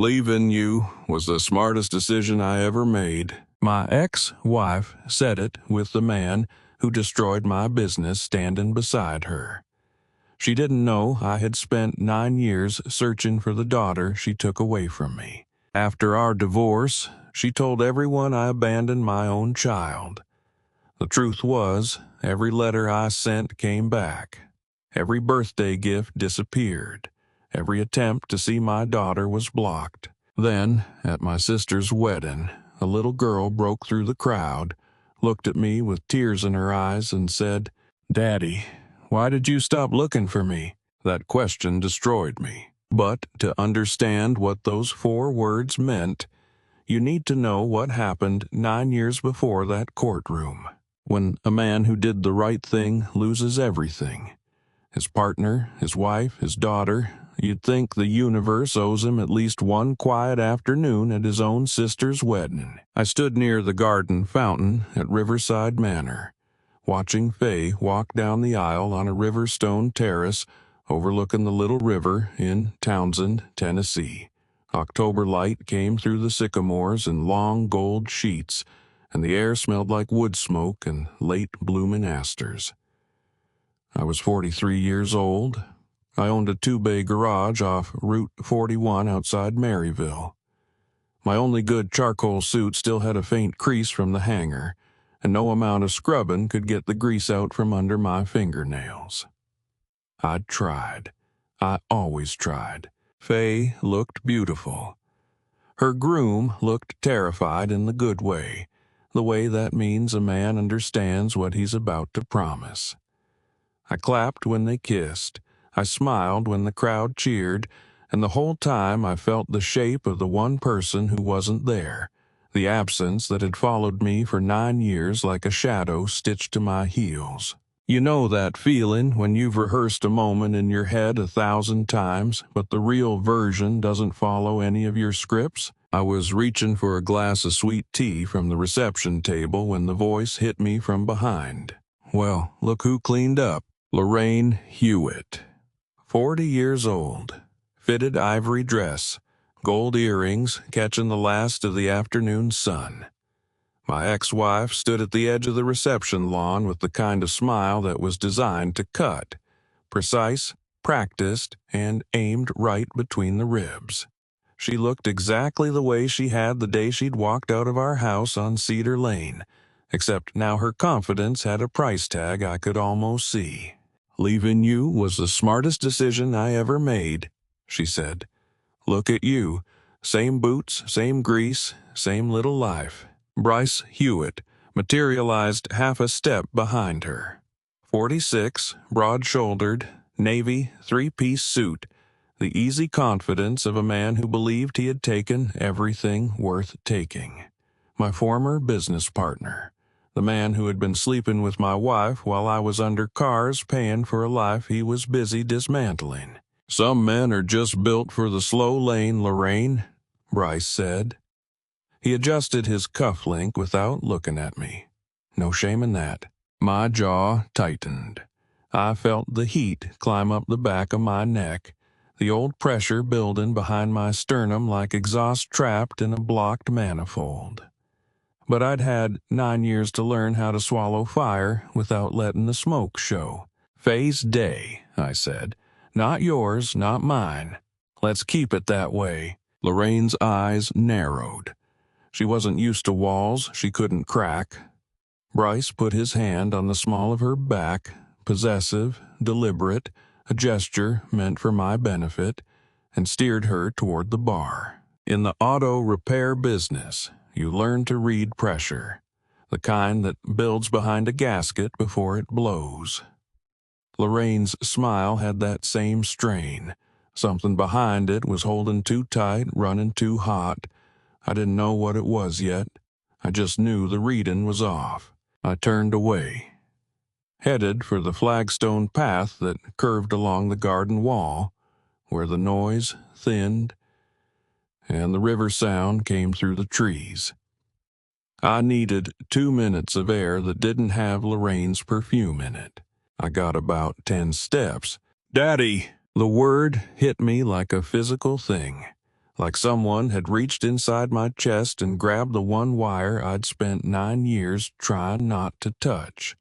Leaving you was the smartest decision I ever made. My ex-wife said it with the man who destroyed my business standing beside her. She didn't know I had spent 9 years searching for the daughter she took away from me. After our divorce, she told everyone I abandoned my own child. The truth was, every letter I sent came back. Every birthday gift disappeared. Every attempt to see my daughter was blocked. Then, at my sister's wedding, a little girl broke through the crowd, looked at me with tears in her eyes, and said, "Daddy, why did you stop looking for me?" That question destroyed me. But to understand what those 4 words meant, you need to know what happened 9 years before that courtroom. When a man who did the right thing loses everything, his partner, his wife, his daughter, you'd think the universe owes him at least one quiet afternoon at his own sister's wedding. I stood near the garden fountain at Riverside Manor, watching Faye walk down the aisle on a river stone terrace overlooking the little river in Townsend, Tennessee. October light came through the sycamores in long gold sheets, and the air smelled like wood smoke and late blooming asters. I was 43 years old. I owned a 2-bay garage off Route 41 outside Maryville. My only good charcoal suit still had a faint crease from the hanger, and no amount of scrubbing could get the grease out from under my fingernails. I'd tried. I always tried. Faye looked beautiful. Her groom looked terrified in the good way, the way that means a man understands what he's about to promise. I clapped when they kissed. I smiled when the crowd cheered, and the whole time I felt the shape of the one person who wasn't there, the absence that had followed me for 9 years like a shadow stitched to my heels. You know that feeling when you've rehearsed a moment in your head 1,000 times, but the real version doesn't follow any of your scripts? I was reaching for a glass of sweet tea from the reception table when the voice hit me from behind. Well, look who cleaned up. Lorraine Hewitt. 40 years old, fitted ivory dress, gold earrings catching the last of the afternoon sun. My ex-wife stood at the edge of the reception lawn with the kind of smile that was designed to cut, precise, practiced, and aimed right between the ribs. She looked exactly the way she had the day she'd walked out of our house on Cedar Lane, except now her confidence had a price tag I could almost see. "Leaving you was the smartest decision I ever made," she said. "Look at you. Same boots, same grease, same little life." Brice Hewitt materialized half a step behind her. 46, broad-shouldered, navy, 3-piece suit, the easy confidence of a man who believed he had taken everything worth taking. My former business partner. The man who had been sleeping with my wife while I was under cars paying for a life he was busy dismantling. "Some men are just built for the slow lane, Lorraine," Brice said. He adjusted his cufflink without looking at me. No shame in that. My jaw tightened. I felt the heat climb up the back of my neck, the old pressure building behind my sternum like exhaust trapped in a blocked manifold. But I'd had 9 years to learn how to swallow fire without letting the smoke show. "Faye's day," I said. "Not yours, not mine. Let's keep it that way." Lorraine's eyes narrowed. She wasn't used to walls she couldn't crack. Brice put his hand on the small of her back, possessive, deliberate, a gesture meant for my benefit, and steered her toward the bar. In the auto repair business, you learn to read pressure, the kind that builds behind a gasket before it blows. Lorraine's smile had that same strain. Something behind it was holding too tight, running too hot. I didn't know what it was yet. I just knew the reading was off. I turned away, headed for the flagstone path that curved along the garden wall, where the noise thinned and the river sound came through the trees. I needed 2 minutes of air that didn't have Lorraine's perfume in it. I got about 10 steps. "Daddy!" The word hit me like a physical thing, like someone had reached inside my chest and grabbed the one wire I'd spent 9 years trying not to touch.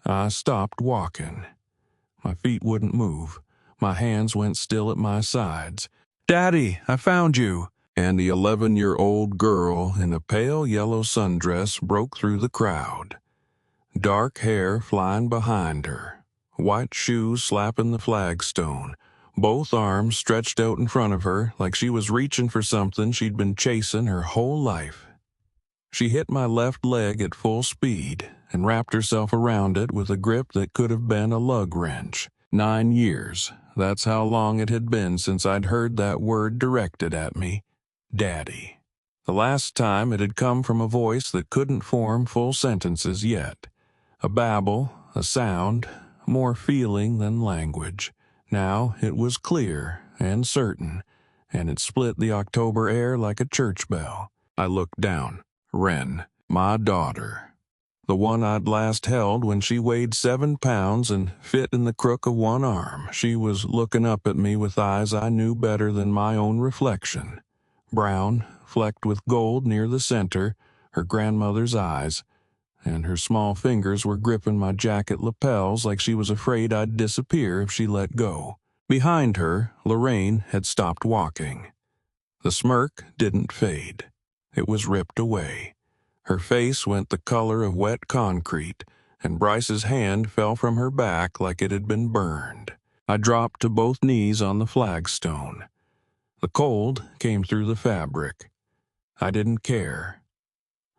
I stopped walking. My feet wouldn't move. My hands went still at my sides. "Daddy, I found you!" And the 11-year-old girl in a pale yellow sundress broke through the crowd. Dark hair flying behind her, white shoes slapping the flagstone, both arms stretched out in front of her like she was reaching for something she'd been chasing her whole life. She hit my left leg at full speed and wrapped herself around it with a grip that could have been a lug wrench. 9 years, that's how long it had been since I'd heard that word directed at me. Daddy. The last time it had come from a voice that couldn't form full sentences yet. A babble, a sound, more feeling than language. Now it was clear and certain, and it split the October air like a church bell. I looked down. Wren, my daughter. The one I'd last held when she weighed 7 pounds and fit in the crook of one arm. She was looking up at me with eyes I knew better than my own reflection. Brown, flecked with gold near the center, her grandmother's eyes, and her small fingers were gripping my jacket lapels like she was afraid I'd disappear if she let go. Behind her, Lorraine had stopped walking. The smirk didn't fade. It was ripped away. Her face went the color of wet concrete, and Brice's hand fell from her back like it had been burned. I dropped to both knees on the flagstone. The cold came through the fabric. I didn't care.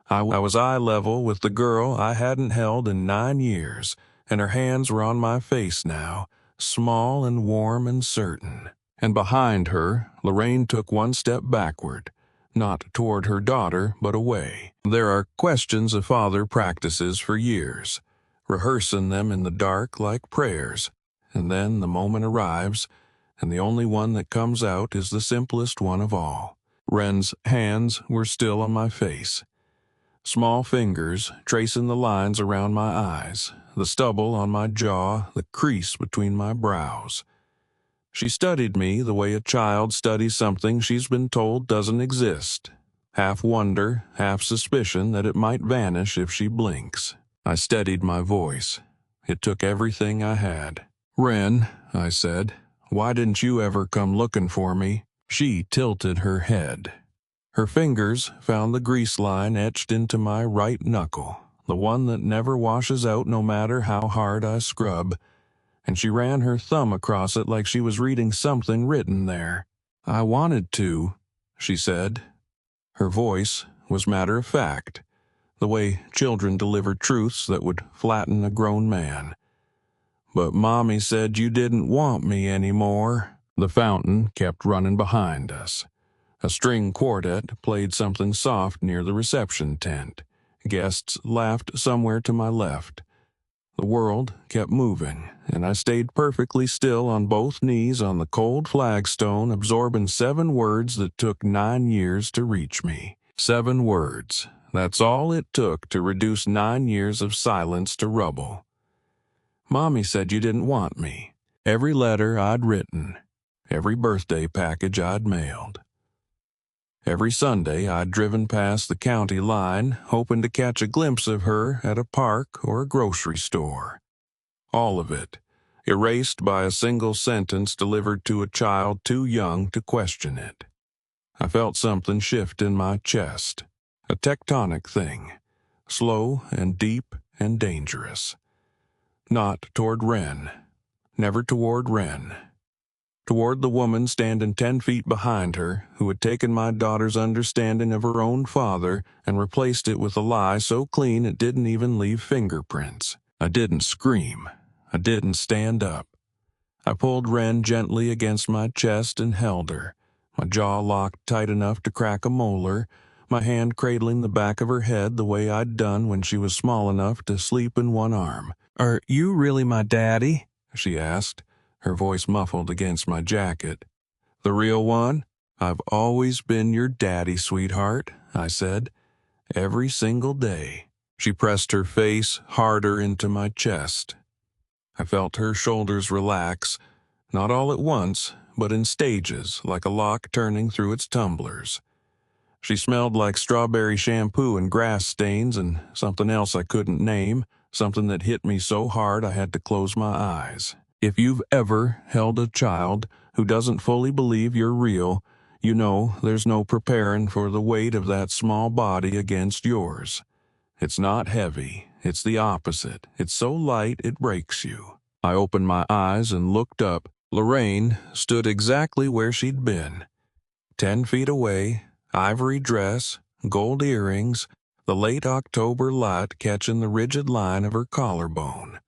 I was eye level with the girl I hadn't held in 9 years, and her hands were on my face now, small and warm and certain. And behind her, Lorraine took one step backward, not toward her daughter, but away. There are questions a father practices for years, rehearsing them in the dark like prayers, and then the moment arrives, and the only one that comes out is the simplest one of all. Wren's hands were still on my face. Small fingers tracing the lines around my eyes, the stubble on my jaw, the crease between my brows. She studied me the way a child studies something she's been told doesn't exist. Half wonder, half suspicion that it might vanish if she blinks. I steadied my voice. It took everything I had. "Wren," I said, "why didn't you ever come looking for me?" She tilted her head. Her fingers found the grease line etched into my right knuckle, the one that never washes out no matter how hard I scrub, and she ran her thumb across it like she was reading something written there. "I wanted to," she said. Her voice was matter-of-fact, the way children deliver truths that would flatten a grown man. "But Mommy said you didn't want me anymore." The fountain kept running behind us. A string quartet played something soft near the reception tent. Guests laughed somewhere to my left. The world kept moving, and I stayed perfectly still on both knees on the cold flagstone, absorbing 7 words that took 9 years to reach me. 7 words. That's all it took to reduce 9 years of silence to rubble. Mommy said you didn't want me. Every letter I'd written, every birthday package I'd mailed. Every Sunday I'd driven past the county line, hoping to catch a glimpse of her at a park or a grocery store. All of it, erased by a single sentence delivered to a child too young to question it. I felt something shift in my chest, a tectonic thing, slow and deep and dangerous. Not toward Wren, never toward Wren. Toward the woman standing 10 feet behind her, who had taken my daughter's understanding of her own father and replaced it with a lie so clean it didn't even leave fingerprints. I didn't scream. I didn't stand up. I pulled Wren gently against my chest and held her, my jaw locked tight enough to crack a molar, my hand cradling the back of her head the way I'd done when she was small enough to sleep in one arm. "Are you really my daddy?" she asked, her voice muffled against my jacket. "The real one? I've always been your daddy, sweetheart," I said. "Every single day." She pressed her face harder into my chest. I felt her shoulders relax, not all at once, but in stages, like a lock turning through its tumblers. She smelled like strawberry shampoo and grass stains and something else I couldn't name, something that hit me so hard I had to close my eyes. If you've ever held a child who doesn't fully believe you're real, you know there's no preparing for the weight of that small body against yours. It's not heavy, it's the opposite. It's so light it breaks you. I opened my eyes and looked up. Lorraine stood exactly where she'd been. 10 feet away, ivory dress, gold earrings, the late October light catching the rigid line of her collarbone.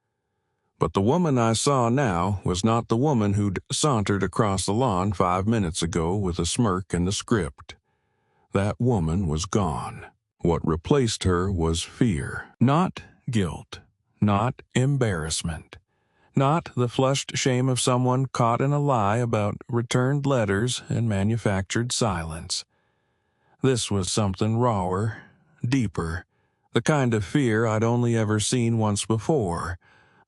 But the woman I saw now was not the woman who'd sauntered across the lawn 5 minutes ago with a smirk and a script. That woman was gone. What replaced her was fear. Not guilt. Not embarrassment. Not the flushed shame of someone caught in a lie about returned letters and manufactured silence. This was something rawer, deeper, the kind of fear I'd only ever seen once before,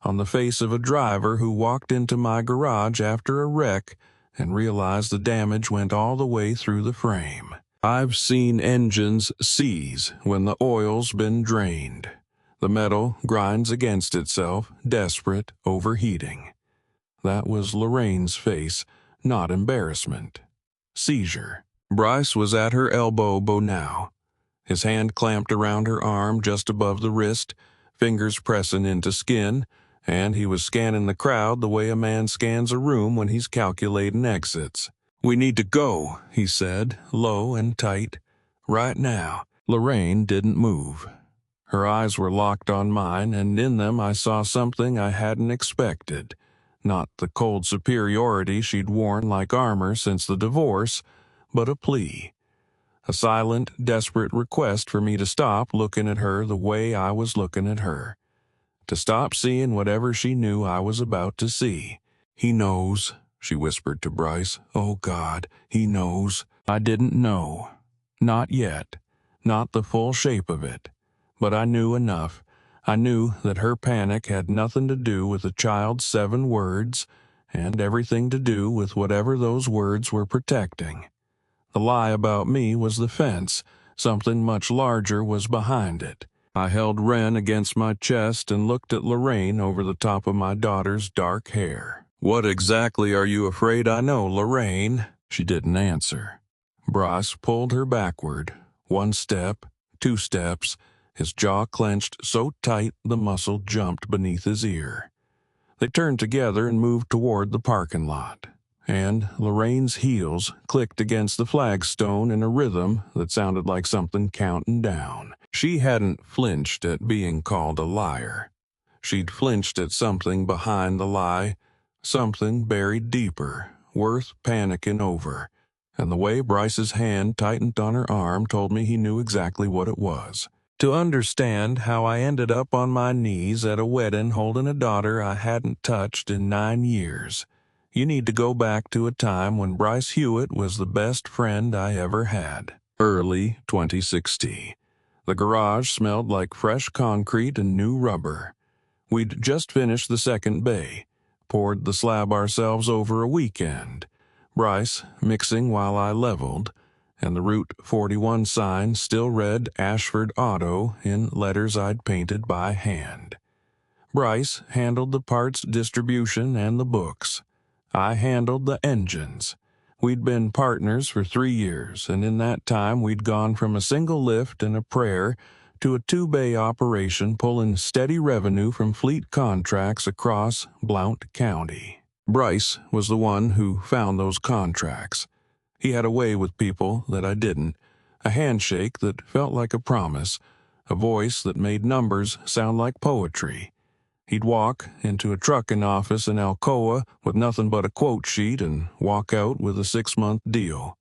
on the face of a driver who walked into my garage after a wreck and realized the damage went all the way through the frame. I've seen engines seize when the oil's been drained. The metal grinds against itself, desperate, overheating. That was Lorraine's face, not embarrassment. Seizure. Brice was at her elbow now, his hand clamped around her arm just above the wrist, fingers pressing into skin, and he was scanning the crowd the way a man scans a room when he's calculating exits. "We need to go," he said, low and tight. "Right now." Lorraine didn't move. Her eyes were locked on mine, and in them I saw something I hadn't expected. Not the cold superiority she'd worn like armor since the divorce, but a plea. A silent, desperate request for me to stop looking at her the way I was looking at her. To stop seeing whatever she knew I was about to see. "He knows," she whispered to Brice. "Oh God, he knows." I didn't know. Not yet. Not the full shape of it. But I knew enough. I knew that her panic had nothing to do with the child's 7 words, and everything to do with whatever those words were protecting. The lie about me was the fence. Something much larger was behind it. I held Wren against my chest and looked at Lorraine over the top of my daughter's dark hair. "What exactly are you afraid I know, Lorraine?" She didn't answer. Brice pulled her backward. 1 step, 2 steps, his jaw clenched so tight the muscle jumped beneath his ear. They turned together and moved toward the parking lot, and Lorraine's heels clicked against the flagstone in a rhythm that sounded like something counting down. She hadn't flinched at being called a liar. She'd flinched at something behind the lie, something buried deeper, worth panicking over, and the way Brice's hand tightened on her arm told me he knew exactly what it was. To understand how I ended up on my knees at a wedding holding a daughter I hadn't touched in 9 years, you need to go back to a time when Brice Hewitt was the best friend I ever had. Early 2016. The garage smelled like fresh concrete and new rubber. We'd just finished the second bay, poured the slab ourselves over a weekend, Brice mixing while I leveled, and the Route 41 sign still read Ashford Auto in letters I'd painted by hand. Brice handled the parts distribution and the books. I handled the engines. We'd been partners for 3 years, and in that time we'd gone from a single lift and a prayer to a 2-bay operation pulling steady revenue from fleet contracts across Blount County. Brice was the one who found those contracts. He had a way with people that I didn't, a handshake that felt like a promise, a voice that made numbers sound like poetry. He'd walk into a trucking office in Alcoa with nothing but a quote sheet and walk out with a 6-month deal.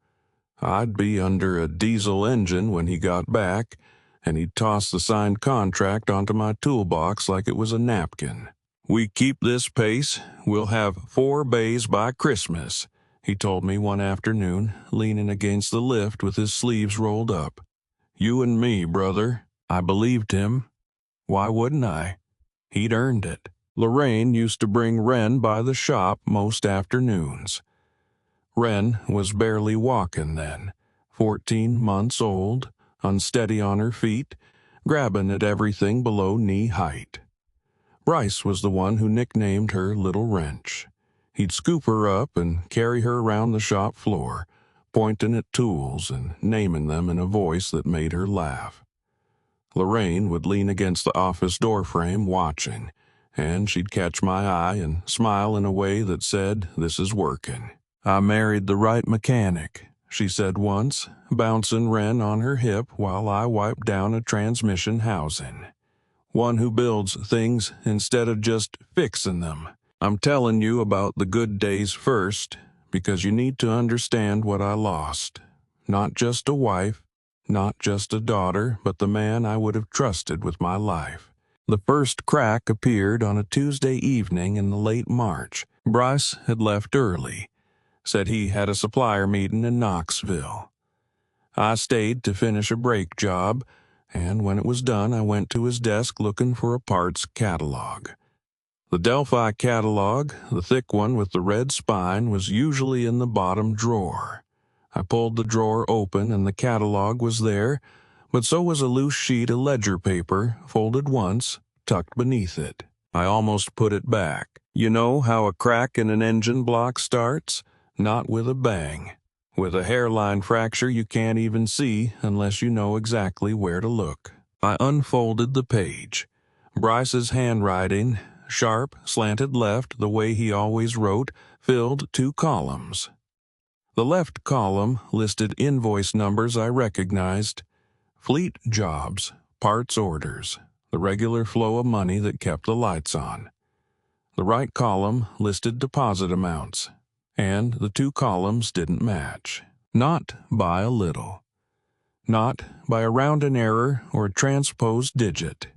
I'd be under a diesel engine when he got back, and he'd toss the signed contract onto my toolbox like it was a napkin. "We keep this pace, we'll have 4 bays by Christmas," he told me one afternoon, leaning against the lift with his sleeves rolled up. "You and me, brother." I believed him. Why wouldn't I? He'd earned it. Lorraine used to bring Wren by the shop most afternoons. Wren was barely walking then, 14 months old, unsteady on her feet, grabbing at everything below knee height. Brice was the one who nicknamed her Little Wrench. He'd scoop her up and carry her around the shop floor, pointing at tools and naming them in a voice that made her laugh. Lorraine would lean against the office doorframe watching, and she'd catch my eye and smile in a way that said, "This is working." "I married the right mechanic," she said once, bouncing Wren on her hip while I wiped down a transmission housing. "One who builds things instead of just fixing them. I'm telling you about the good days first, because you need to understand what I lost. Not just a wife, not just a daughter, but the man I would have trusted with my life." The first crack appeared on a Tuesday evening in the late March. Brice had left early, said he had a supplier meeting in Knoxville. I stayed to finish a brake job, and when it was done I went to his desk looking for a parts catalog. The Delphi catalog, the thick one with the red spine, was usually in the bottom drawer. I pulled the drawer open and the catalog was there, but so was a loose sheet of ledger paper, folded once, tucked beneath it. I almost put it back. You know how a crack in an engine block starts? Not with a bang. With a hairline fracture you can't even see unless you know exactly where to look. I unfolded the page. Brice's handwriting, sharp, slanted left the way he always wrote, filled 2 columns. The left column listed invoice numbers I recognized, fleet jobs, parts orders, the regular flow of money that kept the lights on. The right column listed deposit amounts, and the 2 columns didn't match. Not by a little. Not by a rounding error or a transposed digit.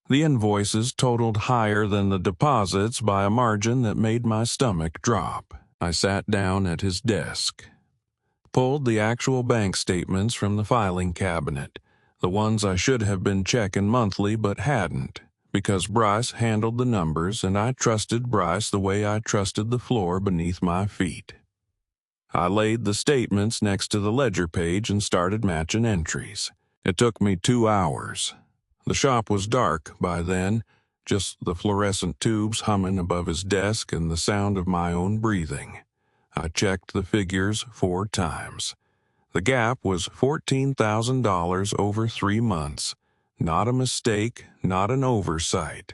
The invoices totaled higher than the deposits by a margin that made my stomach drop. I sat down at his desk, pulled the actual bank statements from the filing cabinet, the ones I should have been checking monthly but hadn't, because Brice handled the numbers and I trusted Brice the way I trusted the floor beneath my feet. I laid the statements next to the ledger page and started matching entries. It took me 2 hours. The shop was dark by then, just the fluorescent tubes humming above his desk and the sound of my own breathing. I checked the figures 4 times. The gap was $14,000 over 3 months. Not a mistake, not an oversight.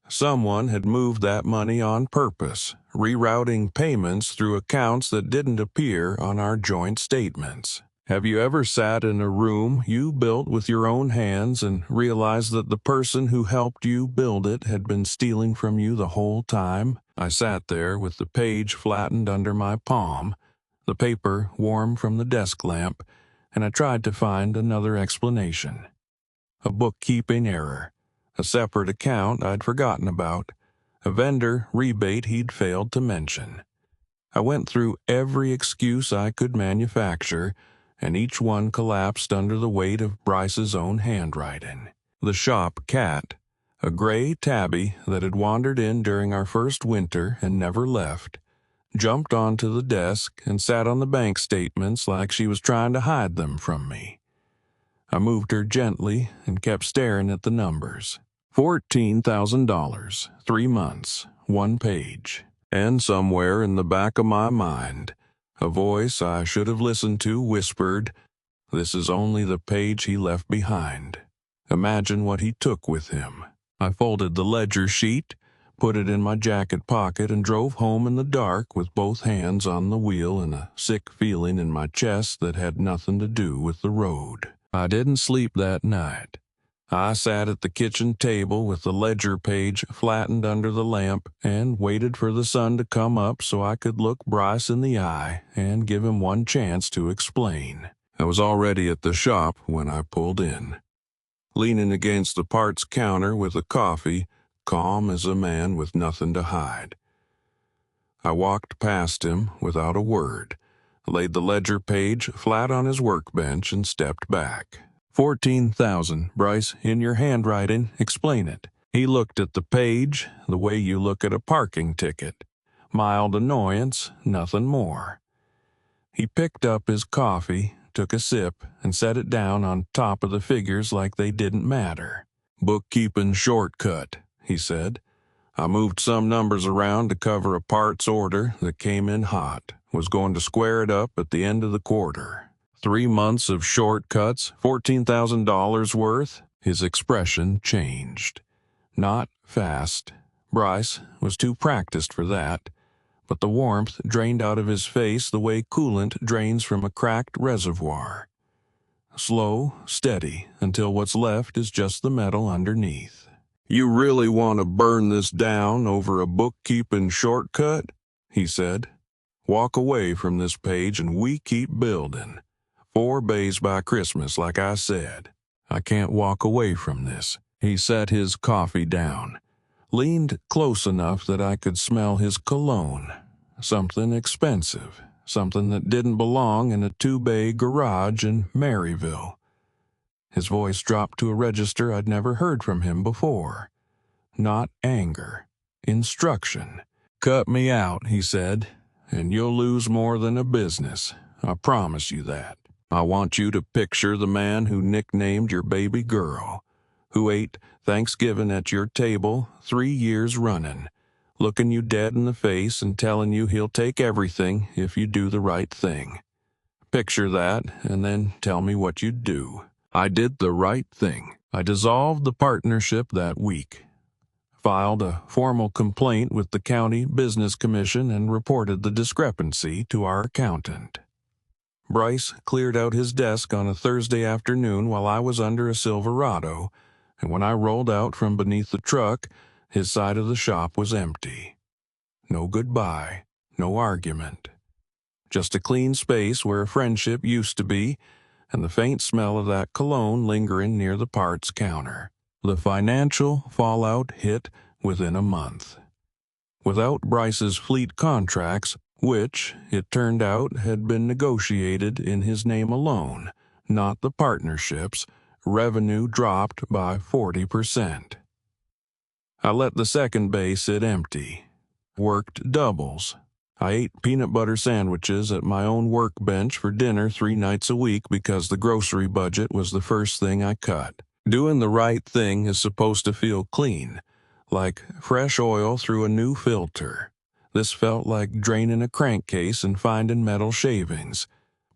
Someone had moved that money on purpose, rerouting payments through accounts that didn't appear on our joint statements. Have you ever sat in a room you built with your own hands and realized that the person who helped you build it had been stealing from you the whole time? I sat there with the page flattened under my palm, the paper warm from the desk lamp, and I tried to find another explanation. A bookkeeping error, a separate account I'd forgotten about, a vendor rebate he'd failed to mention. I went through every excuse I could manufacture, and each one collapsed under the weight of Brice's own handwriting. The shop cat, a gray tabby that had wandered in during our first winter and never left, jumped onto the desk and sat on the bank statements like she was trying to hide them from me. I moved her gently and kept staring at the numbers. $14,000, 3 months, 1 page. And somewhere in the back of my mind, a voice I should have listened to whispered, "This is only the page he left behind. Imagine what he took with him." I folded the ledger sheet, put it in my jacket pocket, and drove home in the dark with both hands on the wheel and a sick feeling in my chest that had nothing to do with the road. I didn't sleep that night. I sat at the kitchen table with the ledger page flattened under the lamp and waited for the sun to come up so I could look Brice in the eye and give him one chance to explain. I was already at the shop when I pulled in, leaning against the parts counter with a coffee, calm as a man with nothing to hide. I walked past him without a word, laid the ledger page flat on his workbench, and stepped back. 14,000, Brice, in your handwriting. Explain it. He looked at the page the way you look at a parking ticket. Mild annoyance, nothing more. He picked up his coffee, took a sip, and set it down on top of the figures like they didn't matter. "Bookkeeping shortcut," he said. "I moved some numbers around to cover a parts order that came in hot. Was going to square it up at the end of the quarter. 3 months of shortcuts, $14,000 worth?" His expression changed. Not fast. Brice was too practiced for that. But the warmth drained out of his face the way coolant drains from a cracked reservoir. Slow, steady, until what's left is just the metal underneath. "You really want to burn this down over a bookkeeping shortcut?" he said. "Walk away from this page and we keep building. 4 bays by Christmas, like I said." "I can't walk away from this." He set his coffee down, leaned close enough that I could smell his cologne. Something expensive, something that didn't belong in a 2-bay garage in Maryville. His voice dropped to a register I'd never heard from him before. Not anger, instruction. "Cut me out," he said, "and you'll lose more than a business. I promise you that. I want you to picture the man who nicknamed your baby girl, who ate Thanksgiving at your table 3 years running, looking you dead in the face and telling you he'll take everything if you do the right thing. Picture that, and then tell me what you'd do." I did the right thing. I dissolved the partnership that week, filed a formal complaint with the county business commission, and reported the discrepancy to our accountant. Brice cleared out his desk on a Thursday afternoon while I was under a Silverado, and when I rolled out from beneath the truck, his side of the shop was empty. No goodbye, no argument. Just a clean space where a friendship used to be, and the faint smell of that cologne lingering near the parts counter. The financial fallout hit within a month. Without Brice's fleet contracts, which, it turned out, had been negotiated in his name alone, not the partnership's, revenue dropped by 40%. I let the second bay sit empty. Worked doubles. I ate peanut butter sandwiches at my own workbench for dinner 3 nights a week because the grocery budget was the first thing I cut. Doing the right thing is supposed to feel clean, like fresh oil through a new filter. This felt like draining a crankcase and finding metal shavings,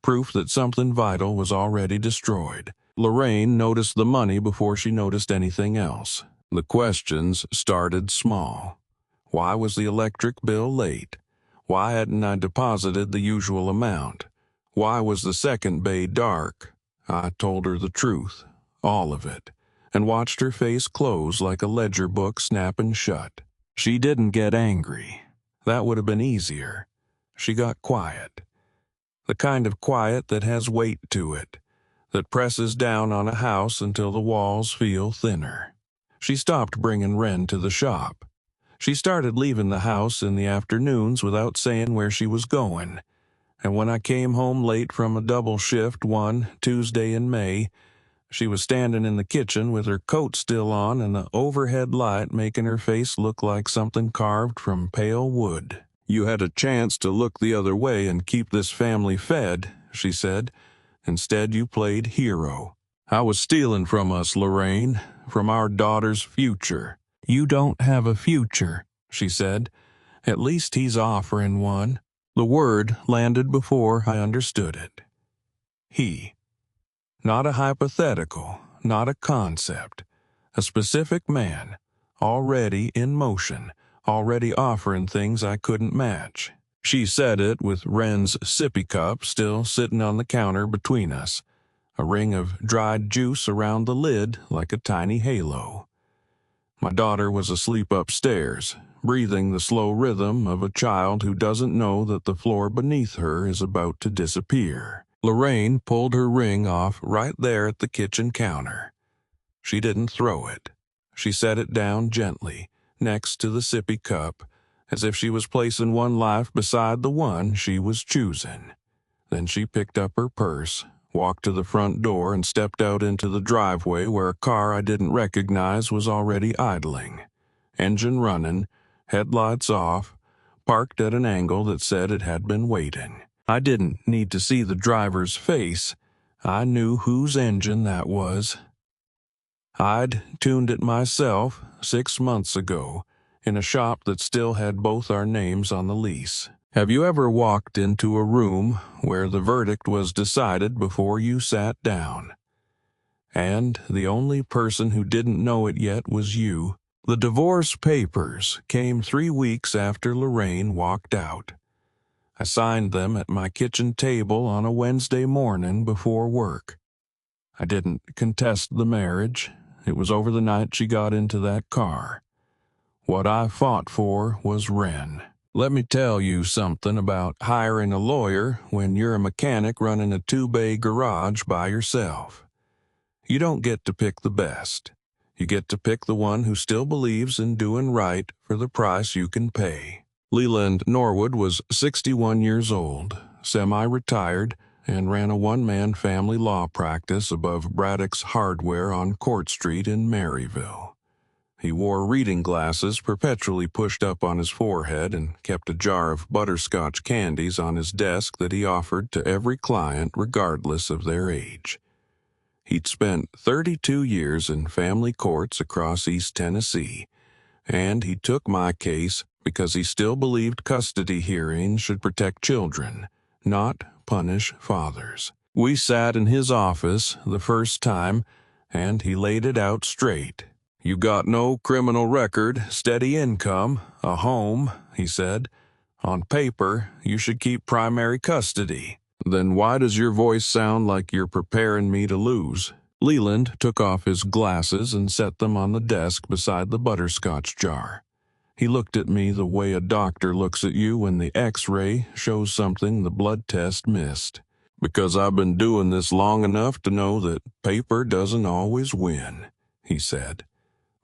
proof that something vital was already destroyed. Lorraine noticed the money before she noticed anything else. The questions started small. Why was the electric bill late? Why hadn't I deposited the usual amount? Why was the second bay dark? I told her the truth, all of it, and watched her face close like a ledger book snapping shut. She didn't get angry. That would have been easier. She got quiet. The kind of quiet that has weight to it, that presses down on a house until the walls feel thinner. She stopped bringing Wren to the shop. She started leaving the house in the afternoons without saying where she was going, and when I came home late from a double shift one Tuesday in May, she was standing in the kitchen with her coat still on and the overhead light making her face look like something carved from pale wood. "You had a chance to look the other way and keep this family fed," she said. "Instead, you played hero. I was stealing from us, Lorraine, from our daughter's future." "You don't have a future," she said. "At least he's offering one." The word landed before I understood it. He. Not a hypothetical, not a concept. A specific man, already in motion, already offering things I couldn't match. She said it with Wren's sippy cup still sitting on the counter between us, a ring of dried juice around the lid like a tiny halo. My daughter was asleep upstairs, breathing the slow rhythm of a child who doesn't know that the floor beneath her is about to disappear. Lorraine pulled her ring off right there at the kitchen counter. She didn't throw it. She set it down gently, next to the sippy cup, as if she was placing one life beside the one she was choosing. Then she picked up her purse, walked to the front door, and stepped out into the driveway where a car I didn't recognize was already idling. Engine running, headlights off, parked at an angle that said it had been waiting. I didn't need to see the driver's face. I knew whose engine that was. I'd tuned it myself 6 months ago in a shop that still had both our names on the lease. Have you ever walked into a room where the verdict was decided before you sat down? And the only person who didn't know it yet was you. The divorce papers came 3 weeks after Lorraine walked out. I signed them at my kitchen table on a Wednesday morning before work. I didn't contest the marriage. It was over the night she got into that car. What I fought for was Wren. Let me tell you something about hiring a lawyer when you're a mechanic running a 2-bay garage by yourself. You don't get to pick the best. You get to pick the one who still believes in doing right for the price you can pay. Leland Norwood was 61 years old, semi-retired, and ran a one-man family law practice above Braddock's Hardware on Court Street in Maryville. He wore reading glasses perpetually pushed up on his forehead and kept a jar of butterscotch candies on his desk that he offered to every client regardless of their age. He'd spent 32 years in family courts across East Tennessee, and he took my case because he still believed custody hearings should protect children, not punish fathers. We sat in his office the first time, and he laid it out straight. "You got no criminal record, steady income, a home," he said. "On paper, you should keep primary custody. Then why does your voice sound like you're preparing me to lose?" Leland took off his glasses and set them on the desk beside the butterscotch jar. He looked at me the way a doctor looks at you when the X-ray shows something the blood test missed. "Because I've been doing this long enough to know that paper doesn't always win," he said.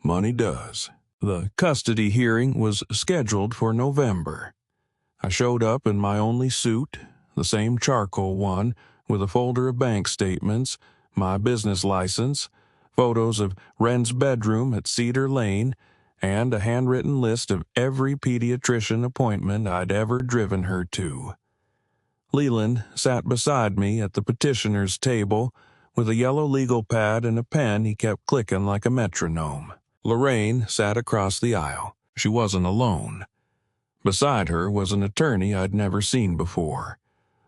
"Money does." The custody hearing was scheduled for November. I showed up in my only suit, the same charcoal one, with a folder of bank statements, my business license, photos of Wren's bedroom at Cedar Lane, and a handwritten list of every pediatrician appointment I'd ever driven her to. Leland sat beside me at the petitioner's table with a yellow legal pad and a pen he kept clicking like a metronome. Lorraine sat across the aisle. She wasn't alone. Beside her was an attorney I'd never seen before,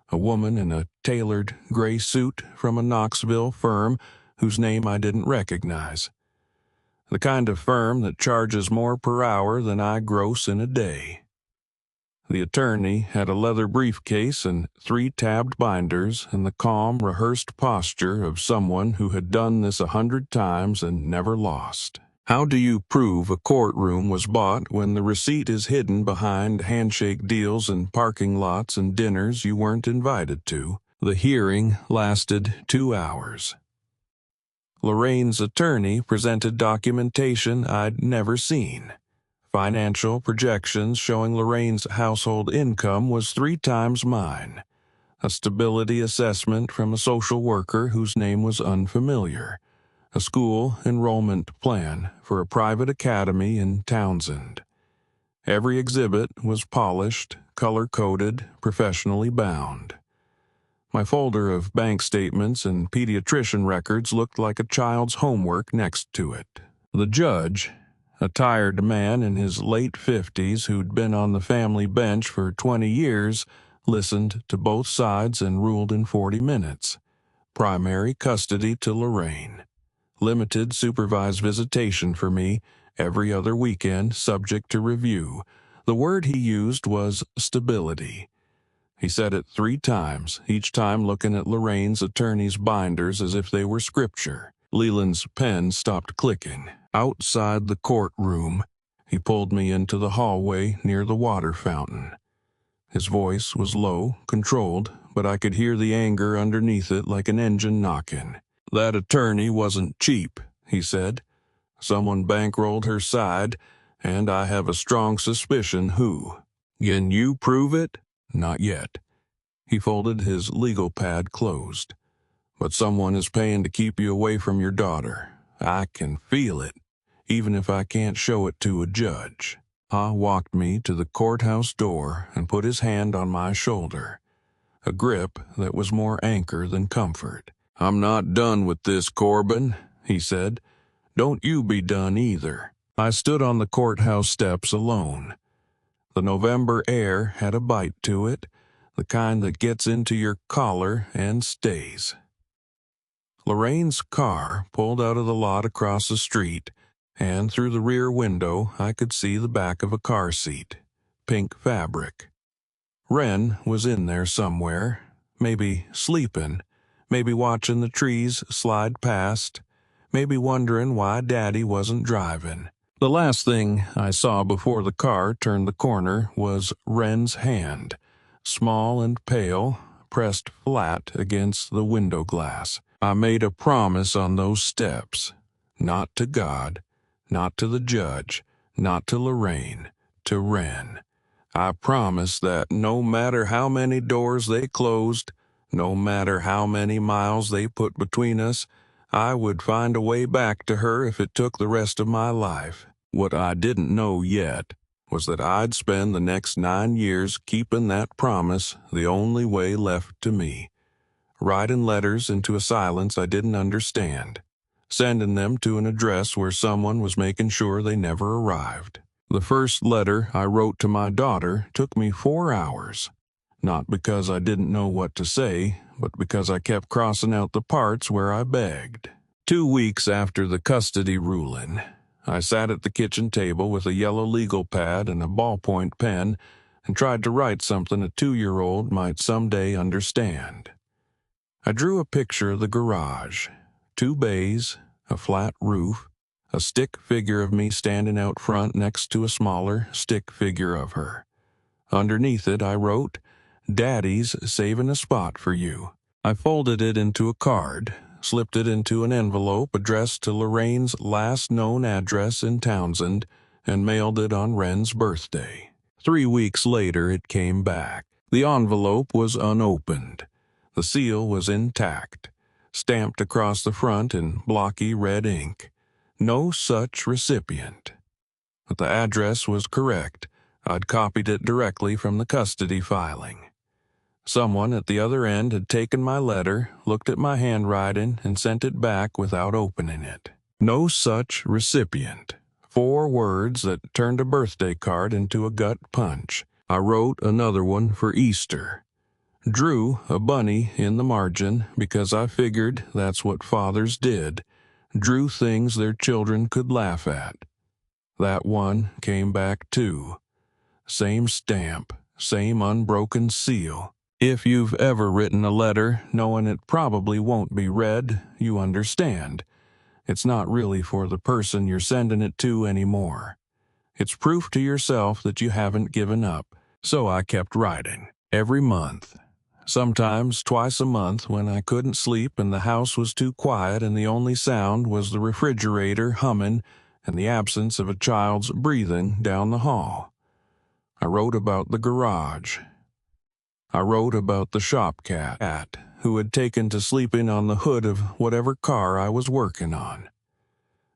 a woman in a tailored gray suit from a Knoxville firm whose name I didn't recognize. The kind of firm that charges more per hour than I gross in a day. The attorney had a leather briefcase and 3 tabbed binders and the calm, rehearsed posture of someone who had done this 100 times and never lost. How do you prove a courtroom was bought when the receipt is hidden behind handshake deals and parking lots and dinners you weren't invited to? The hearing lasted 2 hours. Lorraine's attorney presented documentation I'd never seen. Financial projections showing Lorraine's household income was 3 times mine. A stability assessment from a social worker whose name was unfamiliar. A school enrollment plan for a private academy in Townsend. Every exhibit was polished, color-coded, professionally bound. My folder of bank statements and pediatrician records looked like a child's homework next to it. The judge, a tired man in his late 50s who'd been on the family bench for 20 years, listened to both sides and ruled in 40 minutes. Primary custody to Lorraine. Limited supervised visitation for me every other weekend, subject to review. The word he used was stability. He said it 3 times, each time looking at Lorraine's attorney's binders as if they were scripture. Leland's pen stopped clicking. Outside the courtroom, he pulled me into the hallway near the water fountain. His voice was low, controlled, but I could hear the anger underneath it like an engine knocking. "That attorney wasn't cheap," he said. "Someone bankrolled her side, and I have a strong suspicion who. Can you prove it?" "Not yet." He folded his legal pad closed. "But someone is paying to keep you away from your daughter. I can feel it, even if I can't show it to a judge." Ha walked me to the courthouse door and put his hand on my shoulder. a grip that was more anchor than comfort. "I'm not done with this, Corbin," he said. "Don't you be done either." I stood on the courthouse steps alone. The November air had a bite to it, the kind that gets into your collar and stays. Lorraine's car pulled out of the lot across the street, and through the rear window I could see the back of a car seat, pink fabric. Wren was in there somewhere, maybe sleeping, maybe watching the trees slide past, maybe wondering why Daddy wasn't driving. The last thing I saw before the car turned the corner was Wren's hand, small and pale, pressed flat against the window glass. I made a promise on those steps, not to God, not to the judge, not to Lorraine, to Wren. I promised that no matter how many doors they closed, no matter how many miles they put between us, I would find a way back to her if it took the rest of my life. What I didn't know yet was that I'd spend the next 9 years keeping that promise the only way left to me, writing letters into a silence I didn't understand, sending them to an address where someone was making sure they never arrived. The first letter I wrote to my daughter took me 4 hours, not because I didn't know what to say, but because I kept crossing out the parts where I begged. 2 weeks after the custody ruling, I sat at the kitchen table with a yellow legal pad and a ballpoint pen and tried to write something a 2-year-old might someday understand. I drew a picture of the garage, 2 bays, a flat roof, a stick figure of me standing out front next to a smaller stick figure of her. Underneath it I wrote, "Daddy's saving a spot for you." I folded it into a card, slipped it into an envelope addressed to Lorraine's last known address in Townsend, and mailed it on Wren's birthday. 3 weeks later it came back. The envelope was unopened. The seal was intact, stamped across the front in blocky red ink. No such recipient. But the address was correct. I'd copied it directly from the custody filing. Someone at the other end had taken my letter, looked at my handwriting, and sent it back without opening it. No such recipient. 4 words that turned a birthday card into a gut punch. I wrote another one for Easter. Drew a bunny in the margin because I figured that's what fathers did. Drew things their children could laugh at. That one came back too. Same stamp, same unbroken seal. If you've ever written a letter knowing it probably won't be read, you understand. It's not really for the person you're sending it to anymore. It's proof to yourself that you haven't given up. So I kept writing, every month. Sometimes twice a month when I couldn't sleep and the house was too quiet and the only sound was the refrigerator humming and the absence of a child's breathing down the hall. I wrote about the garage. I wrote about the shop cat who had taken to sleeping on the hood of whatever car I was working on.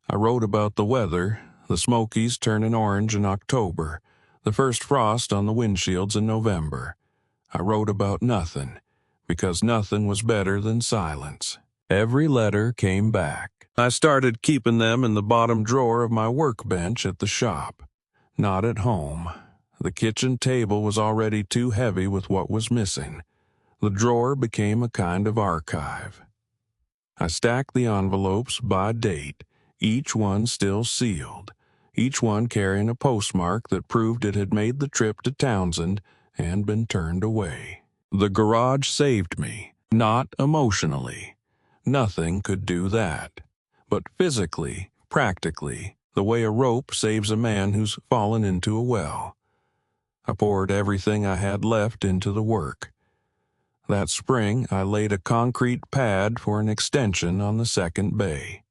I wrote about the weather, the Smokies turning orange in October, the first frost on the windshields in November. I wrote about nothing, because nothing was better than silence. Every letter came back. I started keeping them in the bottom drawer of my workbench at the shop, not at home. The kitchen table was already too heavy with what was missing. The drawer became a kind of archive. I stacked the envelopes by date, each one still sealed, each one carrying a postmark that proved it had made the trip to Townsend and been turned away. The garage saved me, not emotionally. Nothing could do that. But physically, practically, the way a rope saves a man who's fallen into a well. I poured everything I had left into the work. That spring, I laid a concrete pad for an extension on the second bay.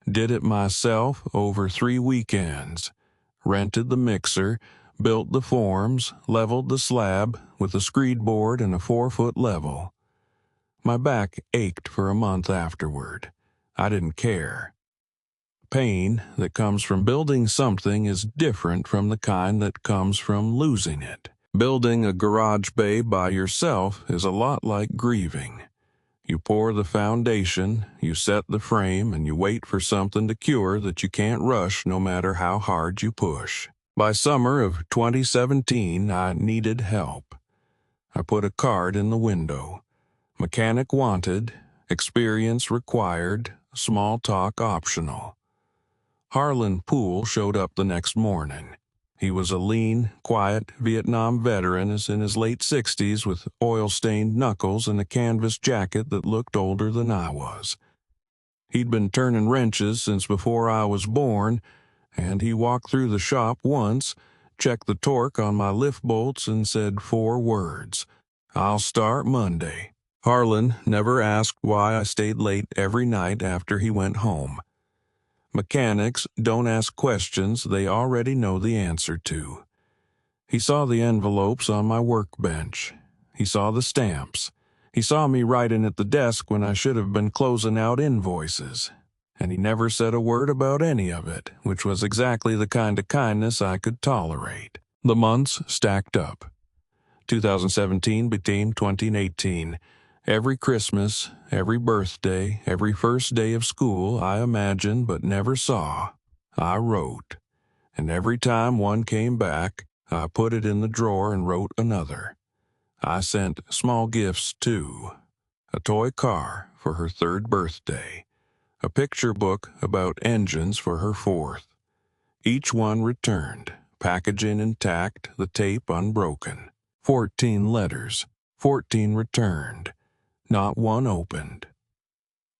Did it myself over 3 weekends. Rented the mixer, built the forms, leveled the slab with a screed board and a 4-foot level. My back ached for a month afterward. I didn't care. Pain that comes from building something is different from the kind that comes from losing it. Building a garage bay by yourself is a lot like grieving. You pour the foundation, you set the frame, and you wait for something to cure that you can't rush no matter how hard you push. By summer of 2017, I needed help. I put a card in the window. Mechanic wanted, experience required, small talk optional. Harlan Poole showed up the next morning. He was a lean, quiet Vietnam veteran in his late 60s with oil-stained knuckles and a canvas jacket that looked older than I was. He'd been turning wrenches since before I was born, and he walked through the shop once, checked the torque on my lift bolts, and said 4 words. "I'll start Monday." Harlan never asked why I stayed late every night after he went home. Mechanics don't ask questions they already know the answer to. He saw the envelopes on my workbench. He saw the stamps. He saw me writing at the desk when I should have been closing out invoices. And he never said a word about any of it, which was exactly the kind of kindness I could tolerate. The months stacked up. 2017 became 2018. Every Christmas, every birthday, every first day of school I imagined but never saw, I wrote. And every time one came back, I put it in the drawer and wrote another. I sent small gifts too. A toy car for her 3rd birthday. A picture book about engines for her 4th. Each one returned, packaging intact, the tape unbroken. 14 letters, 14 returned. Not one opened.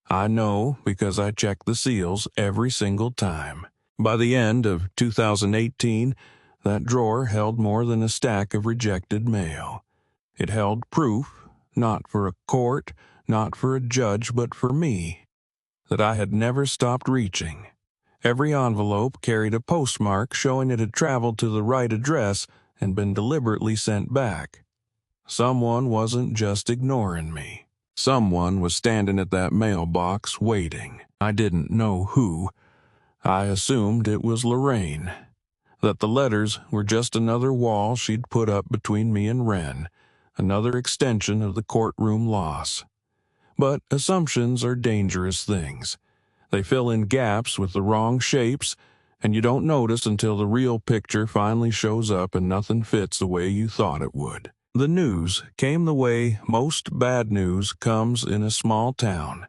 I know because I checked the seals every single time. By the end of 2018, that drawer held more than a stack of rejected mail. It held proof, not for a court, not for a judge, but for me, that I had never stopped reaching. Every envelope carried a postmark showing it had traveled to the right address and been deliberately sent back. Someone wasn't just ignoring me. Someone was standing at that mailbox waiting. I didn't know who. I assumed it was Lorraine. That the letters were just another wall she'd put up between me and Wren, another extension of the courtroom loss. But assumptions are dangerous things. They fill in gaps with the wrong shapes, and you don't notice until the real picture finally shows up and nothing fits the way you thought it would. The news came the way most bad news comes in a small town,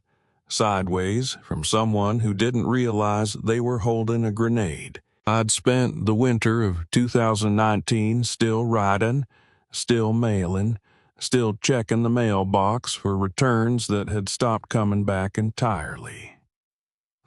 sideways from someone who didn't realize they were holding a grenade. I'd spent the winter of 2019 still writing, still mailing, still checking the mailbox for returns that had stopped coming back entirely.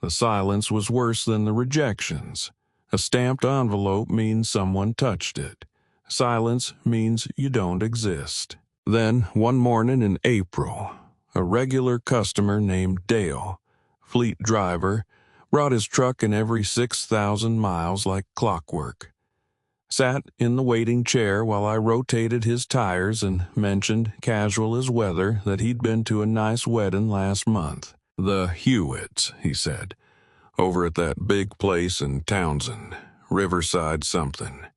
The silence was worse than the rejections. A stamped envelope means someone touched it. Silence means you don't exist. Then, one morning in April, a regular customer named Dale, fleet driver, brought his truck in every 6,000 miles like clockwork. Sat in the waiting chair while I rotated his tires and mentioned, casual as weather, that he'd been to a nice wedding last month. "The Hewitts," he said, "over at that big place in Townsend, Riverside something.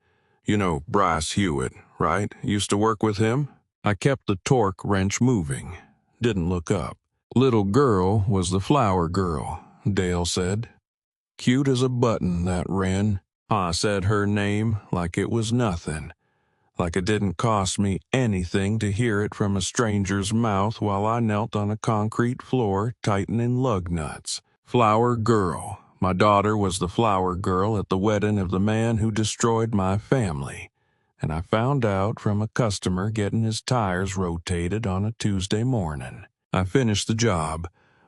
You know Brice Hewitt, right? Used to work with him?" I kept the torque wrench moving. Didn't look up. "Little girl was the flower girl," Dale said. "Cute as a button, that Wren." I said her name like it was nothing. Like it didn't cost me anything to hear it from a stranger's mouth while I knelt on a concrete floor tightening lug nuts. Flower girl. My daughter was the flower girl at the wedding of the man who destroyed my family, and I found out from a customer getting his tires rotated on a Tuesday morning. I finished the job,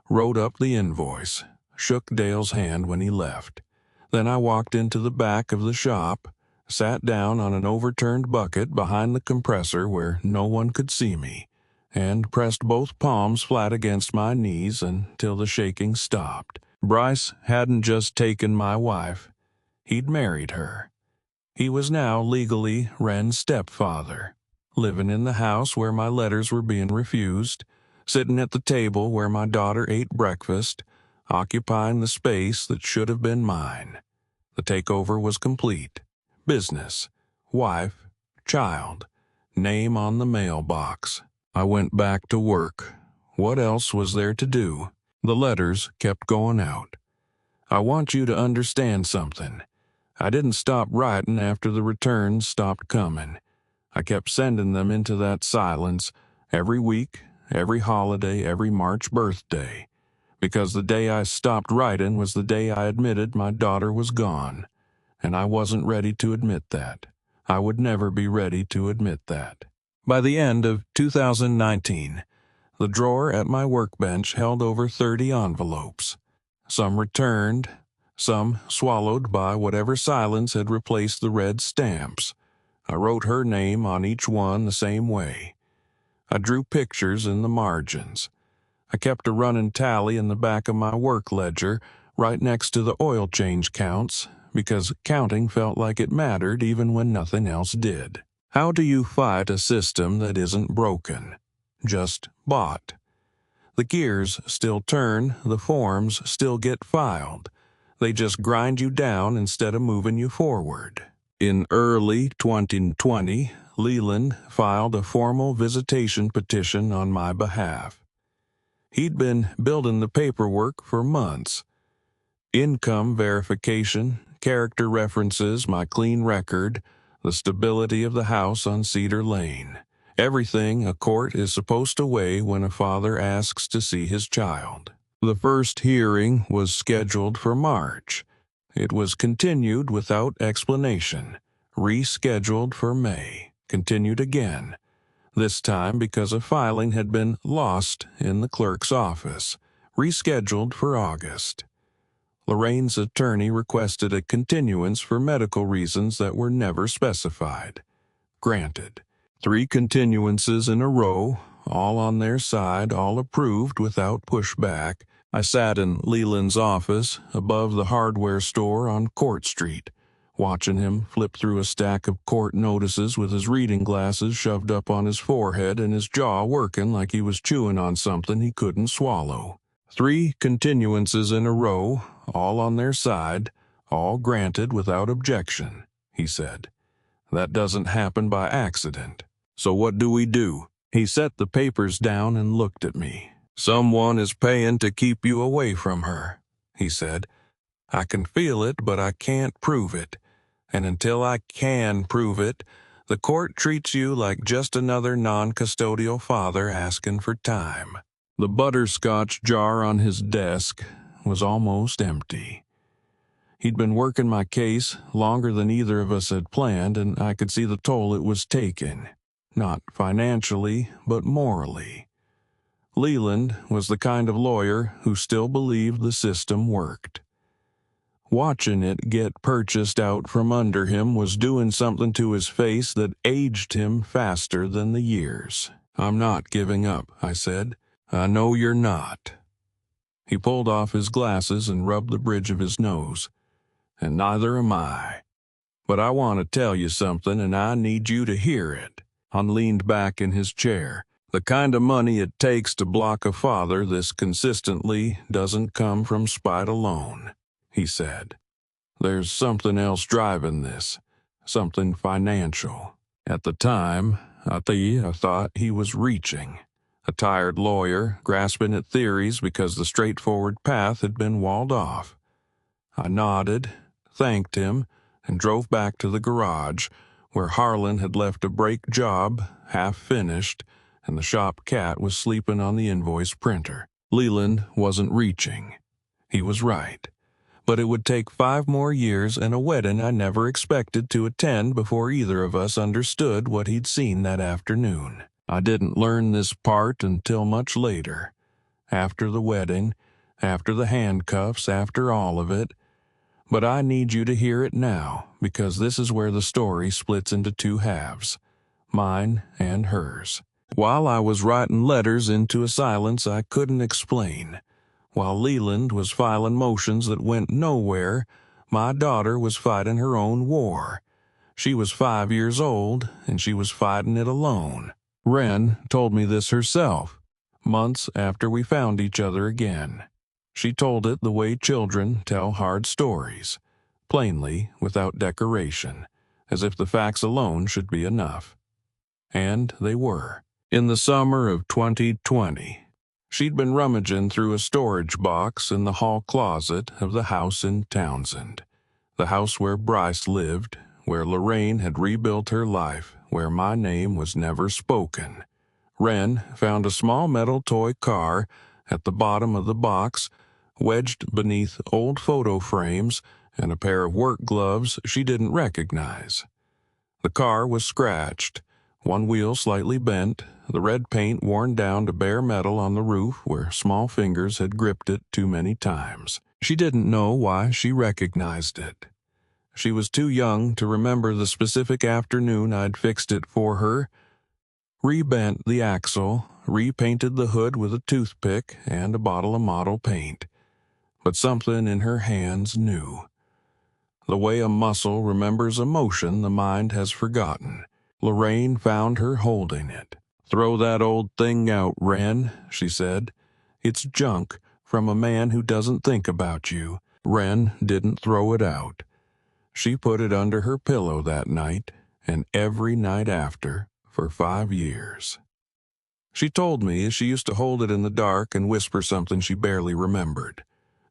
wrote up the invoice, shook Dale's hand when he left. Then I walked into the back of the shop, sat down on an overturned bucket behind the compressor where no one could see me, and pressed both palms flat against my knees until the shaking stopped. Brice hadn't just taken my wife. He'd married her. He was now legally Wren's stepfather, living in the house where my letters were being refused, sitting at the table where my daughter ate breakfast, occupying the space that should have been mine. The takeover was complete. Business, wife, child. name on the mailbox. I went back to work. What else was there to do? The letters kept going out. I want you to understand something. I didn't stop writing after the returns stopped coming. I kept sending them into that silence every week, every holiday, every March birthday, because the day I stopped writing was the day I admitted my daughter was gone, and I wasn't ready to admit that. I would never be ready to admit that. By the end of 2019, the drawer at my workbench held over 30 envelopes. Some returned, some swallowed by whatever silence had replaced the red stamps. I wrote her name on each one the same way. I drew pictures in the margins. I kept a running tally in the back of my work ledger right next to the oil change counts, because counting felt like it mattered even when nothing else did. How do you fight a system that isn't broken, just bought? The gears still turn, the forms still get filed. They just grind you down instead of moving you forward. In early 2020, Leland filed a formal visitation petition on my behalf. He'd been building the paperwork for months. Income verification, character references, my clean record, the stability of the house on Cedar Lane. Everything a court is supposed to weigh when a father asks to see his child. The first hearing was scheduled for March. It was continued without explanation, rescheduled for May, continued again, this time because a filing had been lost in the clerk's office, rescheduled for August. Lorraine's attorney requested a continuance for medical reasons that were never specified. Granted. 3 continuances in a row, all on their side, all approved without pushback. I sat in Leland's office above the hardware store on Court Street, watching him flip through a stack of court notices with his reading glasses shoved up on his forehead and his jaw working like he was chewing on something he couldn't swallow. 3 continuances in a row, all on their side, all granted without objection, he said. That doesn't happen by accident. So what do we do? He set the papers down and looked at me. Someone is paying to keep you away from her, he said. I can feel it, but I can't prove it. And until I can prove it, the court treats you like just another non-custodial father asking for time. The butterscotch jar on his desk was almost empty. He'd been working my case longer than either of us had planned, and I could see the toll it was taking. Not financially, but morally. Leland was the kind of lawyer who still believed the system worked. Watching it get purchased out from under him was doing something to his face that aged him faster than the years. I'm not giving up, I said. I know you're not. He pulled off his glasses and rubbed the bridge of his nose. And neither am I. But I want to tell you something, and I need you to hear it. Han leaned back in his chair. The kind of money it takes to block a father this consistently doesn't come from spite alone, he said. There's something else driving this, something financial. At the time, I thought he was reaching. A tired lawyer, grasping at theories because the straightforward path had been walled off. I nodded, thanked him, and drove back to the garage, where Harlan had left a brake job, half finished, and the shop cat was sleeping on the invoice printer. Leland wasn't reaching. He was right. But it would take 5 more years and a wedding I never expected to attend before either of us understood what he'd seen that afternoon. I didn't learn this part until much later. After the wedding, after the handcuffs, after all of it. But I need you to hear it now, because this is where the story splits into 2 halves, mine and hers. While I was writing letters into a silence I couldn't explain, while Leland was filing motions that went nowhere, my daughter was fighting her own war. She was 5 years old, and she was fighting it alone. Wren told me this herself, months after we found each other again. She told it the way children tell hard stories, plainly, without decoration, as if the facts alone should be enough. And they were. In the summer of 2020, she'd been rummaging through a storage box in the hall closet of the house in Townsend, the house where Brice lived, where Lorraine had rebuilt her life, where my name was never spoken. Wren found a small metal toy car at the bottom of the box, wedged beneath old photo frames and a pair of work gloves she didn't recognize. The car was scratched, one wheel slightly bent, the red paint worn down to bare metal on the roof where small fingers had gripped it too many times. She didn't know why she recognized it. She was too young to remember the specific afternoon I'd fixed it for her, rebent the axle, repainted the hood with a toothpick and a bottle of model paint. But something in her hands knew. The way a muscle remembers a motion the mind has forgotten. Lorraine found her holding it. "Throw that old thing out, Wren," she said. "It's junk from a man who doesn't think about you." Wren didn't throw it out. She put it under her pillow that night, and every night after, for 5 years. She told me she used to hold it in the dark and whisper something she barely remembered.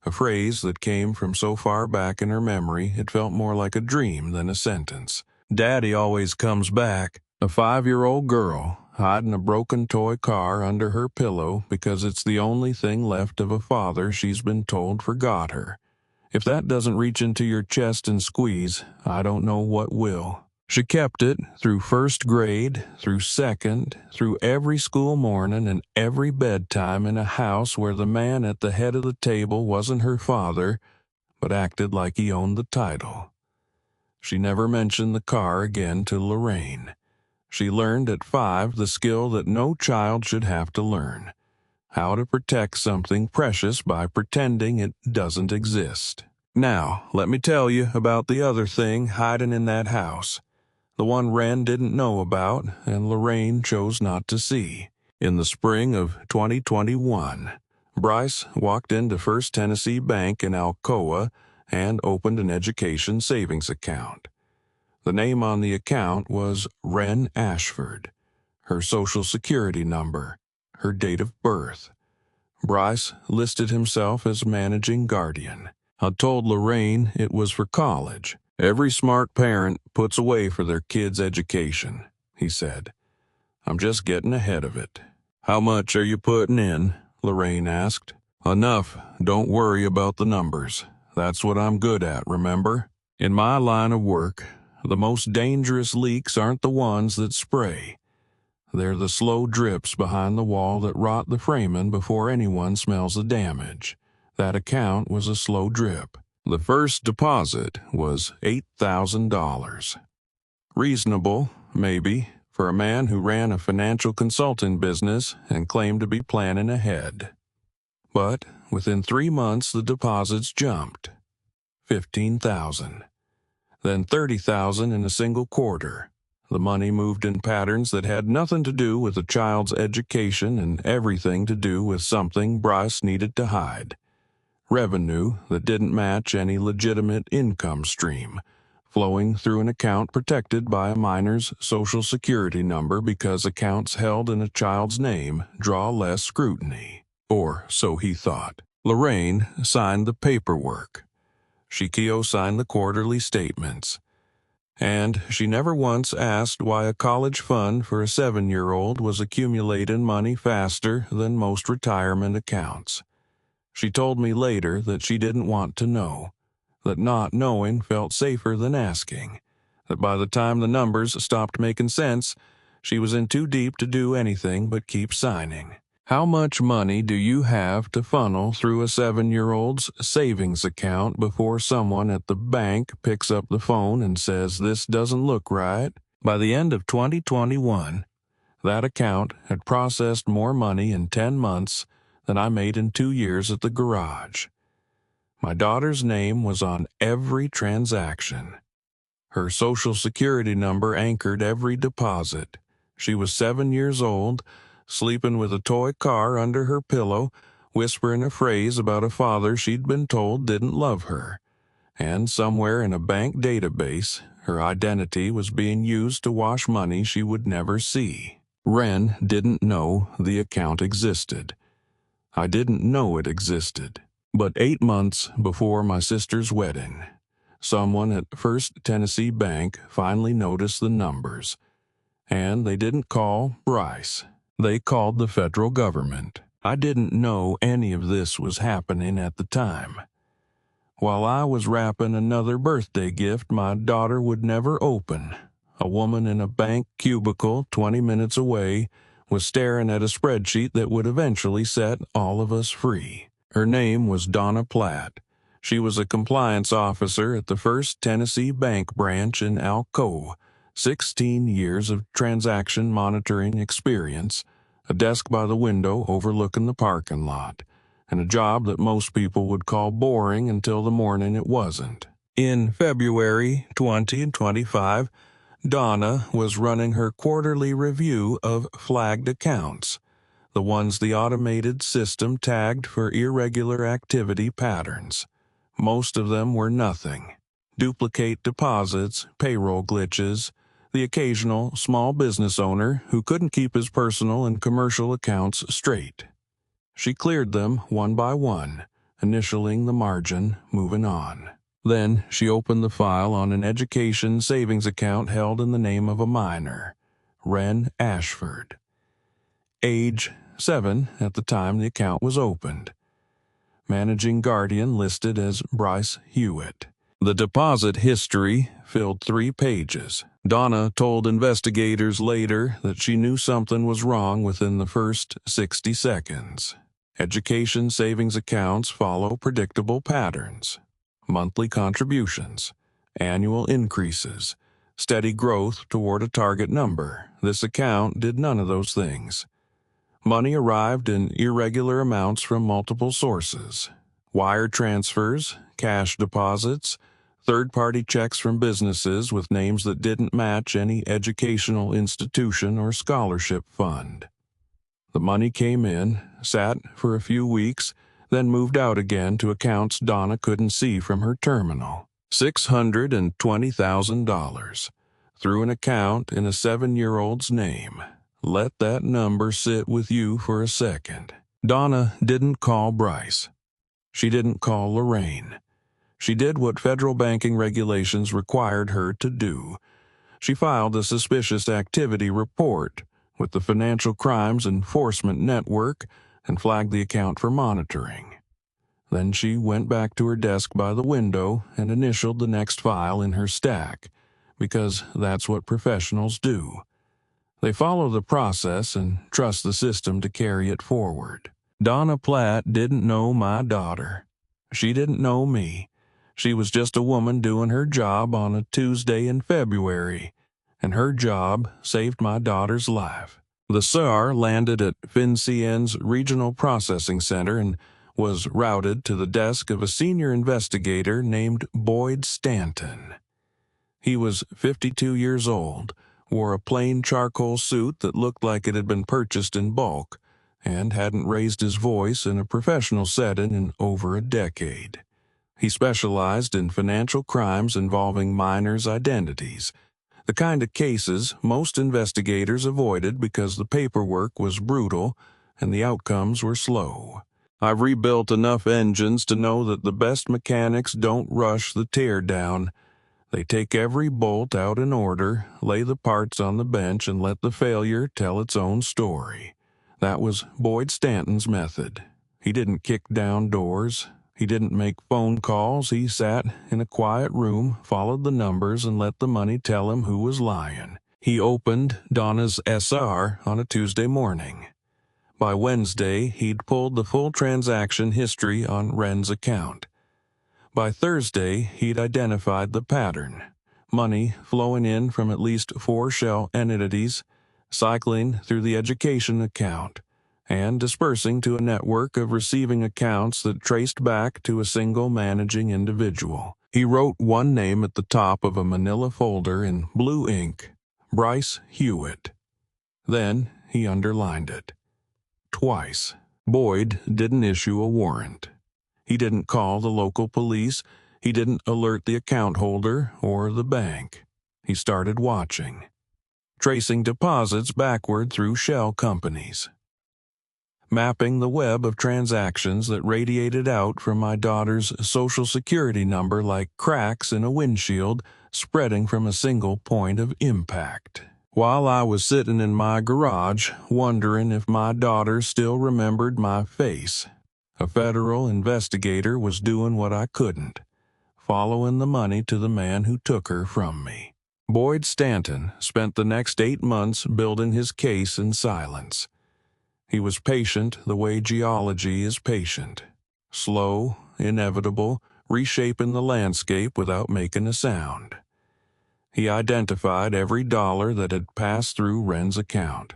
A phrase that came from so far back in her memory it felt more like a dream than a sentence. "Daddy always comes back." A 5-year-old girl hiding a broken toy car under her pillow because it's the only thing left of a father she's been told forgot her. If that doesn't reach into your chest and squeeze, I don't know what will. She kept it through first grade, through second, through every school morning and every bedtime in a house where the man at the head of the table wasn't her father, but acted like he owned the title. She never mentioned the car again to Lorraine. She learned at 5 the skill that no child should have to learn: how to protect something precious by pretending it doesn't exist. Now, let me tell you about the other thing hiding in that house. The one Wren didn't know about and Lorraine chose not to see. In the spring of 2021, Brice walked into First Tennessee Bank in Alcoa and opened an education savings account. The name on the account was Corbin Ashford, her social security number, her date of birth. Brice listed himself as managing guardian. I told Lorraine it was for college. "Every smart parent puts away for their kid's education," he said. "I'm just getting ahead of it." "How much are you putting in?" Lorraine asked. "Enough. Don't worry about the numbers. That's what I'm good at, remember? In my line of work, the most dangerous leaks aren't the ones that spray. They're the slow drips behind the wall that rot the framing before anyone smells the damage." That account was a slow drip. The first deposit was $8,000. Reasonable, maybe, for a man who ran a financial consulting business and claimed to be planning ahead. But within 3 months the deposits jumped. $15,000. Then $30,000 in a single quarter. The money moved in patterns that had nothing to do with a child's education and everything to do with something Brice needed to hide. Revenue that didn't match any legitimate income stream, flowing through an account protected by a minor's social security number because accounts held in a child's name draw less scrutiny. Or so he thought. Lorraine signed the paperwork. Shikio signed the quarterly statements. And she never once asked why a college fund for a 7-year-old was accumulating money faster than most retirement accounts. She told me later that she didn't want to know, that not knowing felt safer than asking, that by the time the numbers stopped making sense, she was in too deep to do anything but keep signing. How much money do you have to funnel through a 7-year-old's savings account before someone at the bank picks up the phone and says this doesn't look right? By the end of 2021, that account had processed more money in 10 months than I made in 2 years at the garage. My daughter's name was on every transaction. Her social security number anchored every deposit. She was 7 years old, sleeping with a toy car under her pillow, whispering a phrase about a father she'd been told didn't love her. And somewhere in a bank database, Her identity was being used to wash money she would never see. Wren didn't know the account existed. I didn't know it existed. But 8 months before my sister's wedding, someone at First Tennessee Bank finally noticed the numbers. And they didn't call Brice. They called the federal government. I didn't know any of this was happening at the time. While I was wrapping another birthday gift my daughter would never open, a woman in a bank cubicle 20 minutes away was staring at a spreadsheet that would eventually set all of us free. Her name was Donna Platt. She was a compliance officer at the First Tennessee Bank branch in Alcoa. 16 years of transaction monitoring experience, a desk by the window overlooking the parking lot, and a job that most people would call boring until the morning it wasn't. In February 2025, Donna was running her quarterly review of flagged accounts, the ones the automated system tagged for irregular activity patterns. Most of them were nothing. Duplicate deposits, payroll glitches, the occasional small business owner who couldn't keep his personal and commercial accounts straight. She cleared them one by one, initialing the margin, moving on. Then she opened the file on an education savings account held in the name of a minor, Corbin Ashford. Age 7 at the time the account was opened. Managing guardian listed as Brice Hewitt. The deposit history filled 3 pages. Donna told investigators later that she knew something was wrong within the first 60 seconds. Education savings accounts follow predictable patterns. Monthly contributions, annual increases, steady growth toward a target number. This account did none of those things. Money arrived in irregular amounts from multiple sources. Wire transfers, cash deposits, third-party checks from businesses with names that didn't match any educational institution or scholarship fund. The money came in, sat for a few weeks, then moved out again to accounts Donna couldn't see from her terminal. $620,000 through an account in a 7-year-old's name. Let that number sit with you for a second. Donna didn't call Brice. She didn't call Lorraine. She did what federal banking regulations required her to do. She filed a suspicious activity report with the Financial Crimes Enforcement Network and flagged the account for monitoring. Then she went back to her desk by the window and initialed the next file in her stack, because that's what professionals do. They follow the process and trust the system to carry it forward. Donna Platt didn't know my daughter. She didn't know me. She was just a woman doing her job on a Tuesday in February, and her job saved my daughter's life. The SAR landed at FinCN's Regional Processing Center and was routed to the desk of a senior investigator named Boyd Stanton. He was 52 years old, wore a plain charcoal suit that looked like it had been purchased in bulk, and hadn't raised his voice in a professional setting in over a decade. He specialized in financial crimes involving minors' identities, the kind of cases most investigators avoided because the paperwork was brutal and the outcomes were slow. I've rebuilt enough engines to know that the best mechanics don't rush the teardown. They take every bolt out in order, lay the parts on the bench, and let the failure tell its own story. That was Boyd Stanton's method. He didn't kick down doors. He didn't make phone calls. He sat in a quiet room, followed the numbers, and let the money tell him who was lying. He opened Donna's SR on a Tuesday morning. By Wednesday, he'd pulled the full transaction history on Wren's account. By Thursday, he'd identified the pattern. Money flowing in from at least 4 shell entities, cycling through the education account, and dispersing to a network of receiving accounts that traced back to a single managing individual. He wrote one name at the top of a manila folder in blue ink, Brice Hewitt. Then he underlined it. Twice. Boyd didn't issue a warrant. He didn't call the local police. He didn't alert the account holder or the bank. he started watching, tracing deposits backward through shell companies, mapping the web of transactions that radiated out from my daughter's Social Security number like cracks in a windshield spreading from a single point of impact. While I was sitting in my garage wondering if my daughter still remembered my face, a federal investigator was doing what I couldn't, following the money to the man who took her from me. Boyd Stanton spent the next 8 months building his case in silence. He was patient the way geology is patient, slow, inevitable, reshaping the landscape without making a sound. He identified every dollar that had passed through Wren's account.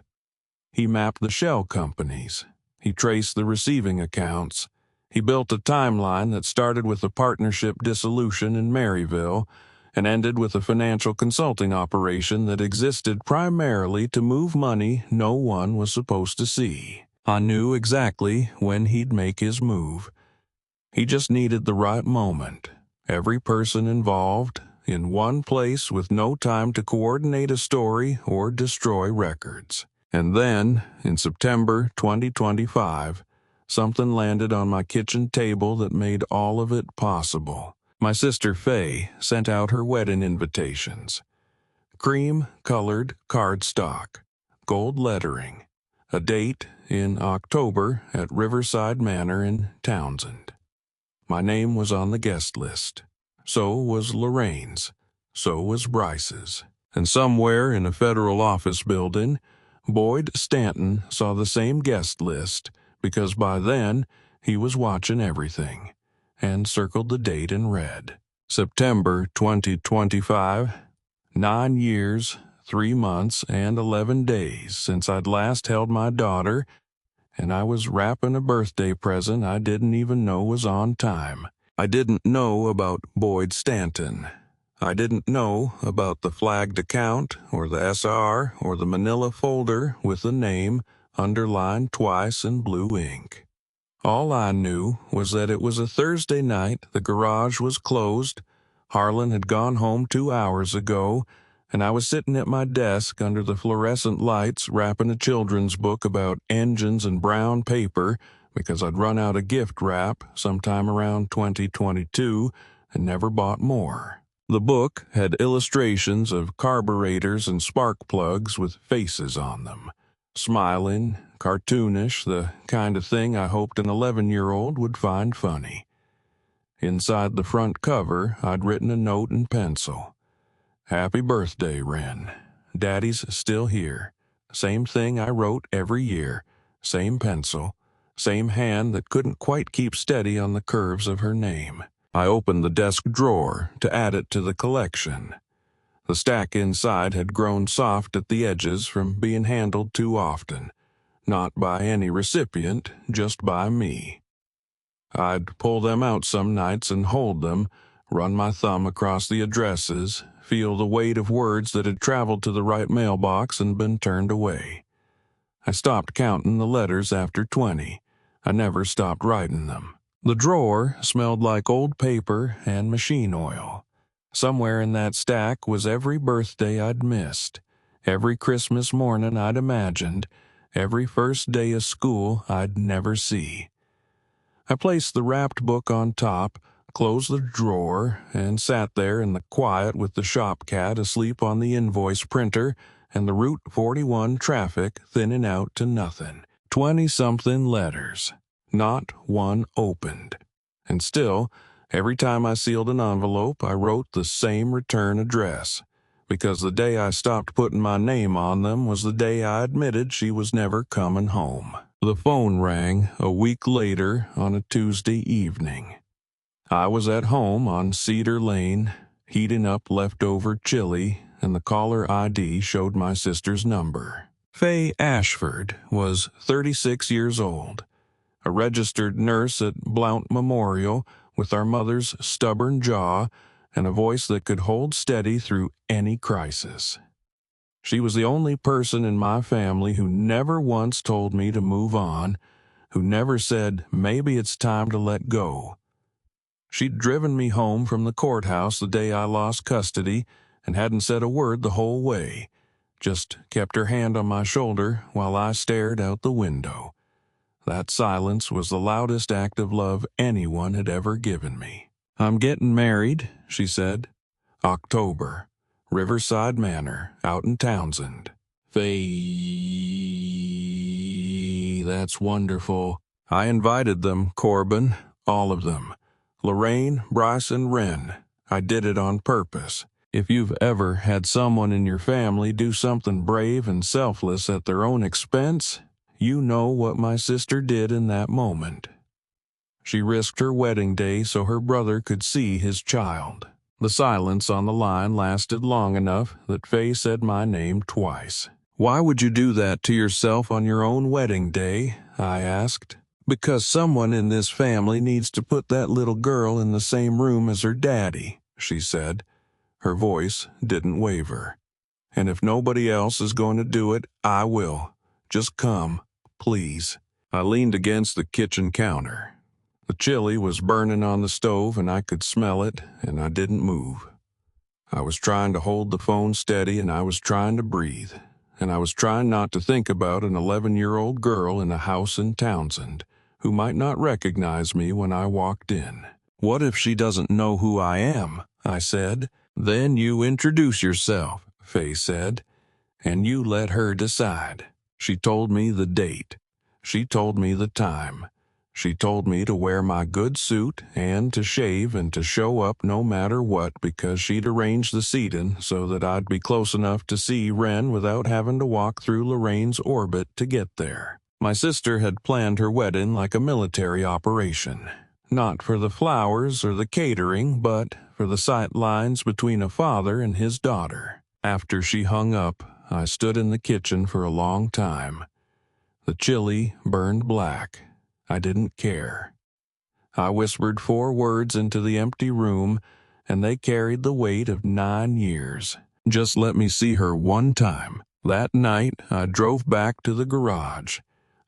He mapped the shell companies. He traced the receiving accounts. He built a timeline that started with the partnership dissolution in Maryville and ended with a financial consulting operation that existed primarily to move money no one was supposed to see. I knew exactly when he'd make his move. He just needed the right moment. Every person involved, in one place with no time to coordinate a story or destroy records. And then, in September 2025, something landed on my kitchen table that made all of it possible. My sister Faye sent out her wedding invitations. Cream-colored cardstock, gold lettering, a date in October at Riverside Manor in Townsend. My name was on the guest list. So was Lorraine's. So was Brice's. And somewhere in a federal office building, Boyd Stanton saw the same guest list because by then he was watching everything and circled the date in red. September 2025, 9 years, 3 months, and 11 days since I'd last held my daughter, and I was wrapping a birthday present I didn't even know was on time. I didn't know about Boyd Stanton. I didn't know about the flagged account or the SR or the manila folder with the name underlined twice in blue ink. All I knew was that it was a Thursday night, the garage was closed, Harlan had gone home 2 hours ago, and I was sitting at my desk under the fluorescent lights wrapping a children's book about engines and brown paper because I'd run out of gift wrap sometime around 2022 and never bought more. The book had illustrations of carburetors and spark plugs with faces on them. Smiling, cartoonish, the kind of thing I hoped an 11-year-old would find funny. Inside the front cover, I'd written a note in pencil. Happy birthday, Wren. Daddy's still here. Same thing I wrote every year. Same pencil. Same hand that couldn't quite keep steady on the curves of her name. I opened the desk drawer to add it to the collection. The stack inside had grown soft at the edges from being handled too often. Not by any recipient, just by me. I'd pull them out some nights and hold them, run my thumb across the addresses, feel the weight of words that had traveled to the right mailbox and been turned away. I stopped counting the letters after 20. I never stopped writing them. The drawer smelled like old paper and machine oil. Somewhere in that stack was every birthday I'd missed, every Christmas morning I'd imagined, every first day of school I'd never see. I placed the wrapped book on top, closed the drawer, and sat there in the quiet with the shop cat asleep on the invoice printer and the Route 41 traffic thinning out to nothing. 20-something letters. Not one opened. And still, every time I sealed an envelope, I wrote the same return address, because the day I stopped putting my name on them was the day I admitted she was never coming home. The phone rang a week later on a Tuesday evening. I was at home on Cedar Lane, heating up leftover chili, and the caller ID showed my sister's number. Faye Ashford was 36 years old, a registered nurse at Blount Memorial with our mother's stubborn jaw and a voice that could hold steady through any crisis. She was the only person in my family who never once told me to move on, who never said, maybe it's time to let go. She'd driven me home from the courthouse the day I lost custody and hadn't said a word the whole way, just kept her hand on my shoulder while I stared out the window. That silence was the loudest act of love anyone had ever given me. "I'm getting married," she said. "October. Riverside Manor, out in Townsend." "Faye, that's wonderful." I invited them, Corbin, all of them. Lorraine, Brice, and Wren. I did it on purpose. If you've ever had someone in your family do something brave and selfless at their own expense, you know what my sister did in that moment. She risked her wedding day so her brother could see his child. The silence on the line lasted long enough that Faye said my name twice. "Why would you do that to yourself on your own wedding day?" I asked. "Because someone in this family needs to put that little girl in the same room as her daddy," she said. Her voice didn't waver. "And if nobody else is going to do it, I will. Just come, please." I leaned against the kitchen counter. The chili was burning on the stove and I could smell it, and I didn't move. I was trying to hold the phone steady, and I was trying to breathe, and I was trying not to think about an 11-year-old girl in a house in Townsend who might not recognize me when I walked in. "What if she doesn't know who I am?" I said. "Then you introduce yourself," Faye said, "and you let her decide." She told me the date. She told me the time. She told me to wear my good suit and to shave and to show up no matter what, because she'd arranged the seating so that I'd be close enough to see Wren without having to walk through Lorraine's orbit to get there. My sister had planned her wedding like a military operation. Not for the flowers or the catering, but for the sight lines between a father and his daughter. After she hung up, I stood in the kitchen for a long time. The chili burned black. I didn't care. I whispered 4 words into the empty room, and they carried the weight of 9 years. Just let me see her one time. That night, I drove back to the garage.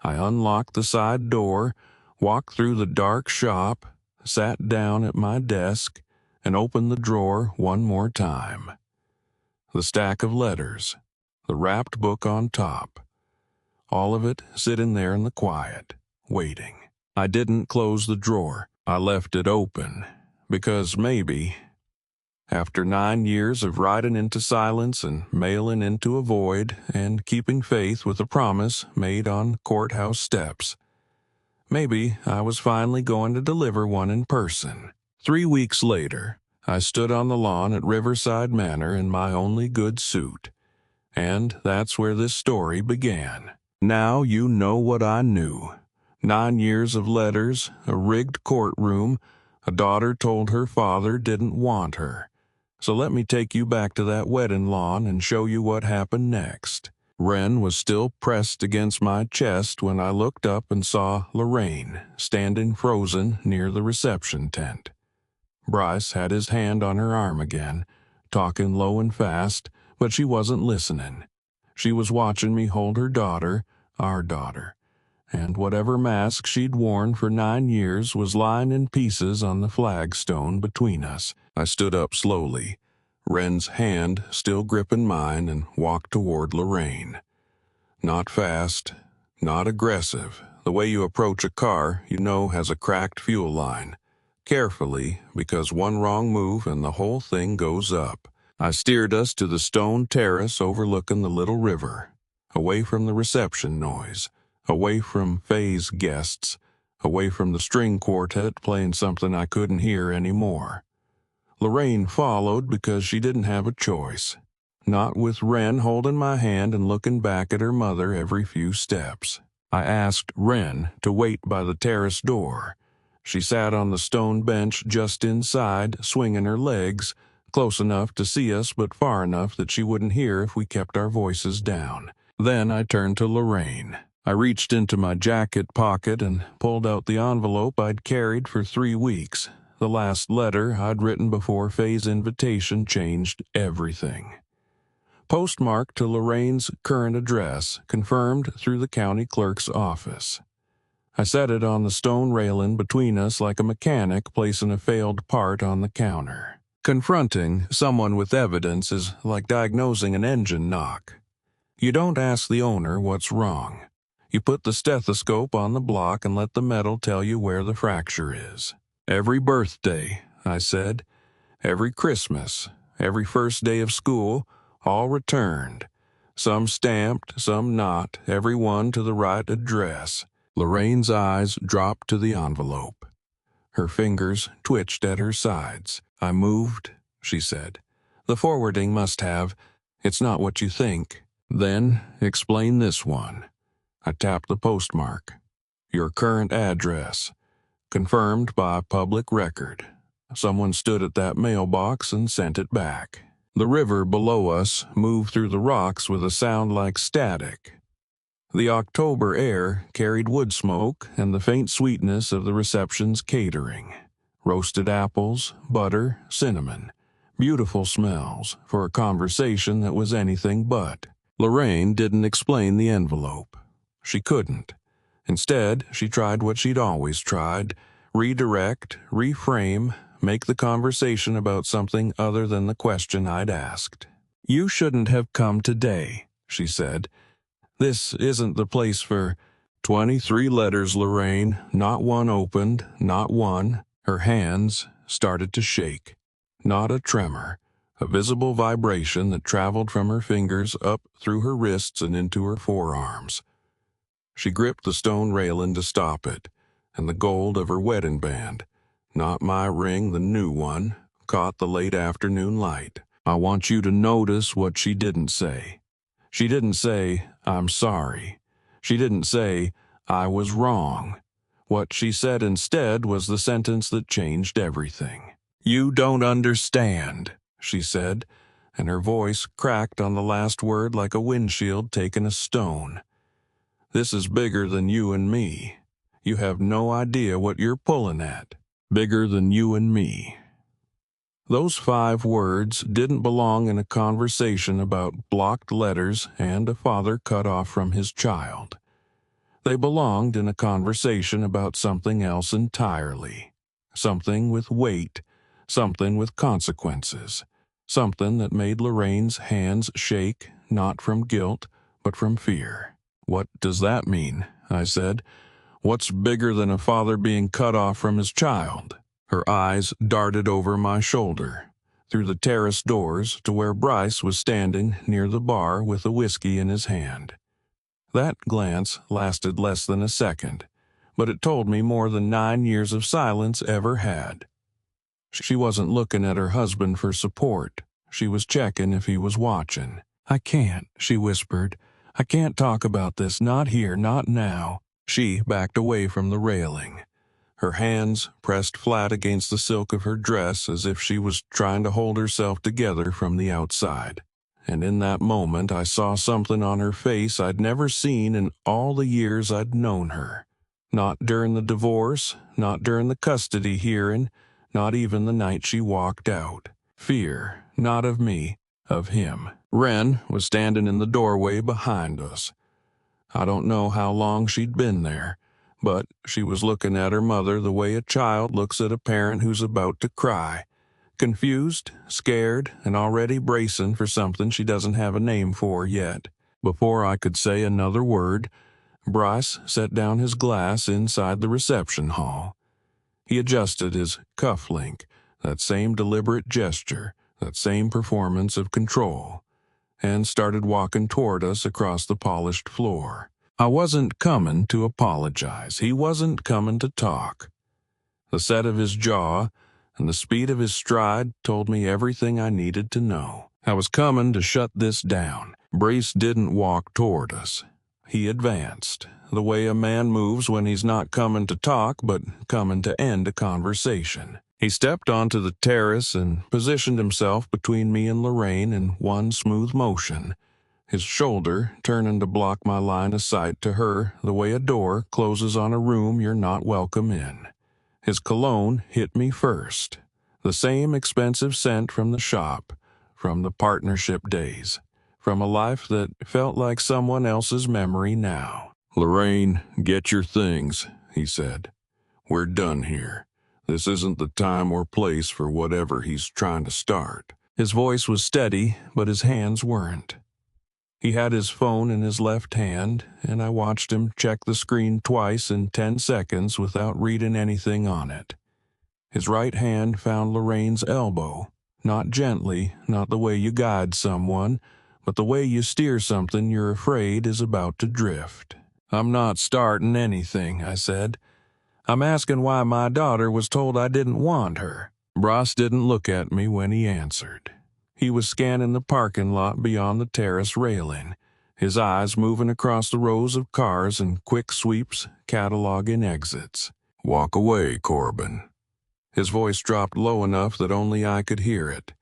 I unlocked the side door, walked through the dark shop, sat down at my desk, and opened the drawer one more time. The stack of letters, the wrapped book on top, all of it sitting there in the quiet, waiting. I didn't close the drawer. I left it open, because maybe, after 9 years of riding into silence and mailing into a void and keeping faith with a promise made on courthouse steps, maybe I was finally going to deliver one in person. 3 weeks later, I stood on the lawn at Riverside Manor in my only good suit. And that's where this story began. Now you know what I knew. 9 years of letters, a rigged courtroom, a daughter told her father didn't want her. So let me take you back to that wedding lawn and show you what happened next. Wren was still pressed against my chest when I looked up and saw Lorraine standing frozen near the reception tent. Brice had his hand on her arm again, talking low and fast, but she wasn't listening. She was watching me hold her daughter, our daughter, and whatever mask she'd worn for 9 years was lying in pieces on the flagstone between us. I stood up slowly, Wren's hand still gripping mine, and walked toward Lorraine. Not fast, not aggressive. The way you approach a car you know has a cracked fuel line. Carefully, because one wrong move and the whole thing goes up. I steered us to the stone terrace overlooking the little river, away from the reception noise, away from Faye's guests, away from the string quartet playing something I couldn't hear anymore. Lorraine followed because she didn't have a choice, not with Wren holding my hand and looking back at her mother every few steps. I asked Wren to wait by the terrace door. She sat on the stone bench just inside, swinging her legs, close enough to see us but far enough that she wouldn't hear if we kept our voices down. Then I turned to Lorraine. I reached into my jacket pocket and pulled out the envelope I'd carried for 3 weeks. The last letter I'd written before Faye's invitation changed everything. Postmarked to Lorraine's current address, confirmed through the county clerk's office. I set it on the stone railing between us like a mechanic placing a failed part on the counter. Confronting someone with evidence is like diagnosing an engine knock. You don't ask the owner what's wrong. You put the stethoscope on the block and let the metal tell you where the fracture is. Every birthday, I said, every Christmas, every first day of school, all returned. Some stamped, some not, every one to the right address. Lorraine's eyes dropped to the envelope. Her fingers twitched at her sides. I moved, she said. The forwarding must have. It's not what you think. Then explain this one. I tapped the postmark. Your current address. Confirmed by public record. Someone stood at that mailbox and sent it back. The river below us moved through the rocks with a sound like static. The October air carried wood smoke and the faint sweetness of the reception's catering. Roasted apples, butter, cinnamon. Beautiful smells for a conversation that was anything but. Lorraine didn't explain the envelope. She couldn't. Instead, she tried what she'd always tried: redirect, reframe, make the conversation about something other than the question I'd asked. You shouldn't have come today, she said. This isn't the place for 23 letters, Lorraine. Not one opened, not one. Her hands started to shake. Not a tremor. A visible vibration that traveled from her fingers up through her wrists and into her forearms. She gripped the stone railing to stop it, and the gold of her wedding band, not my ring, the new one, caught the late afternoon light. I want you to notice what she didn't say. She didn't say, I'm sorry. She didn't say, I was wrong. What she said instead was the sentence that changed everything. You don't understand, she said, and her voice cracked on the last word like a windshield taking a stone. This is bigger than you and me. You have no idea what you're pulling at. Bigger than you and me. Those 5 words didn't belong in a conversation about blocked letters and a father cut off from his child. They belonged in a conversation about something else entirely. Something with weight, something with consequences, something that made Lorraine's hands shake, not from guilt, but from fear. What does that mean? I said. What's bigger than a father being cut off from his child? Her eyes darted over my shoulder, through the terrace doors to where Brice was standing near the bar with a whiskey in his hand. That glance lasted less than a second, but it told me more than 9 years of silence ever had. She wasn't looking at her husband for support. She was checking if he was watching. I can't, she whispered. I can't talk about this, not here, not now. She backed away from the railing. Her hands pressed flat against the silk of her dress as if she was trying to hold herself together from the outside. And in that moment I saw something on her face I'd never seen in all the years I'd known her. Not during the divorce, not during the custody hearing, not even the night she walked out. Fear, not of me, of him. Wren was standing in the doorway behind us. I don't know how long she'd been there, but she was looking at her mother the way a child looks at a parent who's about to cry. Confused, scared, and already bracing for something she doesn't have a name for yet. Before I could say another word, Brice set down his glass inside the reception hall. He adjusted his cuff link, that same deliberate gesture, that same performance of control, and started walking toward us across the polished floor. I wasn't coming to apologize. He wasn't coming to talk. The set of his jaw and the speed of his stride told me everything I needed to know. I was coming to shut this down. Brice didn't walk toward us. He advanced, the way a man moves when he's not coming to talk but coming to end a conversation. He stepped onto the terrace and positioned himself between me and Lorraine in one smooth motion, his shoulder turning to block my line of sight to her the way a door closes on a room you're not welcome in. His cologne hit me first, the same expensive scent from the shop, from the partnership days, from a life that felt like someone else's memory now. Lorraine, get your things, he said. We're done here. This isn't the time or place for whatever he's trying to start." His voice was steady, but his hands weren't. He had his phone in his left hand, and I watched him check the screen twice in 10 seconds without reading anything on it. His right hand found Lorraine's elbow, not gently, not the way you guide someone, but the way you steer something you're afraid is about to drift. "I'm not starting anything," I said. "I'm asking why my daughter was told I didn't want her." Brice didn't look at me when he answered. He was scanning the parking lot beyond the terrace railing, his eyes moving across the rows of cars in quick sweeps, cataloging exits. "Walk away, Corbin." His voice dropped low enough that only I could hear it.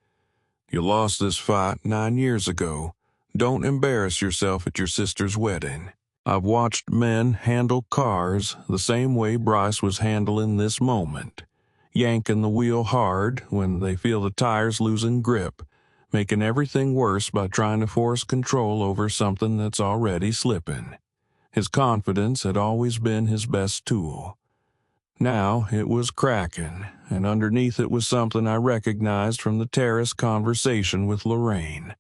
"You lost this fight 9 years ago. Don't embarrass yourself at your sister's wedding." I've watched men handle cars the same way Brice was handling this moment, yanking the wheel hard when they feel the tires losing grip, making everything worse by trying to force control over something that's already slipping. His confidence had always been his best tool. Now it was cracking, and underneath it was something I recognized from the terrace conversation with Lorraine.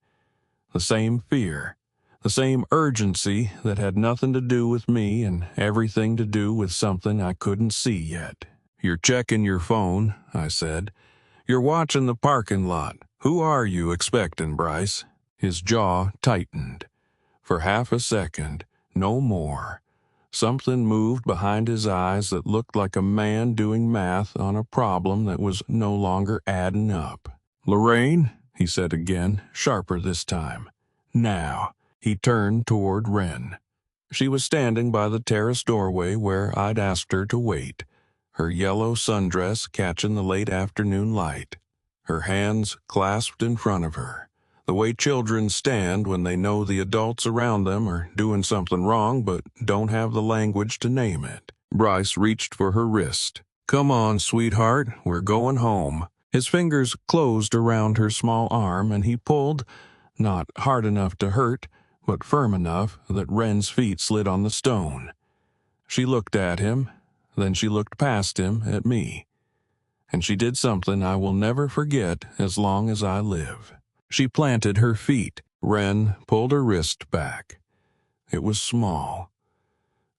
The same fear, the same urgency that had nothing to do with me and everything to do with something I couldn't see yet. "You're checking your phone," I said. "You're watching the parking lot. Who are you expecting, Brice?" His jaw tightened. For half a second, no more. Something moved behind his eyes that looked like a man doing math on a problem that was no longer adding up. "Lorraine," he said again, sharper this time. "Now." He turned toward Wren. She was standing by the terrace doorway where I'd asked her to wait, her yellow sundress catching the late afternoon light, her hands clasped in front of her, the way children stand when they know the adults around them are doing something wrong but don't have the language to name it. Brice reached for her wrist. "Come on, sweetheart, we're going home." His fingers closed around her small arm and he pulled, not hard enough to hurt, but firm enough that Wren's feet slid on the stone. She looked at him, then she looked past him at me. And she did something I will never forget as long as I live. She planted her feet. Wren pulled her wrist back. It was small.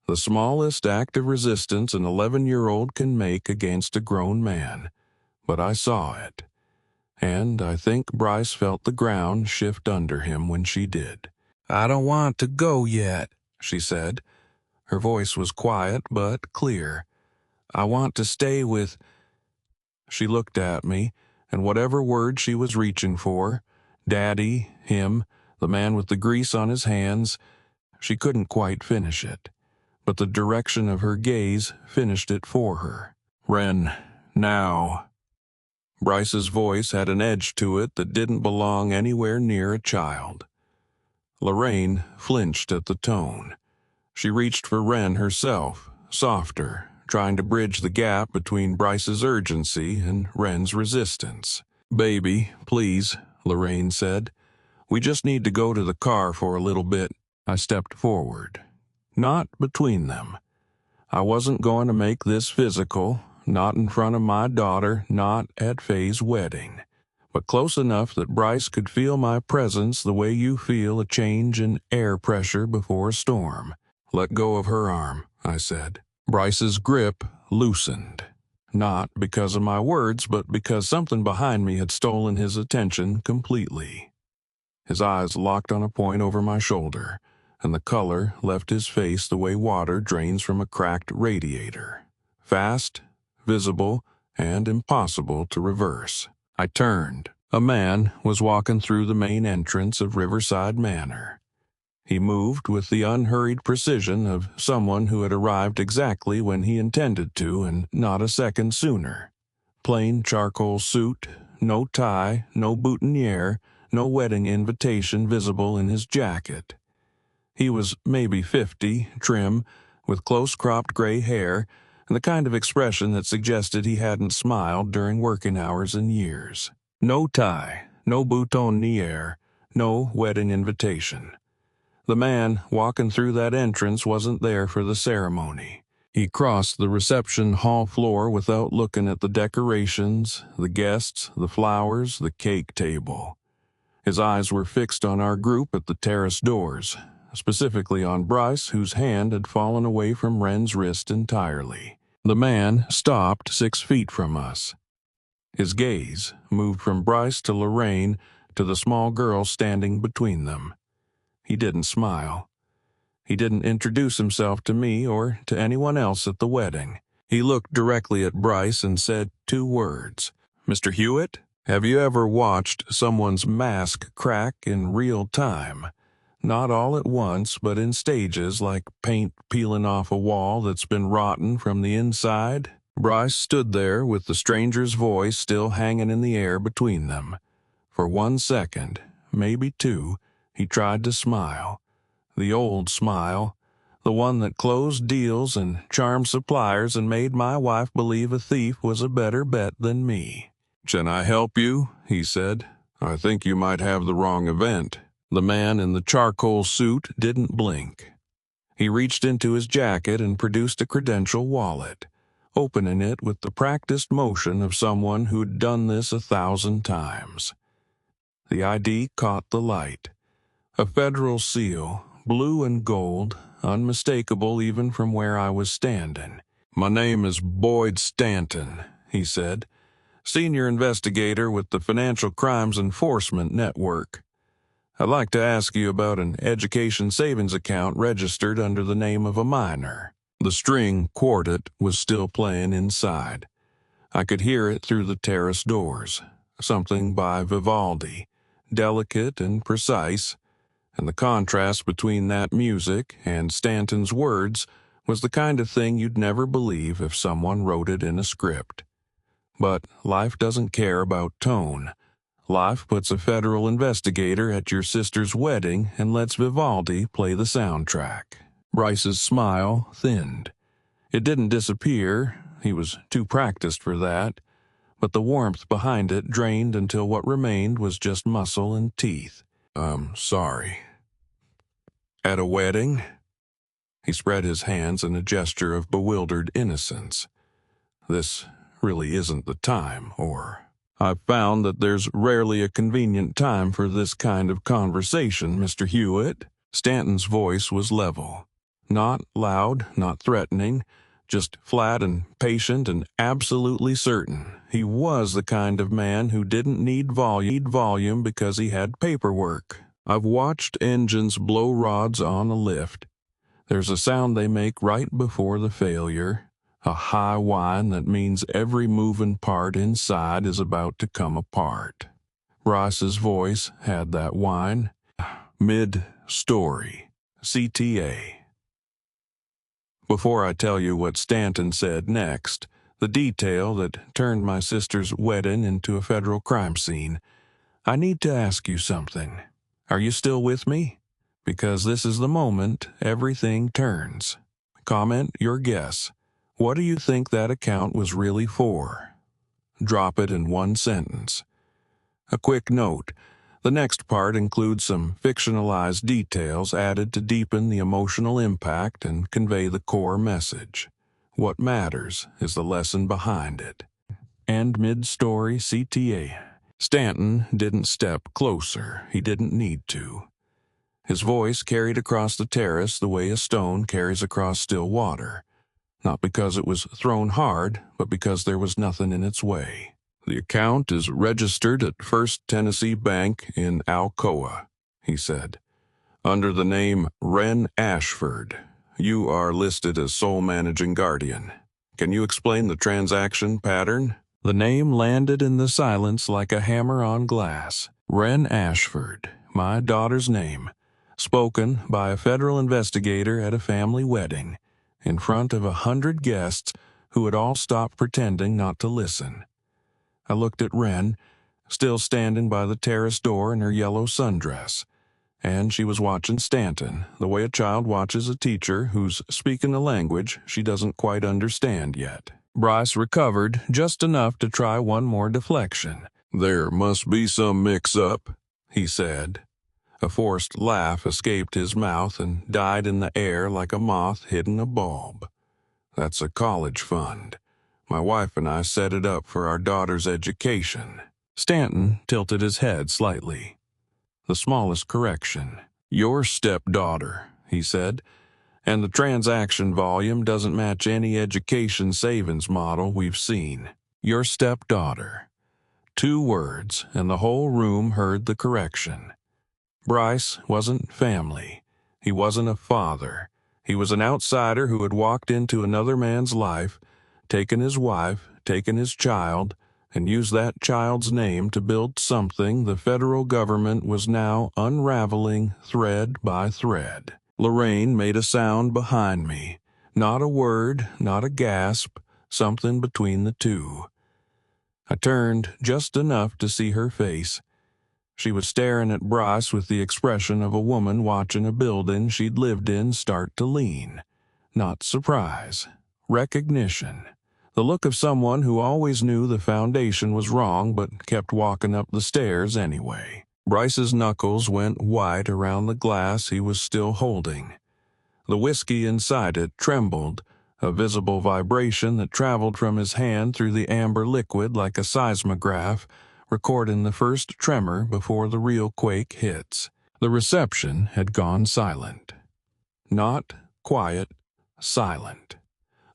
The smallest act of resistance an 11-year-old can make against a grown man. But I saw it. And I think Brice felt the ground shift under him when she did. "I don't want to go yet," she said. Her voice was quiet but clear. "I want to stay with—" She looked at me, and whatever word she was reaching for, Daddy, him, the man with the grease on his hands, she couldn't quite finish it. But the direction of her gaze finished it for her. "Wren, now." Brice's voice had an edge to it that didn't belong anywhere near a child. Lorraine flinched at the tone. She reached for Wren herself, softer, trying to bridge the gap between Brice's urgency and Wren's resistance. "Baby, please," Lorraine said. "We just need to go to the car for a little bit." I stepped forward. Not between them. I wasn't going to make this physical, not in front of my daughter, not at Faye's wedding, but close enough that Brice could feel my presence the way you feel a change in air pressure before a storm. "Let go of her arm," I said. Brice's grip loosened. Not because of my words, but because something behind me had stolen his attention completely. His eyes locked on a point over my shoulder, and the color left his face the way water drains from a cracked radiator. Fast, visible, and impossible to reverse. I turned. A man was walking through the main entrance of Riverside Manor. He moved with the unhurried precision of someone who had arrived exactly when he intended to and not a second sooner. Plain charcoal suit, no tie, no boutonniere, no wedding invitation visible in his jacket. He was maybe 50, trim, with close-cropped gray hair, and the kind of expression that suggested he hadn't smiled during working hours in years. No tie, no boutonniere, no wedding invitation. The man walking through that entrance wasn't there for the ceremony. He crossed the reception hall floor without looking at the decorations, the guests, the flowers, the cake table. His eyes were fixed on our group at the terrace doors, specifically on Brice, whose hand had fallen away from Wren's wrist entirely. The man stopped 6 feet from us. His gaze moved from Brice to Lorraine to the small girl standing between them. He didn't smile. He didn't introduce himself to me or to anyone else at the wedding. He looked directly at Brice and said 2 words. "Mr. Hewitt, have you ever watched someone's mask crack in real time? Not all at once, but in stages, like paint peeling off a wall that's been rotten from the inside?" Brice stood there with the stranger's voice still hanging in the air between them. For 1 second, maybe 2, he tried to smile. The old smile, the one that closed deals and charmed suppliers and made my wife believe a thief was a better bet than me. "Can I help you?" he said. "I think you might have the wrong event." The man in the charcoal suit didn't blink. He reached into his jacket and produced a credential wallet, opening it with the practiced motion of someone who'd done this 1,000 times. The ID caught the light. A federal seal, blue and gold, unmistakable even from where I was standing. "My name is Boyd Stanton," he said, "senior investigator with the Financial Crimes Enforcement Network. I'd like to ask you about an education savings account registered under the name of a minor." The string quartet was still playing inside. I could hear it through the terrace doors, something by Vivaldi, delicate and precise, and the contrast between that music and Stanton's words was the kind of thing you'd never believe if someone wrote it in a script. But life doesn't care about tone. Life puts a federal investigator at your sister's wedding and lets Vivaldi play the soundtrack. Brice's smile thinned. It didn't disappear, he was too practiced for that, but the warmth behind it drained until what remained was just muscle and teeth. Sorry. At a wedding?" He spread his hands in a gesture of bewildered innocence. "This really isn't the time, or I've found that there's rarely a convenient time for this kind of conversation, Mr. Hewitt." Stanton's voice was level. Not loud, not threatening, just flat and patient and absolutely certain. He was the kind of man who didn't need volume because he had paperwork. "I've watched engines blow rods on a lift. There's a sound they make right before the failure, a high whine that means every moving part inside is about to come apart." Brice's voice had that whine. Mid-story. CTA. Before I tell you what Stanton said next, the detail that turned my sister's wedding into a federal crime scene, I need to ask you something. Are you still with me? Because this is the moment everything turns. Comment your guess. What do you think that account was really for? Drop it in 1 sentence. A quick note. The next part includes some fictionalized details added to deepen the emotional impact and convey the core message. What matters is the lesson behind it. And mid-story CTA. Stanton didn't step closer. He didn't need to. His voice carried across the terrace the way a stone carries across still water. Not because it was thrown hard, but because there was nothing in its way. "The account is registered at First Tennessee Bank in Alcoa," he said, "under the name Wren Ashford. You are listed as sole managing guardian. Can you explain the transaction pattern?" The name landed in the silence like a hammer on glass. Wren Ashford, my daughter's name, spoken by a federal investigator at a family wedding, in front of 100 guests who had all stopped pretending not to listen. I looked at Wren, still standing by the terrace door in her yellow sundress, and she was watching Stanton, the way a child watches a teacher who's speaking a language she doesn't quite understand yet. Brice recovered just enough to try one more deflection. "There must be some mix-up," he said. A forced laugh escaped his mouth and died in the air like a moth hidden a bulb. That's a college fund. My wife and I set it up for our daughter's education." Stanton tilted his head slightly. "The smallest correction. Your stepdaughter," he said, "and the transaction volume doesn't match any education savings model we've seen. Your stepdaughter." 2 words, and the whole room heard the correction. Brice wasn't family. He wasn't a father. He was an outsider who had walked into another man's life, taken his wife, taken his child, and used that child's name to build something the federal government was now unraveling thread by thread. Lorraine made a sound behind me. Not a word, not a gasp, something between the two. I turned just enough to see her face. She was staring at Brice with the expression of a woman watching a building she'd lived in start to lean. Not surprise. Recognition. The look of someone who always knew the foundation was wrong but kept walking up the stairs anyway. Brice's knuckles went white around the glass he was still holding. The whiskey inside it trembled, a visible vibration that traveled from his hand through the amber liquid like a seismograph, recording the first tremor before the real quake hits. The reception had gone silent. Not quiet, silent.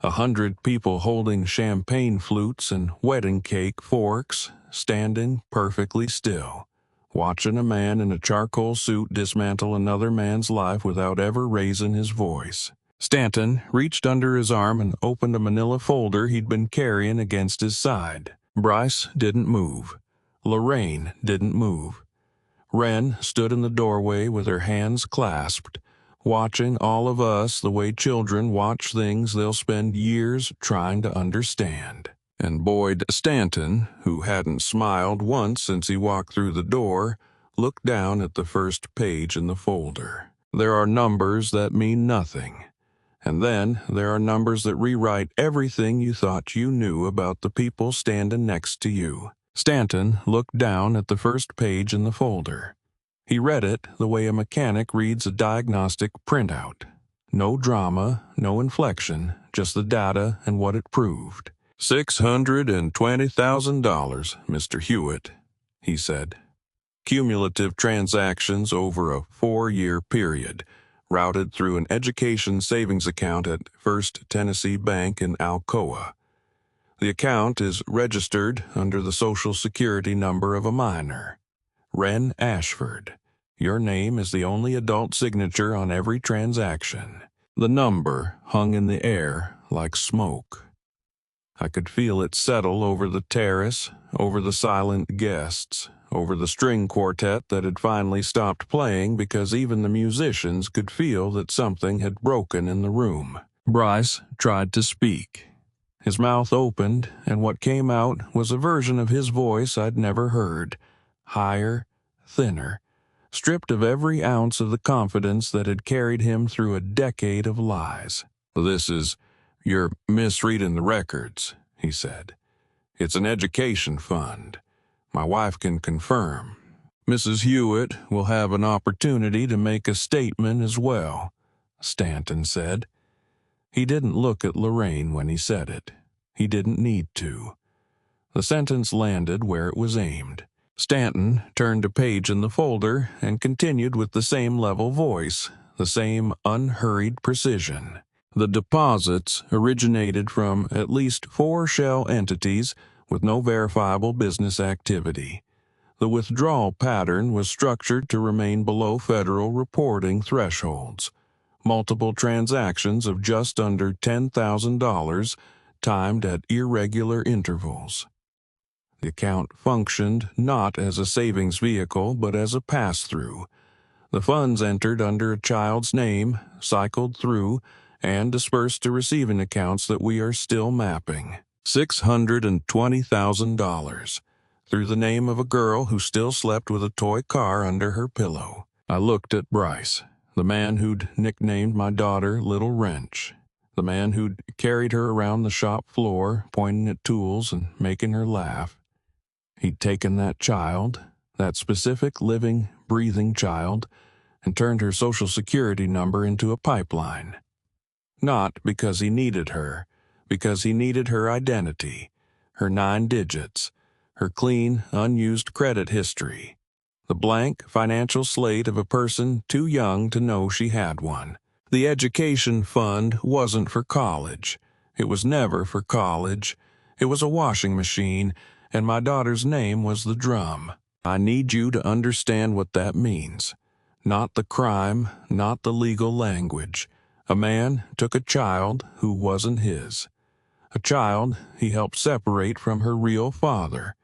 100 people holding champagne flutes and wedding cake forks, standing perfectly still, watching a man in a charcoal suit dismantle another man's life without ever raising his voice. Stanton reached under his arm and opened a manila folder he'd been carrying against his side. Brice didn't move. Lorraine didn't move. Wren stood in the doorway with her hands clasped, watching all of us the way children watch things they'll spend years trying to understand. And Boyd Stanton, who hadn't smiled once since he walked through the door, looked down at the first page in the folder. There are numbers that mean nothing. And then there are numbers that rewrite everything you thought you knew about the people standing next to you. Stanton looked down at the first page in the folder. He read it the way a mechanic reads a diagnostic printout. No drama, no inflection, just the data and what it proved. $620,000, Mr. Hewitt, he said. Cumulative transactions over a 4-year period, routed through an education savings account at First Tennessee Bank in Alcoa. The account is registered under the Social Security number of a minor. Wren Ashford. Your name is the only adult signature on every transaction. The number hung in the air like smoke. I could feel it settle over the terrace, over the silent guests, over the string quartet that had finally stopped playing because even the musicians could feel that something had broken in the room. Brice tried to speak. His mouth opened, and what came out was a version of his voice I'd never heard. Higher, thinner, stripped of every ounce of the confidence that had carried him through a decade of lies. You're misreading the records, he said. It's an education fund. My wife can confirm. Mrs. Hewitt will have an opportunity to make a statement as well, Stanton said. He didn't look at Lorraine when he said it. He didn't need to. The sentence landed where it was aimed. Stanton turned a page in the folder and continued with the same level voice, the same unhurried precision. The deposits originated from at least 4 shell entities with no verifiable business activity. The withdrawal pattern was structured to remain below federal reporting thresholds. Multiple transactions of just under $10,000 timed at irregular intervals. The account functioned not as a savings vehicle but as a pass-through. The funds entered under a child's name, cycled through, and dispersed to receiving accounts that we are still mapping. $620,000 through the name of a girl who still slept with a toy car under her pillow. I looked at Brice, the man who'd nicknamed my daughter Little Wrench, the man who'd carried her around the shop floor, pointing at tools and making her laugh. He'd taken that child, that specific living, breathing child, and turned her Social Security number into a pipeline. Not because he needed her, because he needed her identity, her 9 digits, her clean, unused credit history, the blank financial slate of a person too young to know she had one. The education fund wasn't for college. It was never for college. It was a washing machine, and my daughter's name was the drum. I need you to understand what that means. Not the crime, not the legal language. A man took a child who wasn't his. A child he helped separate from her real father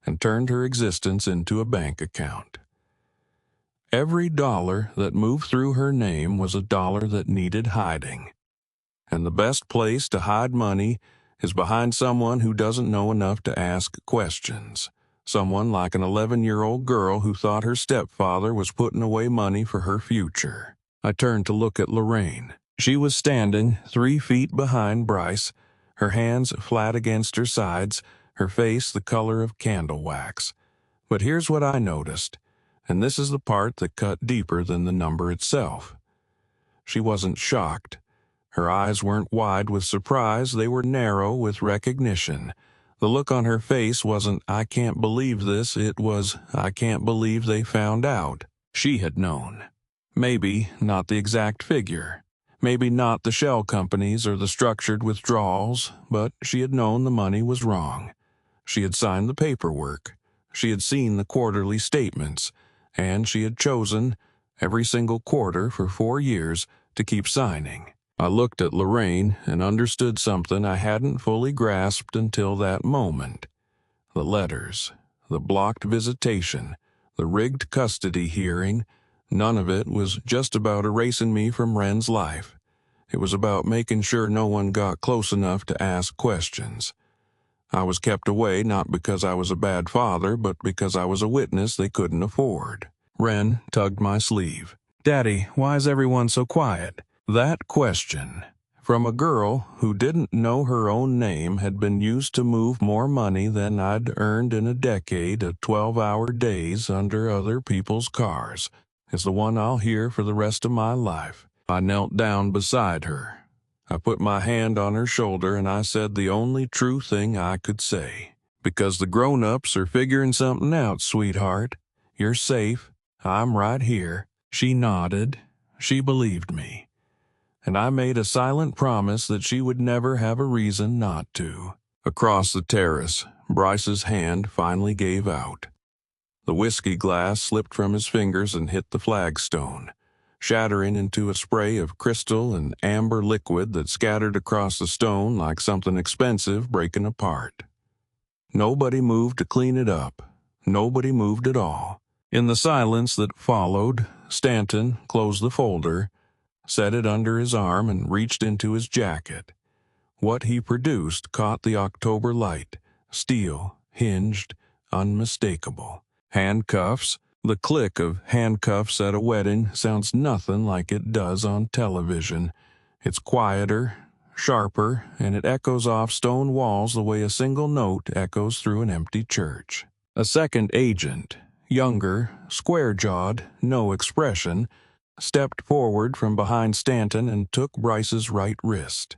and turned her existence into a bank account. Every dollar that moved through her name was a dollar that needed hiding. And the best place to hide money is behind someone who doesn't know enough to ask questions. Someone like an 11-year-old girl who thought her stepfather was putting away money for her future. I turned to look at Lorraine. She was standing 3 feet behind Brice, her hands flat against her sides, her face the color of candle wax. But here's what I noticed, and this is the part that cut deeper than the number itself. She wasn't shocked. Her eyes weren't wide with surprise, they were narrow with recognition. The look on her face wasn't, "I can't believe this," it was, "I can't believe they found out." She had known. Maybe not the exact figure. Maybe not the shell companies or the structured withdrawals, but she had known the money was wrong. She had signed the paperwork. She had seen the quarterly statements, and she had chosen, every single quarter for 4 years, to keep signing. I looked at Lorraine and understood something I hadn't fully grasped until that moment. The letters, the blocked visitation, the rigged custody hearing, none of it was just about erasing me from Wren's life. It was about making sure no one got close enough to ask questions. I was kept away not because I was a bad father, but because I was a witness they couldn't afford. Wren tugged my sleeve. "Daddy, why is everyone so quiet?" That question, from a girl who didn't know her own name, had been used to move more money than I'd earned in a decade of 12-hour days under other people's cars, is the one I'll hear for the rest of my life. I knelt down beside her. I put my hand on her shoulder and I said the only true thing I could say. "Because the grown-ups are figuring something out, sweetheart. You're safe. I'm right here." She nodded. She believed me. And I made a silent promise that she would never have a reason not to. Across the terrace, Brice's hand finally gave out. The whiskey glass slipped from his fingers and hit the flagstone, shattering into a spray of crystal and amber liquid that scattered across the stone like something expensive breaking apart. Nobody moved to clean it up. Nobody moved at all. In the silence that followed, Stanton closed the folder, set it under his arm, and reached into his jacket. What he produced caught the October light, steel, hinged, unmistakable. Handcuffs. The click of handcuffs at a wedding sounds nothing like it does on television. It's quieter, sharper, and it echoes off stone walls the way a single note echoes through an empty church. A second agent, younger, square-jawed, no expression, stepped forward from behind Stanton and took Brice's right wrist.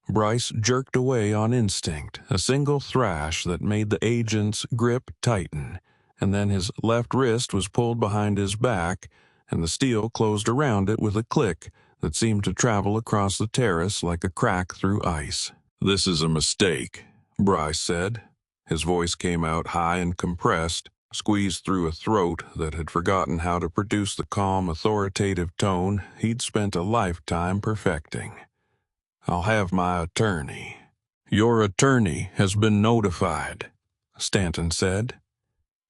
Brice jerked away on instinct, a single thrash that made the agent's grip tighten, and then his left wrist was pulled behind his back, and the steel closed around it with a click that seemed to travel across the terrace like a crack through ice. "This is a mistake," Brice said. His voice came out high and compressed, squeezed through a throat that had forgotten how to produce the calm, authoritative tone he'd spent a lifetime perfecting. "I'll have my attorney." "Your attorney has been notified," Stanton said.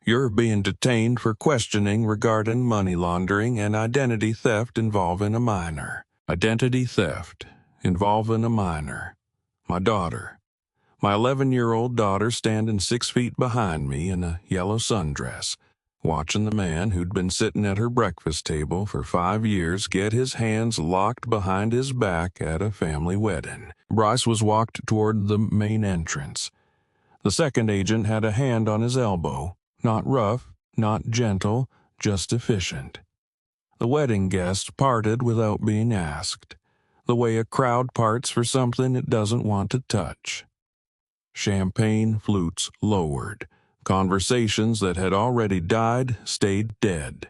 "You're being detained for questioning regarding money laundering and identity theft involving a minor." Identity theft involving a minor. My daughter. My 11-year-old daughter standing 6 feet behind me in a yellow sundress, watching the man who'd been sitting at her breakfast table for 5 years get his hands locked behind his back at a family wedding. Brice was walked toward the main entrance. The second agent had a hand on his elbow, not rough, not gentle, just efficient. The wedding guests parted without being asked. the way a crowd parts for something it doesn't want to touch. Champagne flutes lowered. Conversations that had already died stayed dead.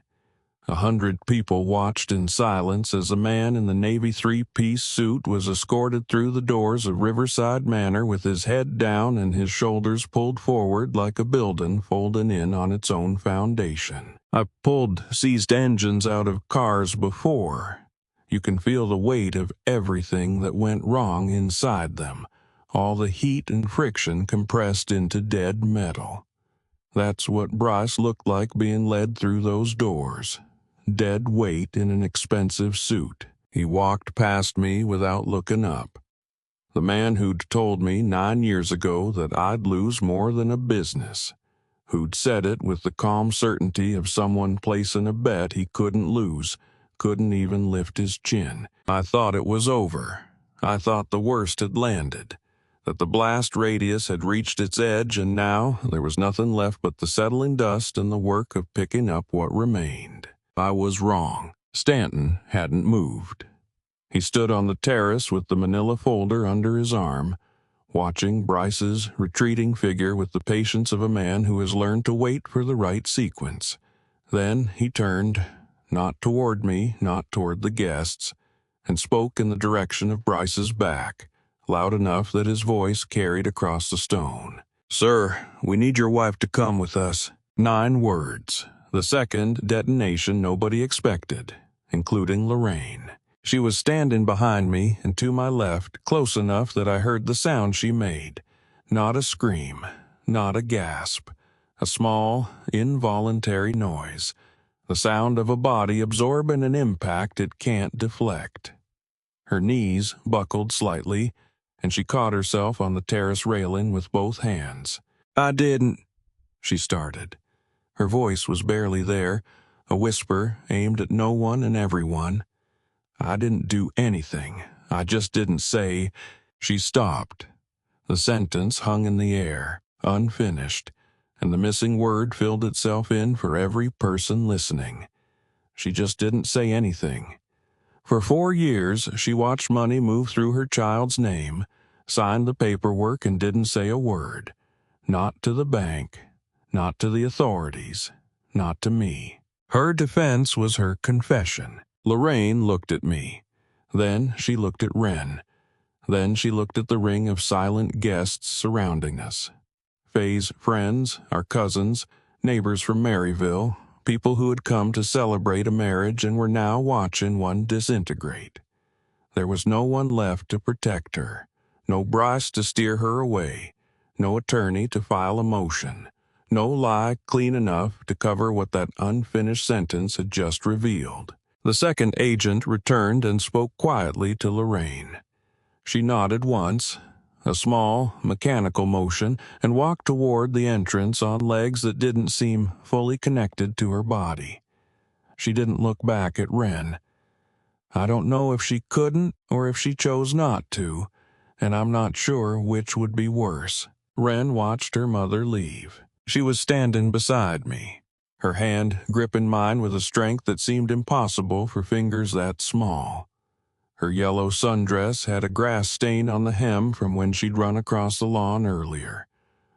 100 people watched in silence as a man in the Navy three-piece suit was escorted through the doors of Riverside Manor with his head down and his shoulders pulled forward like a building folding in on its own foundation. I've pulled seized engines out of cars before. You can feel the weight of everything that went wrong inside them, all the heat and friction compressed into dead metal. That's what Brice looked like being led through those doors. Dead weight in an expensive suit. He walked past me without looking up. The man who'd told me 9 years ago that I'd lose more than a business. Who'd said it with the calm certainty of someone placing a bet he couldn't lose, couldn't even lift his chin. I thought it was over. I thought the worst had landed, that the blast radius had reached its edge, and now there was nothing left but the settling dust and the work of picking up what remained. I was wrong. Stanton hadn't moved. He stood on the terrace with the manila folder under his arm, watching Brice's retreating figure with the patience of a man who has learned to wait for the right sequence. Then he turned, not toward me, not toward the guests, and spoke in the direction of Brice's back, loud enough that his voice carried across the stone. "Sir, we need your wife to come with us." 9 words. The second detonation nobody expected, including Lorraine. She was standing behind me and to my left, close enough that I heard the sound she made. Not a scream, not a gasp. A small, involuntary noise. The sound of a body absorbing an impact it can't deflect. Her knees buckled slightly, and she caught herself on the terrace railing with both hands. "I didn't," she started. Her voice was barely there, a whisper aimed at no one and everyone. "I didn't do anything. I just didn't say." She stopped. The sentence hung in the air, unfinished, and the missing word filled itself in for every person listening. She just didn't say anything. For 4 years, she watched money move through her child's name, signed the paperwork, and didn't say a word. Not to the bank. Not to the authorities. Not to me. Her defense was her confession. Lorraine looked at me. Then she looked at Wren. Then she looked at the ring of silent guests surrounding us. Faye's friends, our cousins, neighbors from Maryville, people who had come to celebrate a marriage and were now watching one disintegrate. There was no one left to protect her. No Brice to steer her away. No attorney to file a motion. No lie clean enough to cover what that unfinished sentence had just revealed. The second agent returned and spoke quietly to Lorraine. She nodded once, a small, mechanical motion, and walked toward the entrance on legs that didn't seem fully connected to her body. She didn't look back at Wren. I don't know if she couldn't or if she chose not to, and I'm not sure which would be worse. Wren watched her mother leave. She was standing beside me, her hand gripping mine with a strength that seemed impossible for fingers that small. Her yellow sundress had a grass stain on the hem from when she'd run across the lawn earlier.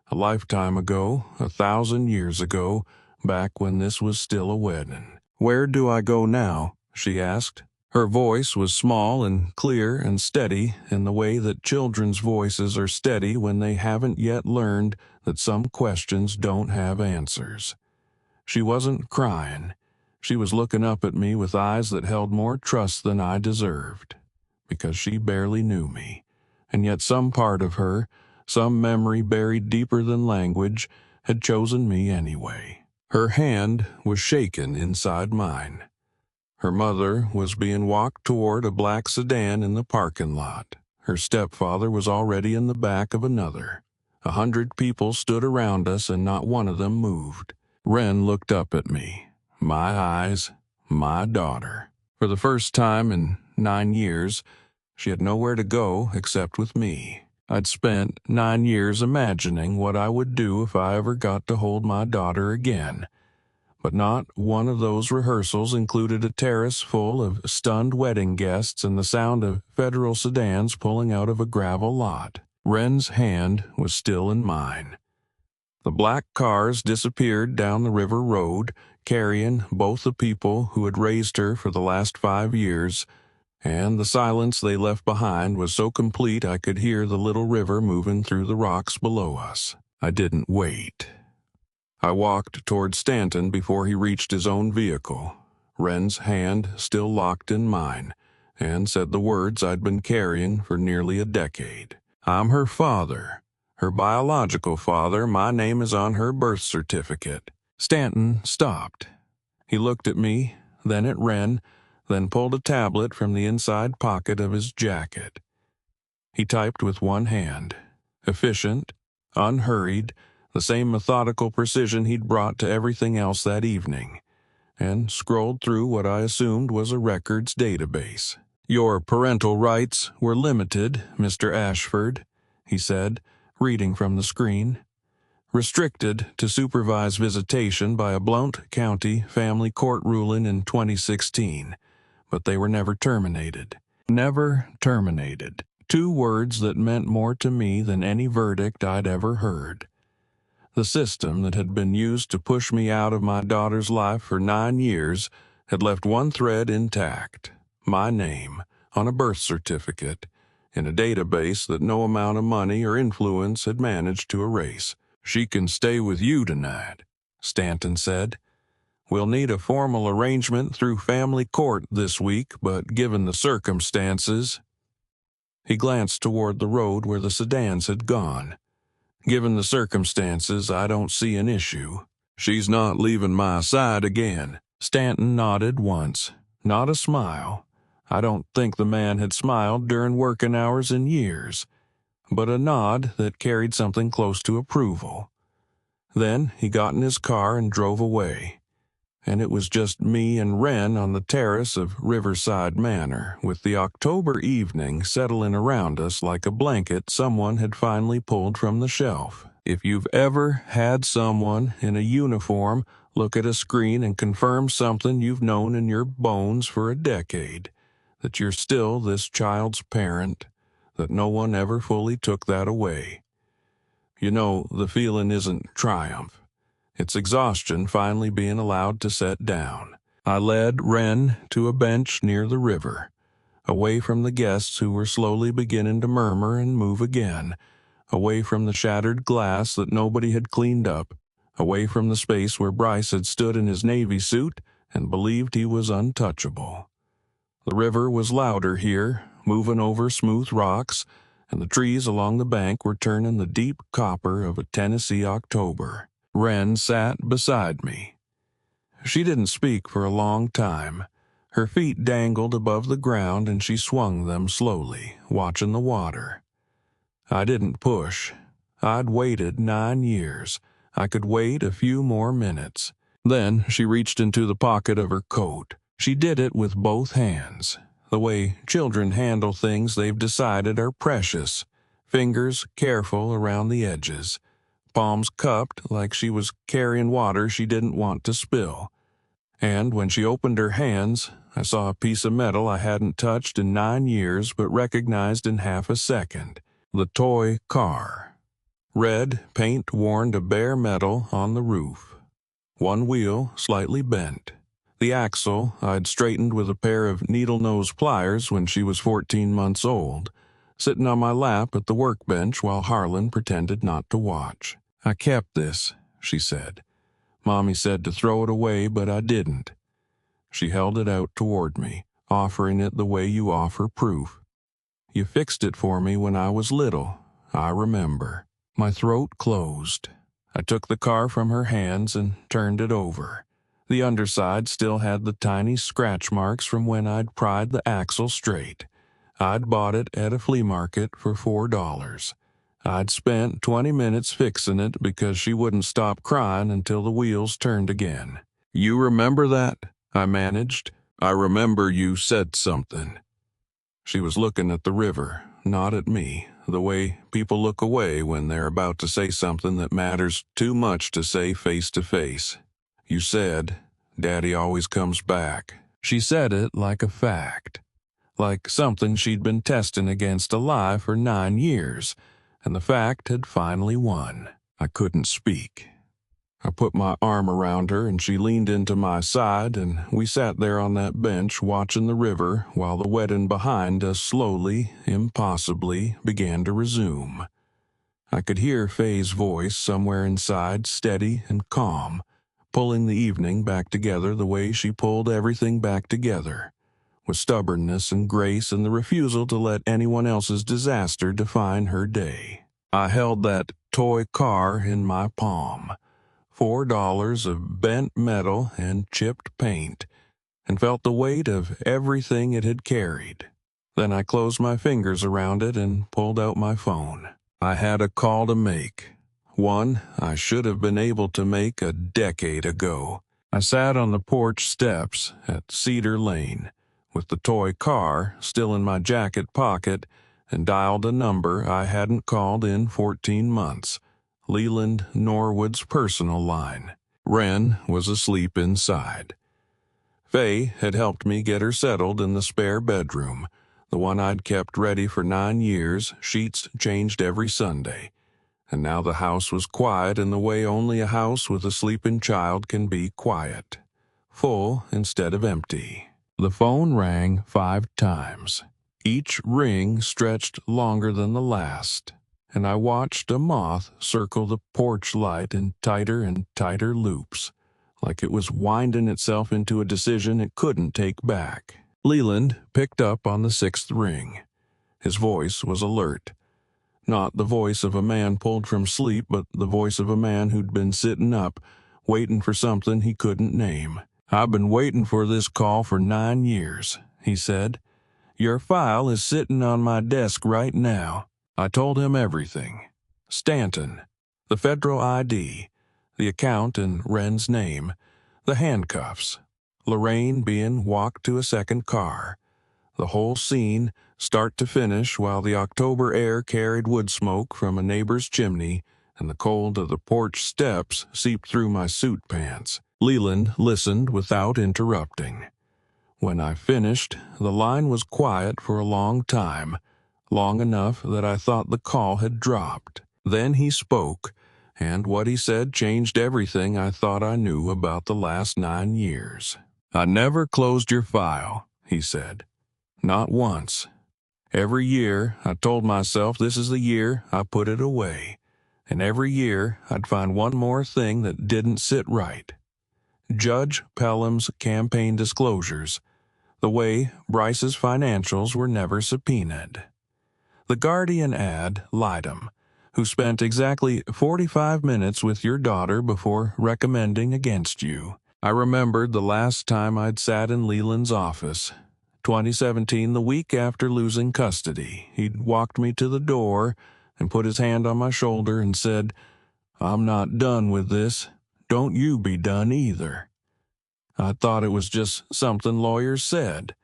A lifetime ago, 1,000 years ago, back when this was still a wedding. "Where do I go now?" she asked. Her voice was small and clear and steady in the way that children's voices are steady when they haven't yet learned that some questions don't have answers. She wasn't crying. She was looking up at me with eyes that held more trust than I deserved, because she barely knew me. And yet some part of her, some memory buried deeper than language, had chosen me anyway. Her hand was shaken inside mine. Her mother was being walked toward a black sedan in the parking lot. Her stepfather was already in the back of another. 100 people stood around us and not one of them moved. Wren looked up at me. My eyes, my daughter. For the first time in 9 years, she had nowhere to go except with me. I'd spent 9 years imagining what I would do if I ever got to hold my daughter again. But not one of those rehearsals included a terrace full of stunned wedding guests and the sound of federal sedans pulling out of a gravel lot. Wren's hand was still in mine. The black cars disappeared down the river road, carrying both the people who had raised her for the last 5 years, and the silence they left behind was so complete I could hear the little river moving through the rocks below us. I didn't wait. I walked toward Stanton before he reached his own vehicle, Wren's hand still locked in mine, and said the words I'd been carrying for nearly a decade. I'm her father. Her biological father. My name is on her birth certificate. Stanton stopped. He looked at me, then at Wren, then pulled a tablet from the inside pocket of his jacket. He typed with one hand, efficient, unhurried, the same methodical precision he'd brought to everything else that evening, and scrolled through what I assumed was a records database. Your parental rights were limited, Mr. Ashford, he said, reading from the screen. Restricted to supervised visitation by a Blount County family court ruling in 2016, but they were never terminated. Never terminated. 2 words that meant more to me than any verdict I'd ever heard. The system that had been used to push me out of my daughter's life for 9 years had left one thread intact, my name, on a birth certificate, in a database that no amount of money or influence had managed to erase. She can stay with you tonight, Stanton said. We'll need a formal arrangement through family court this week, but given the circumstances... He glanced toward the road where the sedans had gone. Given the circumstances, I don't see an issue. She's not leaving my side again. Stanton nodded once. Not a smile. I don't think the man had smiled during working hours in years, but a nod that carried something close to approval. Then he got in his car and drove away, and it was just me and Wren on the terrace of Riverside Manor, with the October evening settling around us like a blanket someone had finally pulled from the shelf. If you've ever had someone in a uniform look at a screen and confirm something you've known in your bones for a decade, that you're still this child's parent, that no one ever fully took that away. You know, the feeling isn't triumph. It's exhaustion finally being allowed to set down. I led Wren to a bench near the river, away from the guests who were slowly beginning to murmur and move again, away from the shattered glass that nobody had cleaned up, away from the space where Brice had stood in his Navy suit and believed he was untouchable. The river was louder here, moving over smooth rocks, and the trees along the bank were turning the deep copper of a Tennessee October. Wren sat beside me. She didn't speak for a long time. Her feet dangled above the ground and she swung them slowly, watching the water. I didn't push. I'd waited 9 years. I could wait a few more minutes. Then she reached into the pocket of her coat. She did it with both hands, the way children handle things they've decided are precious, fingers careful around the edges, palms cupped like she was carrying water she didn't want to spill. And when she opened her hands, I saw a piece of metal I hadn't touched in 9 years but recognized in half a second. The toy car. Red paint worn to bare metal on the roof. One wheel slightly bent. The axle I'd straightened with a pair of needle-nose pliers when she was 14 months old, sitting on my lap at the workbench while Harlan pretended not to watch. I kept this, she said. Mommy said to throw it away, but I didn't. She held it out toward me, offering it the way you offer proof. You fixed it for me when I was little, I remember. My throat closed. I took the car from her hands and turned it over. The underside still had the tiny scratch marks from when I'd pried the axle straight. I'd bought it at a flea market for $4. I'd spent 20 minutes fixing it because she wouldn't stop crying until the wheels turned again. You remember that? I managed. I remember you said something. She was looking at the river, not at me, the way people look away when they're about to say something that matters too much to say face to face. You said, Daddy always comes back. She said it like a fact, like something she'd been testing against a lie for 9 years, and the fact had finally won. I couldn't speak. I put my arm around her and she leaned into my side, and we sat there on that bench watching the river while the wedding behind us slowly, impossibly, began to resume. I could hear Faye's voice somewhere inside, steady and calm, pulling the evening back together the way she pulled everything back together, with stubbornness and grace and the refusal to let anyone else's disaster define her day. I held that toy car in my palm, $4 of bent metal and chipped paint, and felt the weight of everything it had carried. Then I closed my fingers around it and pulled out my phone. I had a call to make, one I should have been able to make a decade ago. I sat on the porch steps at Cedar Lane, with the toy car still in my jacket pocket, and dialed a number I hadn't called in 14 months, Leland Norwood's personal line. Wren was asleep inside. Faye had helped me get her settled in the spare bedroom, the one I'd kept ready for 9 years, sheets changed every Sunday. And now the house was quiet in the way only a house with a sleeping child can be quiet, full instead of empty. The phone rang 5 times. Each ring stretched longer than the last, and I watched a moth circle the porch light in tighter and tighter loops, like it was winding itself into a decision it couldn't take back. Leland picked up on the 6th ring. His voice was alert. Not the voice of a man pulled from sleep, but the voice of a man who'd been sitting up, waiting for something he couldn't name. "I've been waiting for this call for 9 years," he said. "Your file is sitting on my desk right now." I told him everything. Stanton, the federal ID, the account in Wren's name, the handcuffs, Lorraine being walked to a second car, the whole scene, start to finish, while the October air carried wood smoke from a neighbor's chimney and the cold of the porch steps seeped through my suit pants. Leland listened without interrupting. When I finished, the line was quiet for a long time, long enough that I thought the call had dropped. Then he spoke, and what he said changed everything I thought I knew about the last 9 years. "I never closed your file," he said. "Not once. Every year I told myself this is the year I put it away, and every year I'd find one more thing that didn't sit right. Judge Pelham's campaign disclosures, the way Brice's financials were never subpoenaed. The Guardian ad, Lydom, who spent exactly 45 minutes with your daughter before recommending against you. I remembered the last time I'd sat in Leland's office, 2017, the week after losing custody. He'd walked me to the door and put his hand on my shoulder and said, "I'm not done with this. Don't you be done either." I thought it was just something lawyers said,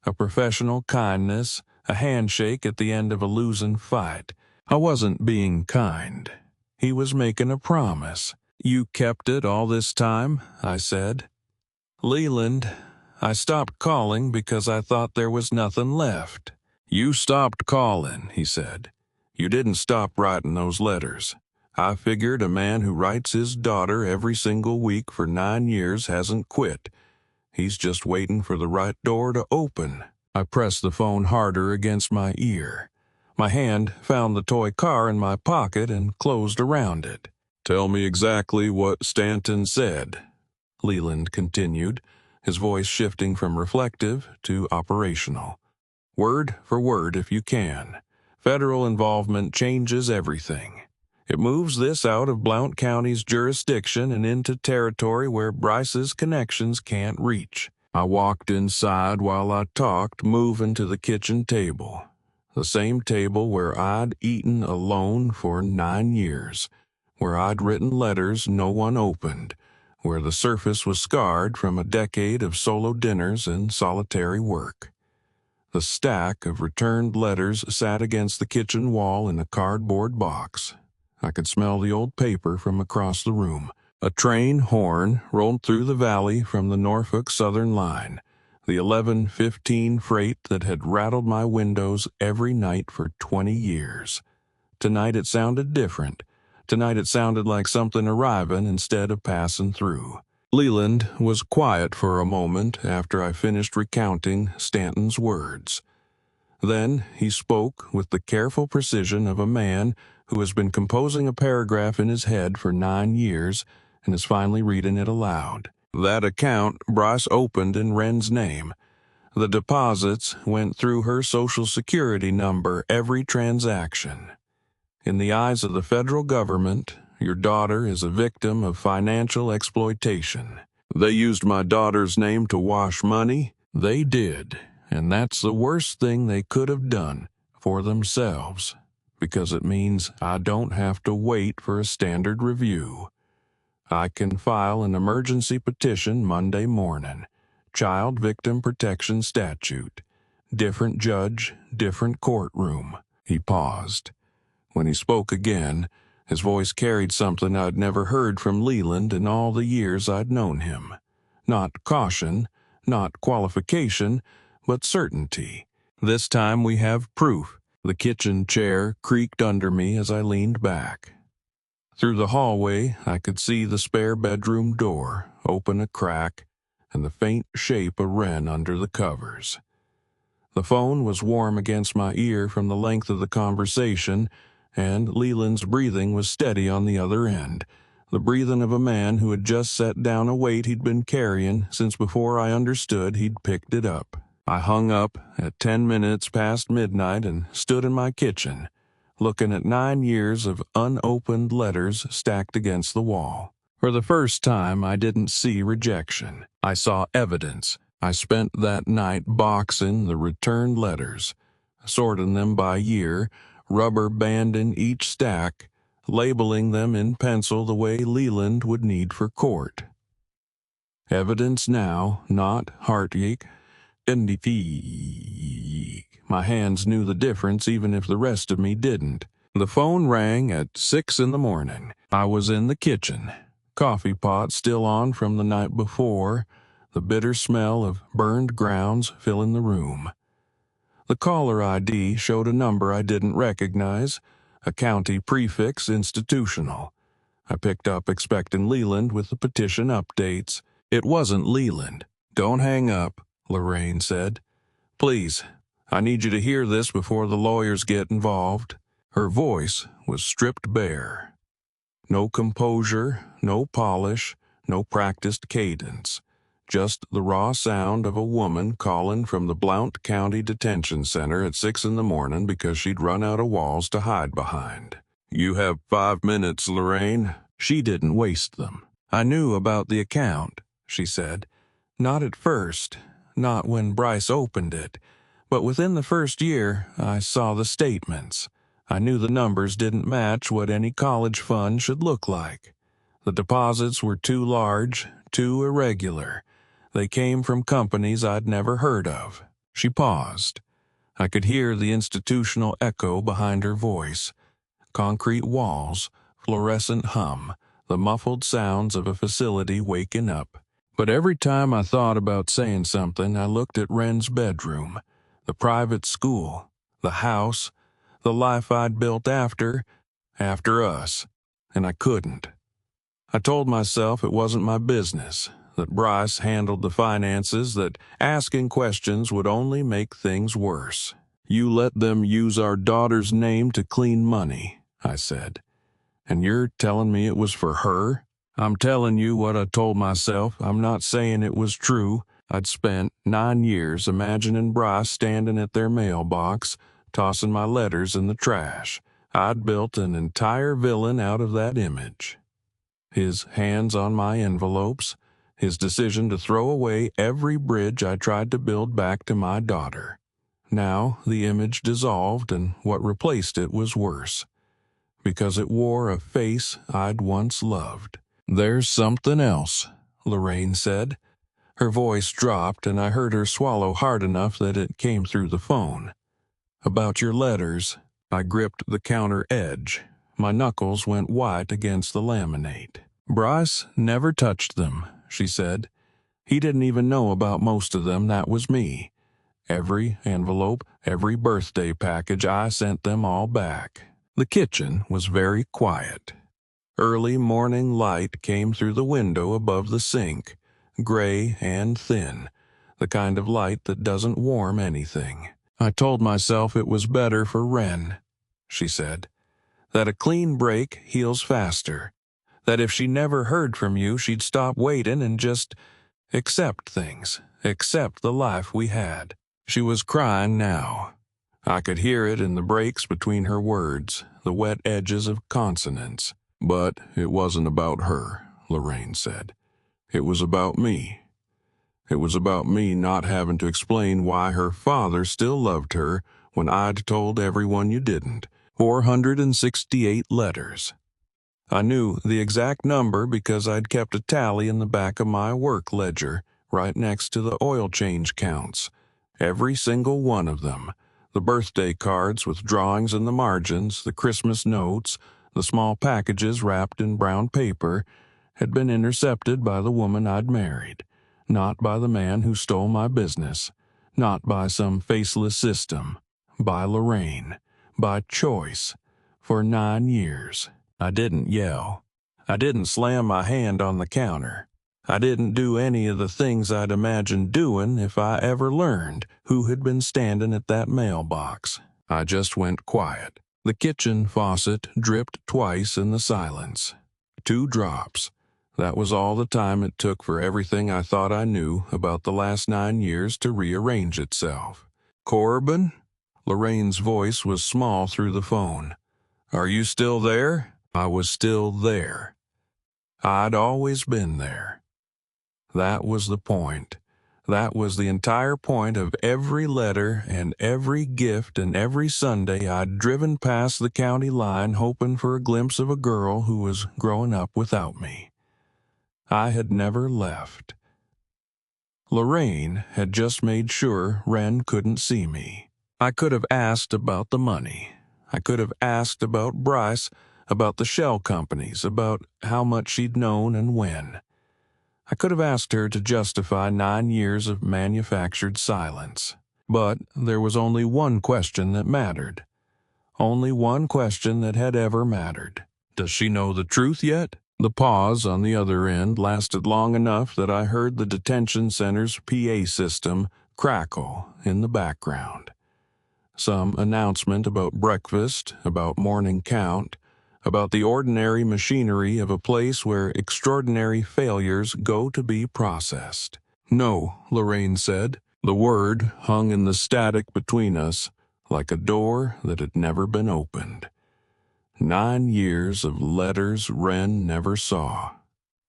a professional kindness, a handshake at the end of a losing fight. I wasn't being kind. He was making a promise. "You kept it all this time," I said. "Leland, I stopped calling because I thought there was nothing left." "You stopped calling," he said. "You didn't stop writing those letters. I figured a man who writes his daughter every single week for 9 years hasn't quit. He's just waiting for the right door to open." I pressed the phone harder against my ear. My hand found the toy car in my pocket and closed around it. "Tell me exactly what Stanton said," Leland continued, his voice shifting from reflective to operational. "Word for word if you can. Federal involvement changes everything. It moves this out of Blount County's jurisdiction and into territory where Brice's connections can't reach." I walked inside while I talked, moving to the kitchen table, the same table where I'd eaten alone for 9 years, where I'd written letters no one opened, where the surface was scarred from a decade of solo dinners and solitary work. The stack of returned letters sat against the kitchen wall in a cardboard box. I could smell the old paper from across the room, A train horn rolled through the valley from the Norfolk Southern line, the 11:15 freight that had rattled my windows every night for 20 years. Tonight it sounded different. Tonight it sounded like something arriving instead of passing through. Leland was quiet for a moment after I finished recounting Stanton's words. Then he spoke with the careful precision of a man who has been composing a paragraph in his head for 9 years and is finally reading it aloud. That account Brice opened in Wren's name. The deposits went through her Social Security number every transaction. In the eyes of the federal government, your daughter is a victim of financial exploitation. They used my daughter's name to wash money? They did, and that's the worst thing they could have done for themselves, because it means I don't have to wait for a standard review. I can file an emergency petition Monday morning. Child Victim Protection Statute. Different judge, different courtroom. He paused. When he spoke again, his voice carried something I'd never heard from Leland in all the years I'd known him. Not caution, not qualification, but certainty. This time we have proof. The kitchen chair creaked under me as I leaned back. Through the hallway, I could see the spare bedroom door open a crack and the faint shape of Wren under the covers. The phone was warm against my ear from the length of the conversation, and Leland's breathing was steady on the other end, the breathing of a man who had just set down a weight he'd been carrying since before I understood he'd picked it up. I hung up at 10 minutes past midnight and stood in my kitchen, looking at 9 years of unopened letters stacked against the wall. For the first time, I didn't see rejection. I saw evidence. I spent that night boxing the returned letters, sorting them by year, rubber banding each stack, labeling them in pencil the way Leland would need for court. Evidence now, not heartache. My hands knew the difference even if the rest of me didn't. The phone rang at 6 in the morning. I was in the kitchen, coffee pot still on from the night before, the bitter smell of burned grounds filling the room. The caller ID showed a number I didn't recognize, a county prefix institutional. I picked up expecting Leland with the petition updates. It wasn't Leland. "Don't hang up," Lorraine said. "Please, I need you to hear this before the lawyers get involved." Her voice was stripped bare. No composure, no polish, no practiced cadence. Just the raw sound of a woman calling from the Blount County Detention Center at 6 in the morning because she'd run out of walls to hide behind. "You have 5 minutes, Lorraine." She didn't waste them. "I knew about the account," she said. "Not at first, not when Brice opened it, but within the first year I saw the statements. I knew the numbers didn't match what any college fund should look like. The deposits were too large, too irregular. They came from companies I'd never heard of." She paused. I could hear the institutional echo behind her voice. Concrete walls, fluorescent hum, the muffled sounds of a facility waking up. But every time I thought about saying something, I looked at Wren's bedroom, the private school, the house, the life I'd built after us, and I couldn't. I told myself it wasn't my business, that Brice handled the finances, that asking questions would only make things worse. "You let them use our daughter's name to clean money," I said. "And you're telling me it was for her?" "I'm telling you what I told myself. I'm not saying it was true. I'd spent 9 years imagining Brice standing at their mailbox, tossing my letters in the trash. I'd built an entire villain out of that image. His hands on my envelopes, his decision to throw away every bridge I tried to build back to my daughter. Now the image dissolved, and what replaced it was worse, because it wore a face I'd once loved. "There's something else," Lorraine said. Her voice dropped, and I heard her swallow hard enough that it came through the phone. "About your letters." I gripped the counter edge. My knuckles went white against the laminate. Brice never touched them, she said. He didn't even know about most of them. That was me. Every envelope, every birthday package, I sent them all back. The kitchen was very quiet. Early morning light came through the window above the sink, gray and thin, the kind of light that doesn't warm anything. I told myself it was better for Wren, she said, that a clean break heals faster, that if she never heard from you, she'd stop waiting and just accept things, accept the life we had. She was crying now. I could hear it in the breaks between her words, the wet edges of consonants. But it wasn't about her, Lorraine said. It was about me. It was about me not having to explain why her father still loved her when I'd told everyone you didn't. 468 letters. I knew the exact number because I'd kept a tally in the back of my work ledger, right next to the oil change counts. Every single one of them. The birthday cards with drawings in the margins, the Christmas notes, the small packages wrapped in brown paper, had been intercepted by the woman I'd married, not by the man who stole my business, not by some faceless system, by Lorraine, by choice, for 9 years. I didn't yell. I didn't slam my hand on the counter. I didn't do any of the things I'd imagined doing if I ever learned who had been standing at that mailbox. I just went quiet. The kitchen faucet dripped twice in the silence. 2 drops. That was all the time it took for everything I thought I knew about the last 9 years to rearrange itself. Corbin? Lorraine's voice was small through the phone. Are you still there? I was still there. I'd always been there. That was the point. That was the entire point of every letter and every gift and every Sunday I'd driven past the county line hoping for a glimpse of a girl who was growing up without me. I had never left. Lorraine had just made sure Wren couldn't see me. I could have asked about the money. I could have asked about Brice, about the shell companies, about how much she'd known and when. I could have asked her to justify 9 years of manufactured silence. But there was only one question that mattered. Only one question that had ever mattered. Does she know the truth yet? The pause on the other end lasted long enough that I heard the detention center's PA system crackle in the background. Some announcement about breakfast, about morning count, about the ordinary machinery of a place where extraordinary failures go to be processed. No, Lorraine said. The word hung in the static between us, like a door that had never been opened. 9 years of letters Wren never saw.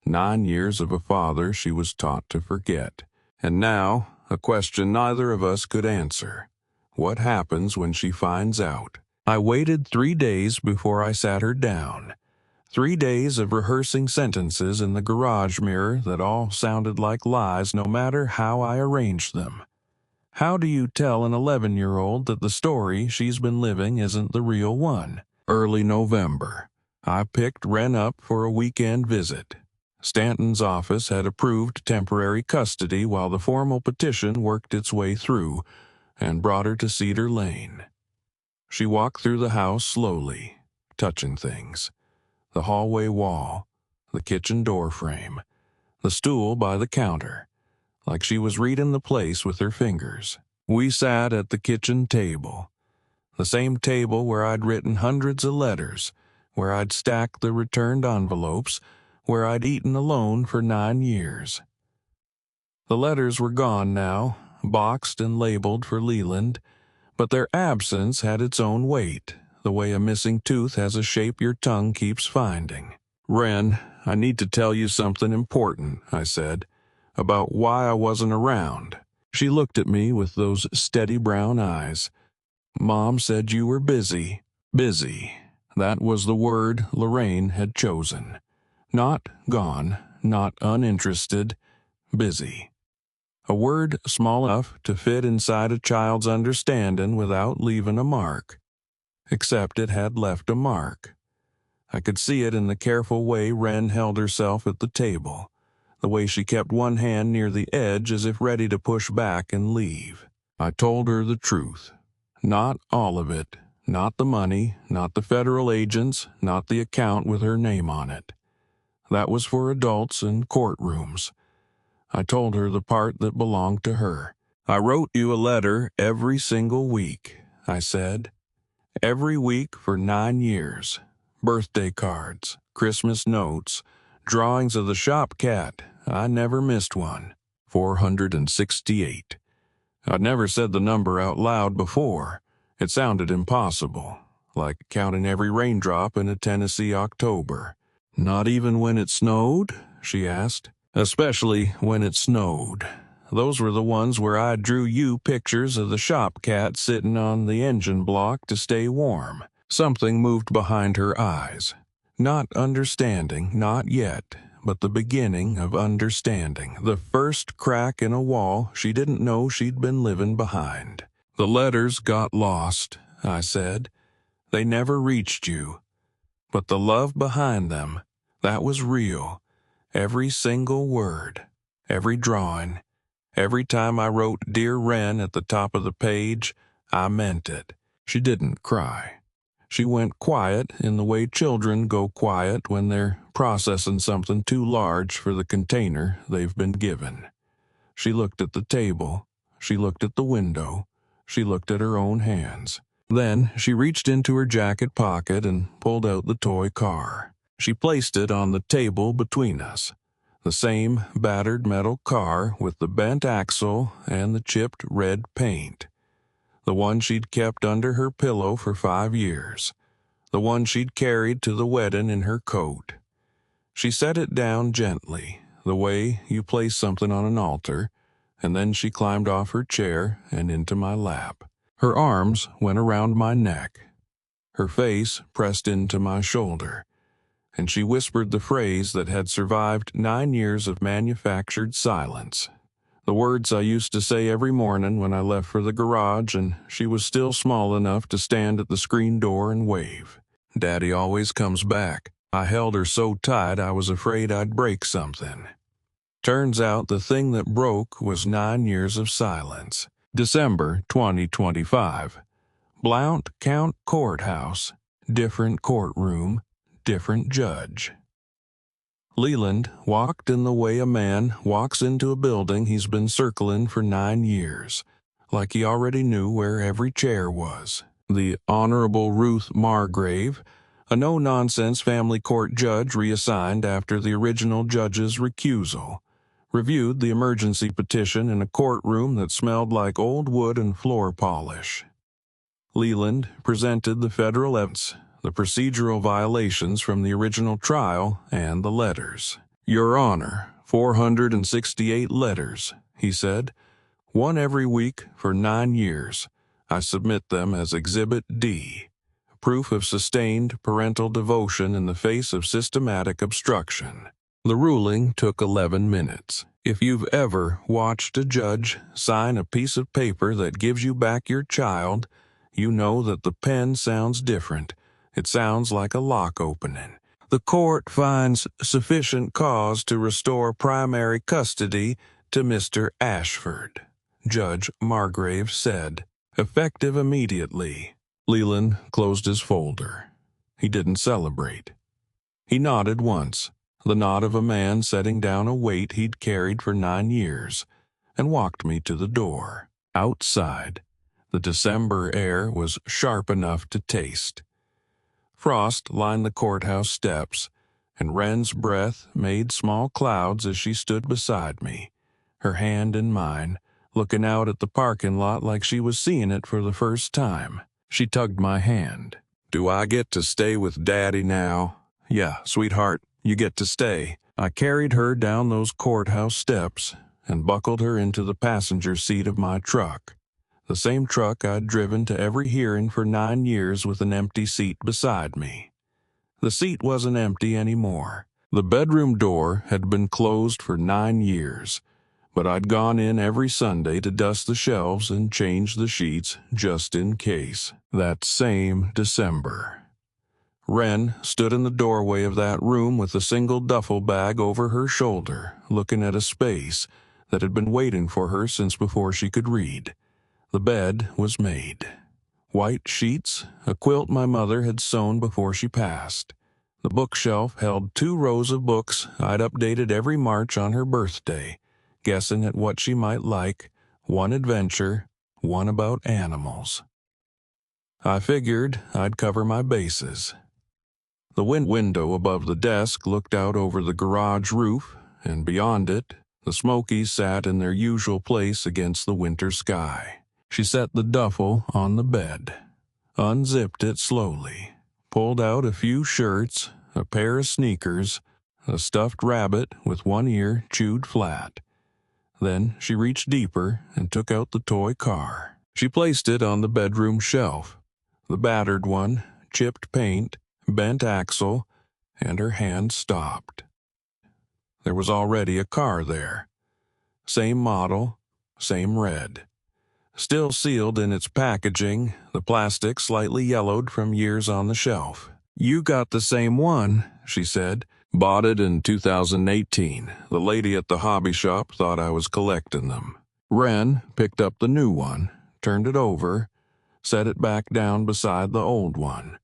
9 years of a father she was taught to forget. And now, a question neither of us could answer. What happens when she finds out? I waited 3 days before I sat her down. 3 days of rehearsing sentences in the garage mirror that all sounded like lies no matter how I arranged them. How do you tell an 11-year-old that the story she's been living isn't the real one? Early November. I picked Wren up for a weekend visit. Stanton's office had approved temporary custody while the formal petition worked its way through and brought her to Cedar Lane. She walked through the house slowly, touching things. The hallway wall, the kitchen door frame, the stool by the counter, like she was reading the place with her fingers. We sat at the kitchen table, the same table where I'd written hundreds of letters, where I'd stacked the returned envelopes, where I'd eaten alone for 9 years. The letters were gone now, boxed and labeled for Leland, but their absence had its own weight, the way a missing tooth has a shape your tongue keeps finding. Wren, I need to tell you something important, I said, about why I wasn't around. She looked at me with those steady brown eyes. Mom said you were busy. Busy. That was the word Lorraine had chosen. Not gone, not uninterested, busy. A word small enough to fit inside a child's understanding without leaving a mark. Except it had left a mark. I could see it in the careful way Wren held herself at the table, the way she kept one hand near the edge as if ready to push back and leave. I told her the truth. Not all of it. Not the money, not the federal agents, not the account with her name on it. That was for adults and courtrooms. I told her the part that belonged to her. I wrote you a letter every single week, I said. Every week for 9 years. Birthday cards, Christmas notes, drawings of the shop cat. I never missed one. 468. I'd never said the number out loud before. It sounded impossible, like counting every raindrop in a Tennessee October. Not even when it snowed? She asked. Especially when it snowed. Those were the ones where I drew you pictures of the shop cat sitting on the engine block to stay warm. Something moved behind her eyes. Not understanding, not yet, but the beginning of understanding. The first crack in a wall she didn't know she'd been living behind. The letters got lost, I said. They never reached you. But the love behind them, that was real. Every single word, every drawing, every time I wrote Dear Wren at the top of the page, I meant it. She didn't cry. She went quiet in the way children go quiet when they're processing something too large for the container they've been given. She looked at the table. She looked at the window. She looked at her own hands. Then she reached into her jacket pocket and pulled out the toy car. She placed it on the table between us. The same battered metal car with the bent axle and the chipped red paint. The one she'd kept under her pillow for 5 years. The one she'd carried to the wedding in her coat. She set it down gently, the way you place something on an altar, and then she climbed off her chair and into my lap. Her arms went around my neck. Her face pressed into my shoulder, and she whispered the phrase that had survived 9 years of manufactured silence. The words I used to say every morning when I left for the garage and she was still small enough to stand at the screen door and wave. Daddy always comes back. I held her so tight I was afraid I'd break something. Turns out the thing that broke was 9 years of silence. December 2025. Blount Count Courthouse. Different courtroom. Different judge. Leland walked in the way a man walks into a building he's been circling for 9 years, like he already knew where every chair was. The Honorable Ruth Margrave, a no-nonsense family court judge reassigned after the original judge's recusal, reviewed the emergency petition in a courtroom that smelled like old wood and floor polish. Leland presented the federal evidence, the procedural violations from the original trial, and the letters. Your Honor, 468 letters, he said. One every week for 9 years. I submit them as Exhibit D. Proof of sustained parental devotion in the face of systematic obstruction. The ruling took 11 minutes. If you've ever watched a judge sign a piece of paper that gives you back your child, you know that the pen sounds different. It sounds like a lock opening. The court finds sufficient cause to restore primary custody to Mr. Ashford, Judge Margrave said, effective immediately. Leland closed his folder. He didn't celebrate. He nodded once, the nod of a man setting down a weight he'd carried for 9 years, and walked me to the door. Outside, the December air was sharp enough to taste. Frost lined the courthouse steps, and Wren's breath made small clouds as she stood beside me, her hand in mine, looking out at the parking lot like she was seeing it for the first time. She tugged my hand. Do I get to stay with Daddy now? Yeah, sweetheart, you get to stay. I carried her down those courthouse steps and buckled her into the passenger seat of my truck. The same truck I'd driven to every hearing for 9 years with an empty seat beside me. The seat wasn't empty anymore. The bedroom door had been closed for 9 years, but I'd gone in every Sunday to dust the shelves and change the sheets just in case. That same December. Wren stood in the doorway of that room with a single duffel bag over her shoulder, looking at a space that had been waiting for her since before she could read. The bed was made. White sheets, a quilt my mother had sewn before she passed. The bookshelf held 2 rows of books I'd updated every March on her birthday, guessing at what she might like, one adventure, one about animals. I figured I'd cover my bases. The window above the desk looked out over the garage roof, and beyond it, the Smokies sat in their usual place against the winter sky. She set the duffel on the bed, unzipped it slowly, pulled out a few shirts, a pair of sneakers, a stuffed rabbit with one ear chewed flat. Then she reached deeper and took out the toy car. She placed it on the bedroom shelf, the battered one, chipped paint, bent axle, and her hand stopped. There was already a car there. Same model, same red. Still sealed in its packaging, the plastic slightly yellowed from years on the shelf. "You got the same one," she said. "Bought it in 2018. The lady at the hobby shop thought I was collecting them." Wren picked up the new one, turned it over, set it back down beside the old one.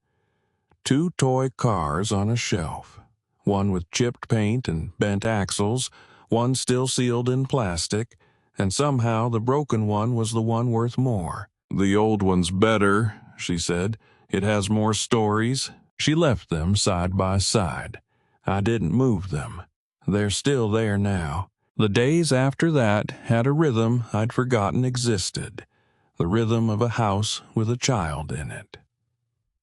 2 toy cars on a shelf, one with chipped paint and bent axles, one still sealed in plastic, and somehow the broken one was the one worth more. "The old one's better," she said. "It has more stories." She left them side by side. I didn't move them. They're still there now. The days after that had a rhythm I'd forgotten existed, the rhythm of a house with a child in it.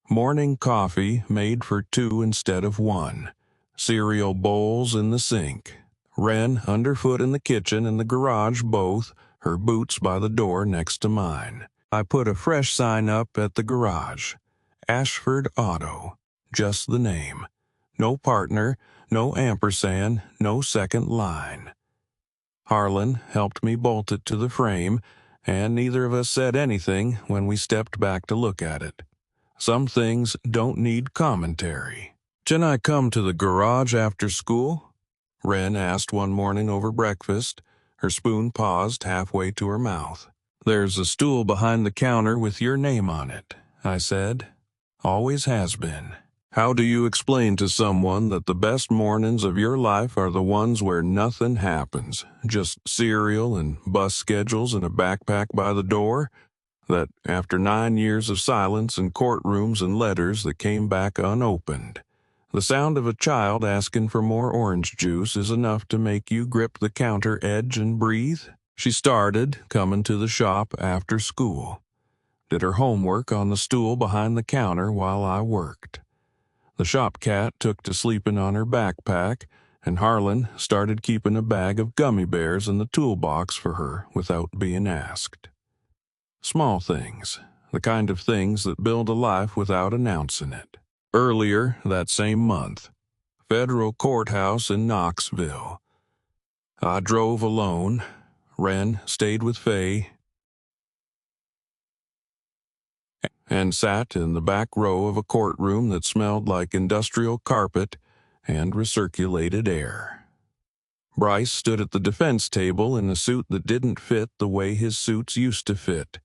Morning coffee made for 2 instead of 1. Cereal bowls in the sink. Wren underfoot in the kitchen and the garage both, her boots by the door next to mine. I put a fresh sign up at the garage. Ashford Auto. Just the name. No partner, no ampersand, no second line. Harlan helped me bolt it to the frame, and neither of us said anything when we stepped back to look at it. Some things don't need commentary. "Can I come to the garage after school?" Wren asked one morning over breakfast. Her spoon paused halfway to her mouth. "There's a stool behind the counter with your name on it," I said. "Always has been." How do you explain to someone that the best mornings of your life are the ones where nothing happens, just cereal and bus schedules and a backpack by the door? That after 9 years of silence and courtrooms and letters that came back unopened, the sound of a child asking for more orange juice is enough to make you grip the counter edge and breathe? She started coming to the shop after school. Did her homework on the stool behind the counter while I worked. The shop cat took to sleeping on her backpack, and Harlan started keeping a bag of gummy bears in the toolbox for her without being asked. Small things, the kind of things that build a life without announcing it. Earlier that same month, federal courthouse in Knoxville. I drove alone. Wren stayed with Faye and sat in the back row of a courtroom that smelled like industrial carpet and recirculated air. Brice stood at the defense table in a suit that didn't fit the way his suits used to fit.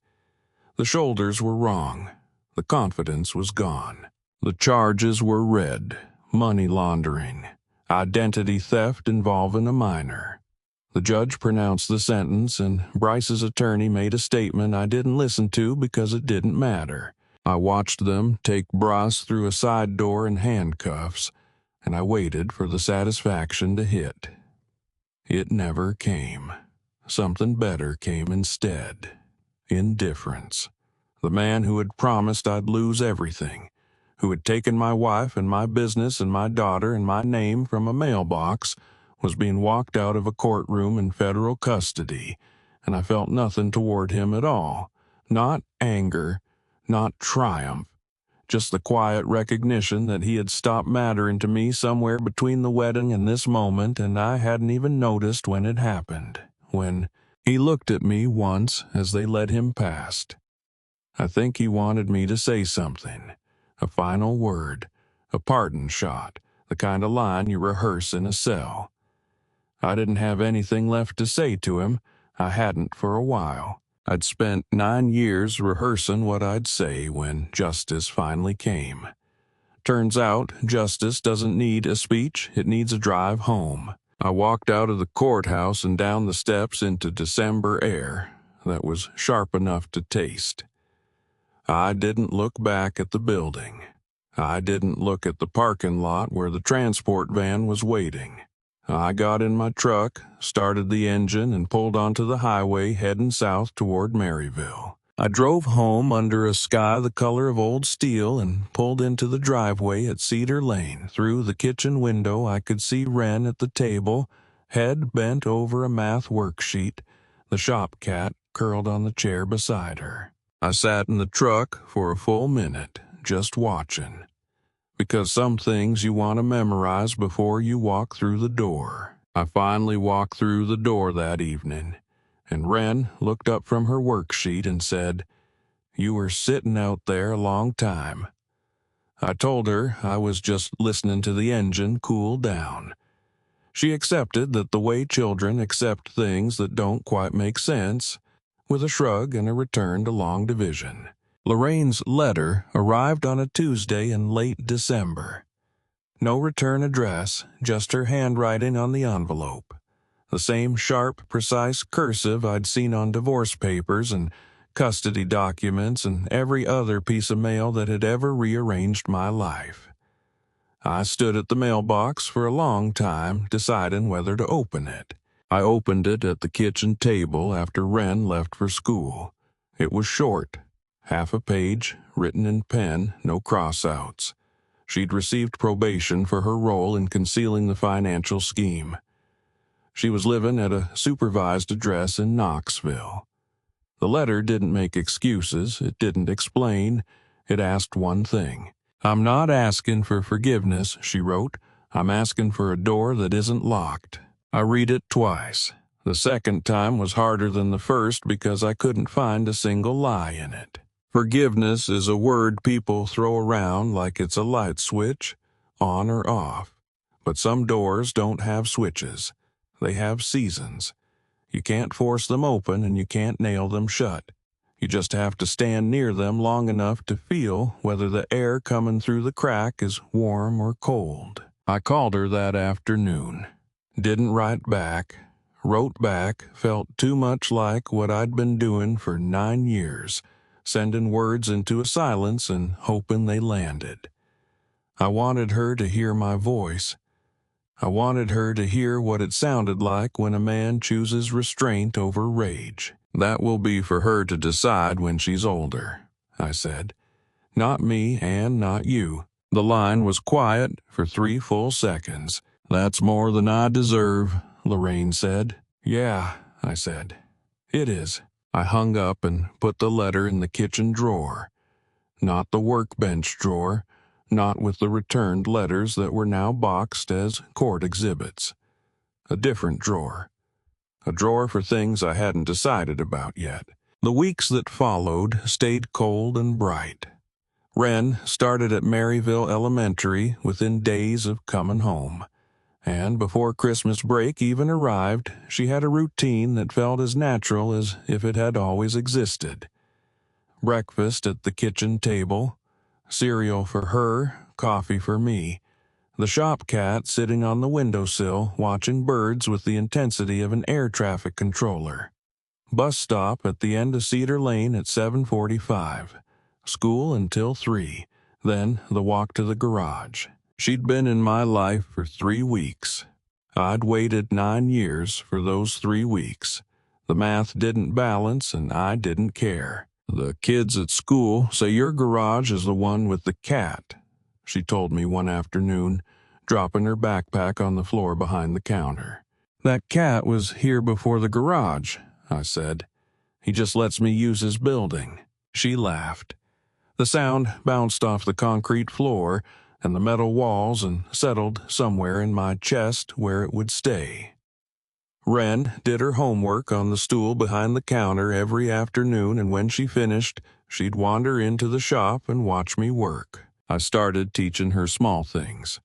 The shoulders were wrong. The confidence was gone. The charges were red, money laundering, identity theft involving a minor. The judge pronounced the sentence, and Brice's attorney made a statement I didn't listen to because it didn't matter. I watched them take Brice through a side door in handcuffs, and I waited for the satisfaction to hit. It never came. Something better came instead. Indifference. The man who had promised I'd lose everything, who had taken my wife and my business and my daughter and my name from a mailbox, was being walked out of a courtroom in federal custody, and I felt nothing toward him at all. Not anger, not triumph, just the quiet recognition that he had stopped mattering to me somewhere between the wedding and this moment, and I hadn't even noticed when it happened. When he looked at me once as they led him past. I think he wanted me to say something, a final word, A pardon shot, the kind of line you rehearse in a cell. I didn't have anything left to say to him. I hadn't for a while. I'd spent 9 years rehearsing what I'd say when justice finally came. Turns out, justice doesn't need a speech, it needs a drive home. I walked out of the courthouse and down the steps into December air that was sharp enough to taste. I didn't look back at the building. I didn't look at the parking lot where the transport van was waiting. I got in my truck, started the engine, and pulled onto the highway heading south toward Maryville. I drove home under a sky the color of old steel and pulled into the driveway at Cedar Lane. Through the kitchen window, I could see Wren at the table, head bent over a math worksheet, the shop cat curled on the chair beside her. I sat in the truck for a full minute, just watching. Because some things you want to memorize before you walk through the door. I finally walked through the door that evening, and Wren looked up from her worksheet and said, "You were sitting out there a long time." I told her I was just listening to the engine cool down. She accepted that the way children accept things that don't quite make sense, with a shrug and a return to long division. Lorraine's letter arrived on a Tuesday in late December. No return address, just her handwriting on the envelope. The same sharp, precise cursive I'd seen on divorce papers and custody documents and every other piece of mail that had ever rearranged my life. I stood at the mailbox for a long time, deciding whether to open it. I opened it at the kitchen table after Wren left for school. It was short. Half a page, written in pen, no cross-outs. She'd received probation for her role in concealing the financial scheme. She was living at a supervised address in Knoxville. The letter didn't make excuses, it didn't explain, it asked one thing. "I'm not asking for forgiveness," she wrote. "I'm asking for a door that isn't locked." I read it twice. The second time was harder than the first because I couldn't find a single lie in it. Forgiveness is a word people throw around like it's a light switch, on or off. But some doors don't have switches. They have seasons. You can't force them open and you can't nail them shut. You just have to stand near them long enough to feel whether the air coming through the crack is warm or cold. I called her that afternoon. Didn't write back. Wrote back, felt too much like what I'd been doing for 9 years. Sending words into a silence and hoping they landed. I wanted her to hear my voice. I wanted her to hear what it sounded like when a man chooses restraint over rage. "That will be for her to decide when she's older," I said. "Not me and not you." The line was quiet for 3 full seconds. "That's more than I deserve," Lorraine said. "Yeah," I said. "It is." I hung up and put the letter in the kitchen drawer. Not the workbench drawer, not with the returned letters that were now boxed as court exhibits. A different drawer. A drawer for things I hadn't decided about yet. The weeks that followed stayed cold and bright. Wren started at Maryville Elementary within days of coming home. And before Christmas break even arrived, she had a routine that felt as natural as if it had always existed. Breakfast at the kitchen table, cereal for her, coffee for me, the shop cat sitting on the windowsill watching birds with the intensity of an air traffic controller. Bus stop at the end of Cedar Lane at 7:45. School until 3, then the walk to the garage. She'd been in my life for 3 weeks. I'd waited 9 years for those 3 weeks. The math didn't balance and I didn't care. "The kids at school say your garage is the one with the cat," she told me one afternoon, dropping her backpack on the floor behind the counter. "That cat was here before the garage," I said. "He just lets me use his building." She laughed. The sound bounced off the concrete floor and the metal walls and settled somewhere in my chest where it would stay. Wren did her homework on the stool behind the counter every afternoon, and when she finished, she'd wander into the shop and watch me work. I started teaching her small things: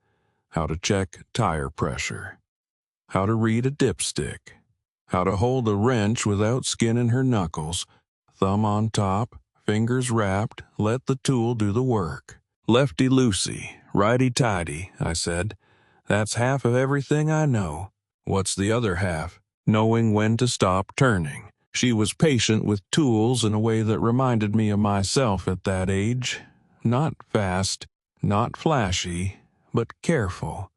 how to check tire pressure, how to read a dipstick, how to hold a wrench without skinning her knuckles, thumb on top, fingers wrapped, let the tool do the work. Lefty-loosey, righty-tighty, I said. That's half of everything I know. What's the other half? Knowing when to stop turning. She was patient with tools in a way that reminded me of myself at that age. Not fast, not flashy, but careful.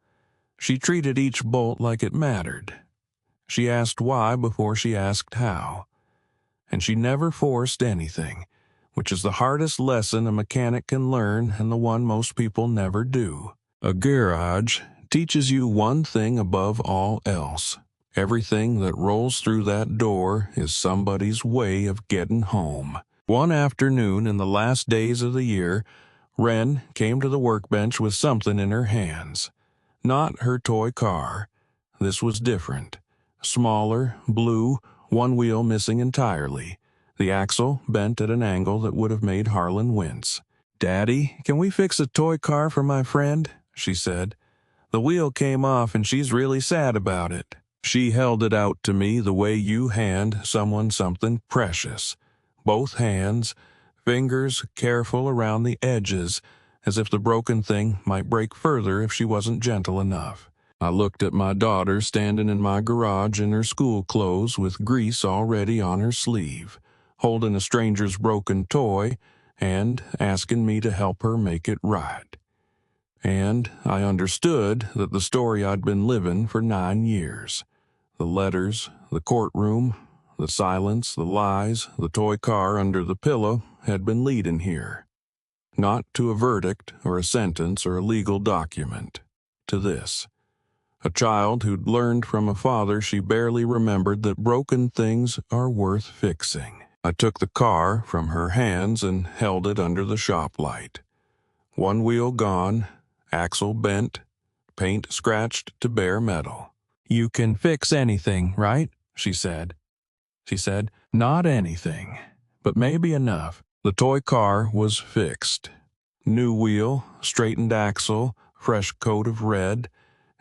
She treated each bolt like it mattered. She asked why before she asked how. And she never forced anything, which is the hardest lesson a mechanic can learn and the one most people never do. A garage teaches you one thing above all else. Everything that rolls through that door is somebody's way of getting home. One afternoon in the last days of the year, Wren came to the workbench with something in her hands. Not her toy car. This was different. Smaller, blue, one wheel missing entirely. The axle bent at an angle that would have made Harlan wince. "Daddy, can we fix a toy car for my friend?" she said. "The wheel came off and she's really sad about it." She held it out to me the way you hand someone something precious. Both hands, fingers careful around the edges, as if the broken thing might break further if she wasn't gentle enough. I looked at my daughter standing in my garage in her school clothes with grease already on her sleeve, holding a stranger's broken toy and asking me to help her make it right. And I understood that the story I'd been living for 9 years. The letters, the courtroom, the silence, the lies, the toy car under the pillow had been leading here. Not to a verdict or a sentence or a legal document. To this. A child who'd learned from a father she barely remembered that broken things are worth fixing. I took the car from her hands and held it under the shop light. One wheel gone, axle bent, paint scratched to bare metal. "You can fix anything, right?" she said. She said, "Not anything, but maybe enough." The toy car was fixed. New wheel, straightened axle, fresh coat of red,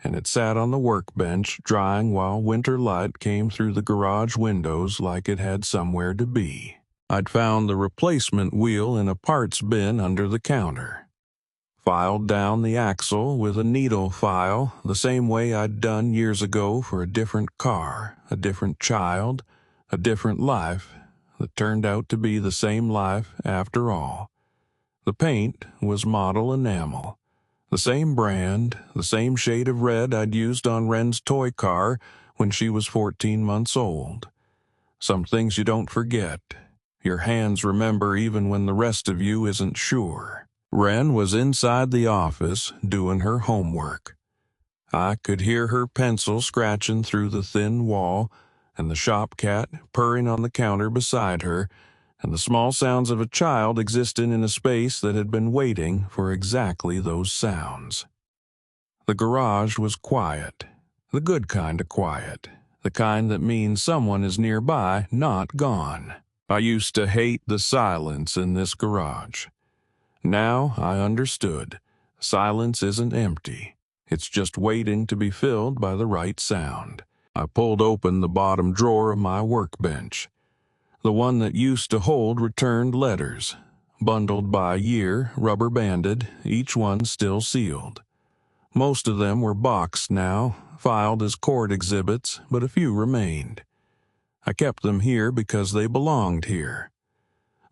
and it sat on the workbench drying while winter light came through the garage windows like it had somewhere to be. I'd found the replacement wheel in a parts bin under the counter. Filed down the axle with a needle file, the same way I'd done years ago for a different car, a different child, a different life that turned out to be the same life after all. The paint was model enamel, the same brand, the same shade of red I'd used on Wren's toy car when she was 14 months old. Some things you don't forget. Your hands remember even when the rest of you isn't sure. Wren was inside the office doing her homework. I could hear her pencil scratching through the thin wall, and the shop cat purring on the counter beside her, and the small sounds of a child existing in a space that had been waiting for exactly those sounds. The garage was quiet, the good kind of quiet, the kind that means someone is nearby, not gone. I used to hate the silence in this garage. Now I understood. Silence isn't empty. It's just waiting to be filled by the right sound. I pulled open the bottom drawer of my workbench. The one that used to hold returned letters, bundled by year, rubber banded, each one still sealed. Most of them were boxed now, filed as court exhibits, but a few remained. I kept them here because they belonged here.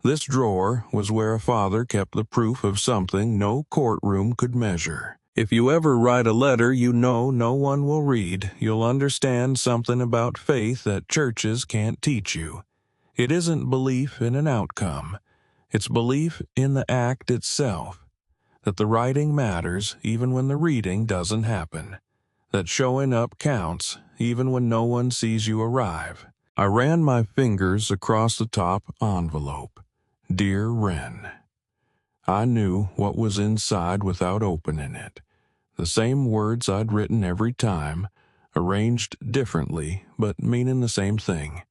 This drawer was where a father kept the proof of something no courtroom could measure. If you ever write a letter you know no one will read, you'll understand something about faith that churches can't teach you. It isn't belief in an outcome. It's belief in the act itself. That the writing matters even when the reading doesn't happen. That showing up counts even when no one sees you arrive. I ran my fingers across the top envelope. Dear Wren. I knew what was inside without opening it. The same words I'd written every time, arranged differently, but meaning the same thing.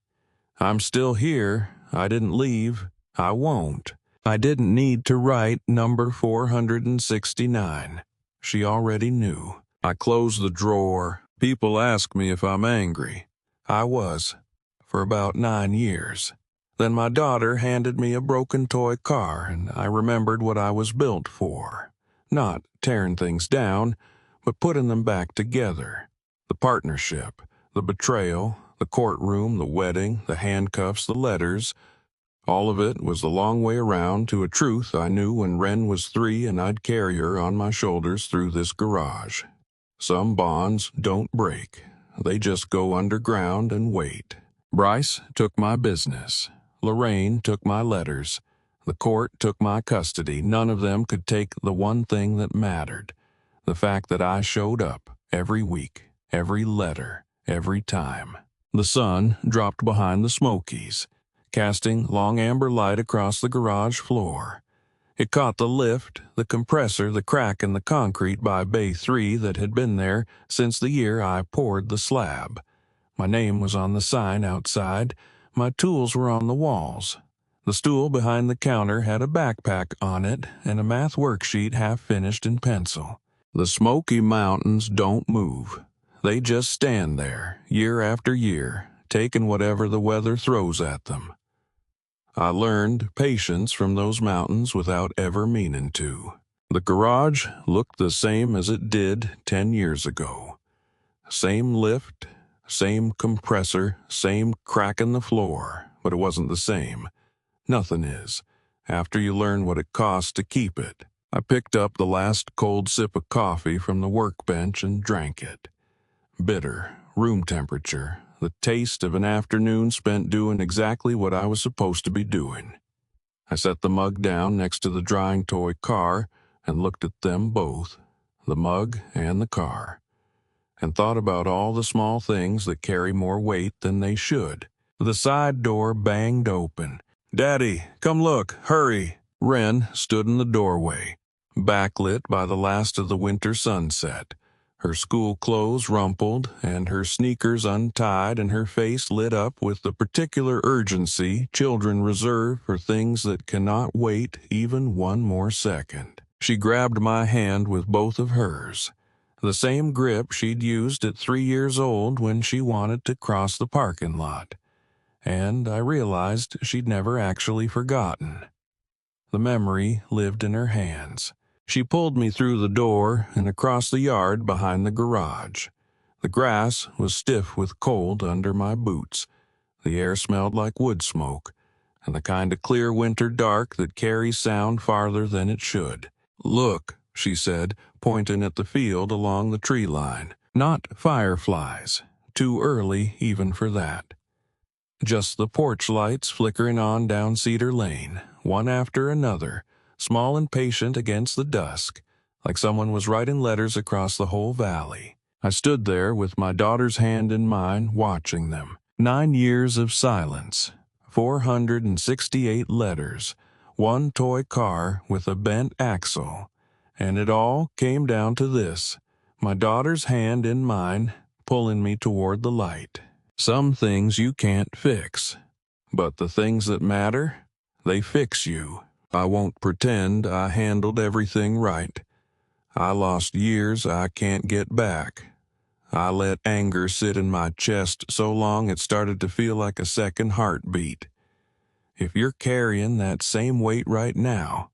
I'm still here. I didn't leave. I won't. I didn't need to write number 469. She already knew. I closed the drawer. People ask me if I'm angry. I was, for about 9 years. Then my daughter handed me a broken toy car, and I remembered what I was built for. Not tearing things down, but putting them back together. The partnership, the betrayal, the courtroom, the wedding, the handcuffs, the letters. All of it was the long way around to a truth I knew when Wren was 3 and I'd carry her on my shoulders through this garage. Some bonds don't break. They just go underground and wait. Brice took my business. Lorraine took my letters. The court took my custody. None of them could take the one thing that mattered. The fact that I showed up every week, every letter, every time. The sun dropped behind the Smokies, casting long amber light across the garage floor. It caught the lift, the compressor, the crack in the concrete by Bay 3 that had been there since the year I poured the slab. My name was on the sign outside. My tools were on the walls. The stool behind the counter had a backpack on it and a math worksheet half finished in pencil. The Smoky Mountains don't move. They just stand there, year after year, taking whatever the weather throws at them. I learned patience from those mountains without ever meaning to. The garage looked the same as it did 10 years ago. Same lift, same compressor, same crack in the floor, but it wasn't the same. Nothing is, after you learn what it costs to keep it. I picked up the last cold sip of coffee from the workbench and drank it. Bitter, room temperature, the taste of an afternoon spent doing exactly what I was supposed to be doing. I set the mug down next to the drying toy car and looked at them both, the mug and the car, and thought about all the small things that carry more weight than they should. The side door banged open. "Daddy, come look, hurry!" Wren stood in the doorway, backlit by the last of the winter sunset. Her school clothes rumpled, and her sneakers untied, and her face lit up with the particular urgency children reserve for things that cannot wait even one more second. She grabbed my hand with both of hers, the same grip she'd used at 3 years old when she wanted to cross the parking lot. And I realized she'd never actually forgotten. The memory lived in her hands. She pulled me through the door and across the yard behind the garage. The grass was stiff with cold under my boots. The air smelled like wood smoke, and the kind of clear winter dark that carries sound farther than it should. "Look," she said, pointing at the field along the tree line. "Not fireflies. Too early even for that. Just the porch lights flickering on down Cedar Lane, one after another, small and patient against the dusk, like someone was writing letters across the whole valley." I stood there with my daughter's hand in mine, watching them. 9 years of silence, 468 letters, one toy car with a bent axle, and it all came down to this: my daughter's hand in mine, pulling me toward the light. Some things you can't fix, but the things that matter, they fix you. I won't pretend I handled everything right. I lost years I can't get back. I let anger sit in my chest so long it started to feel like a second heartbeat. If you're carrying that same weight right now,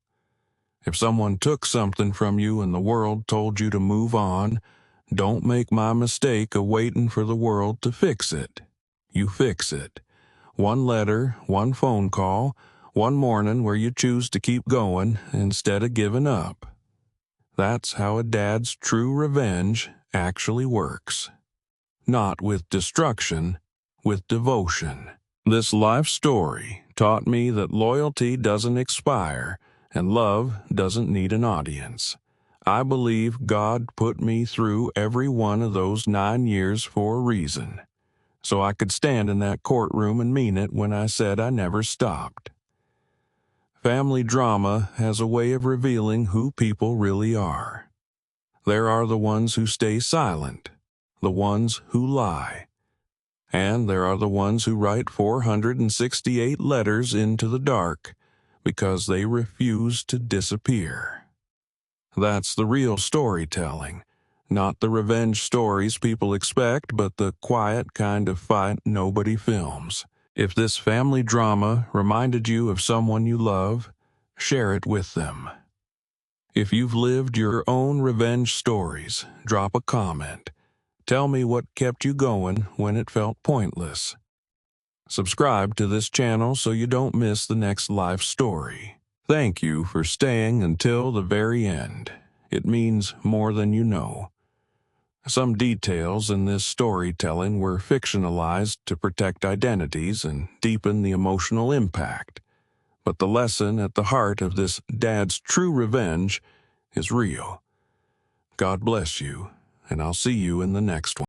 if someone took something from you and the world told you to move on, don't make my mistake of waiting for the world to fix it. You fix it. One letter, one phone call, one morning where you choose to keep going instead of giving up. That's how a dad's true revenge actually works. Not with destruction, with devotion. This life story taught me that loyalty doesn't expire and love doesn't need an audience. I believe God put me through every one of those 9 years for a reason, so I could stand in that courtroom and mean it when I said I never stopped. Family drama has a way of revealing who people really are. There are the ones who stay silent, the ones who lie, and there are the ones who write 468 letters into the dark, because they refuse to disappear. That's the real storytelling, not the revenge stories people expect, but the quiet kind of fight nobody films. If this family drama reminded you of someone you love, share it with them. If you've lived your own revenge stories, drop a comment. Tell me what kept you going when it felt pointless. Subscribe to this channel so you don't miss the next life story. Thank you for staying until the very end. It means more than you know. Some details in this storytelling were fictionalized to protect identities and deepen the emotional impact. But the lesson at the heart of this dad's true revenge is real. God bless you, and I'll see you in the next one.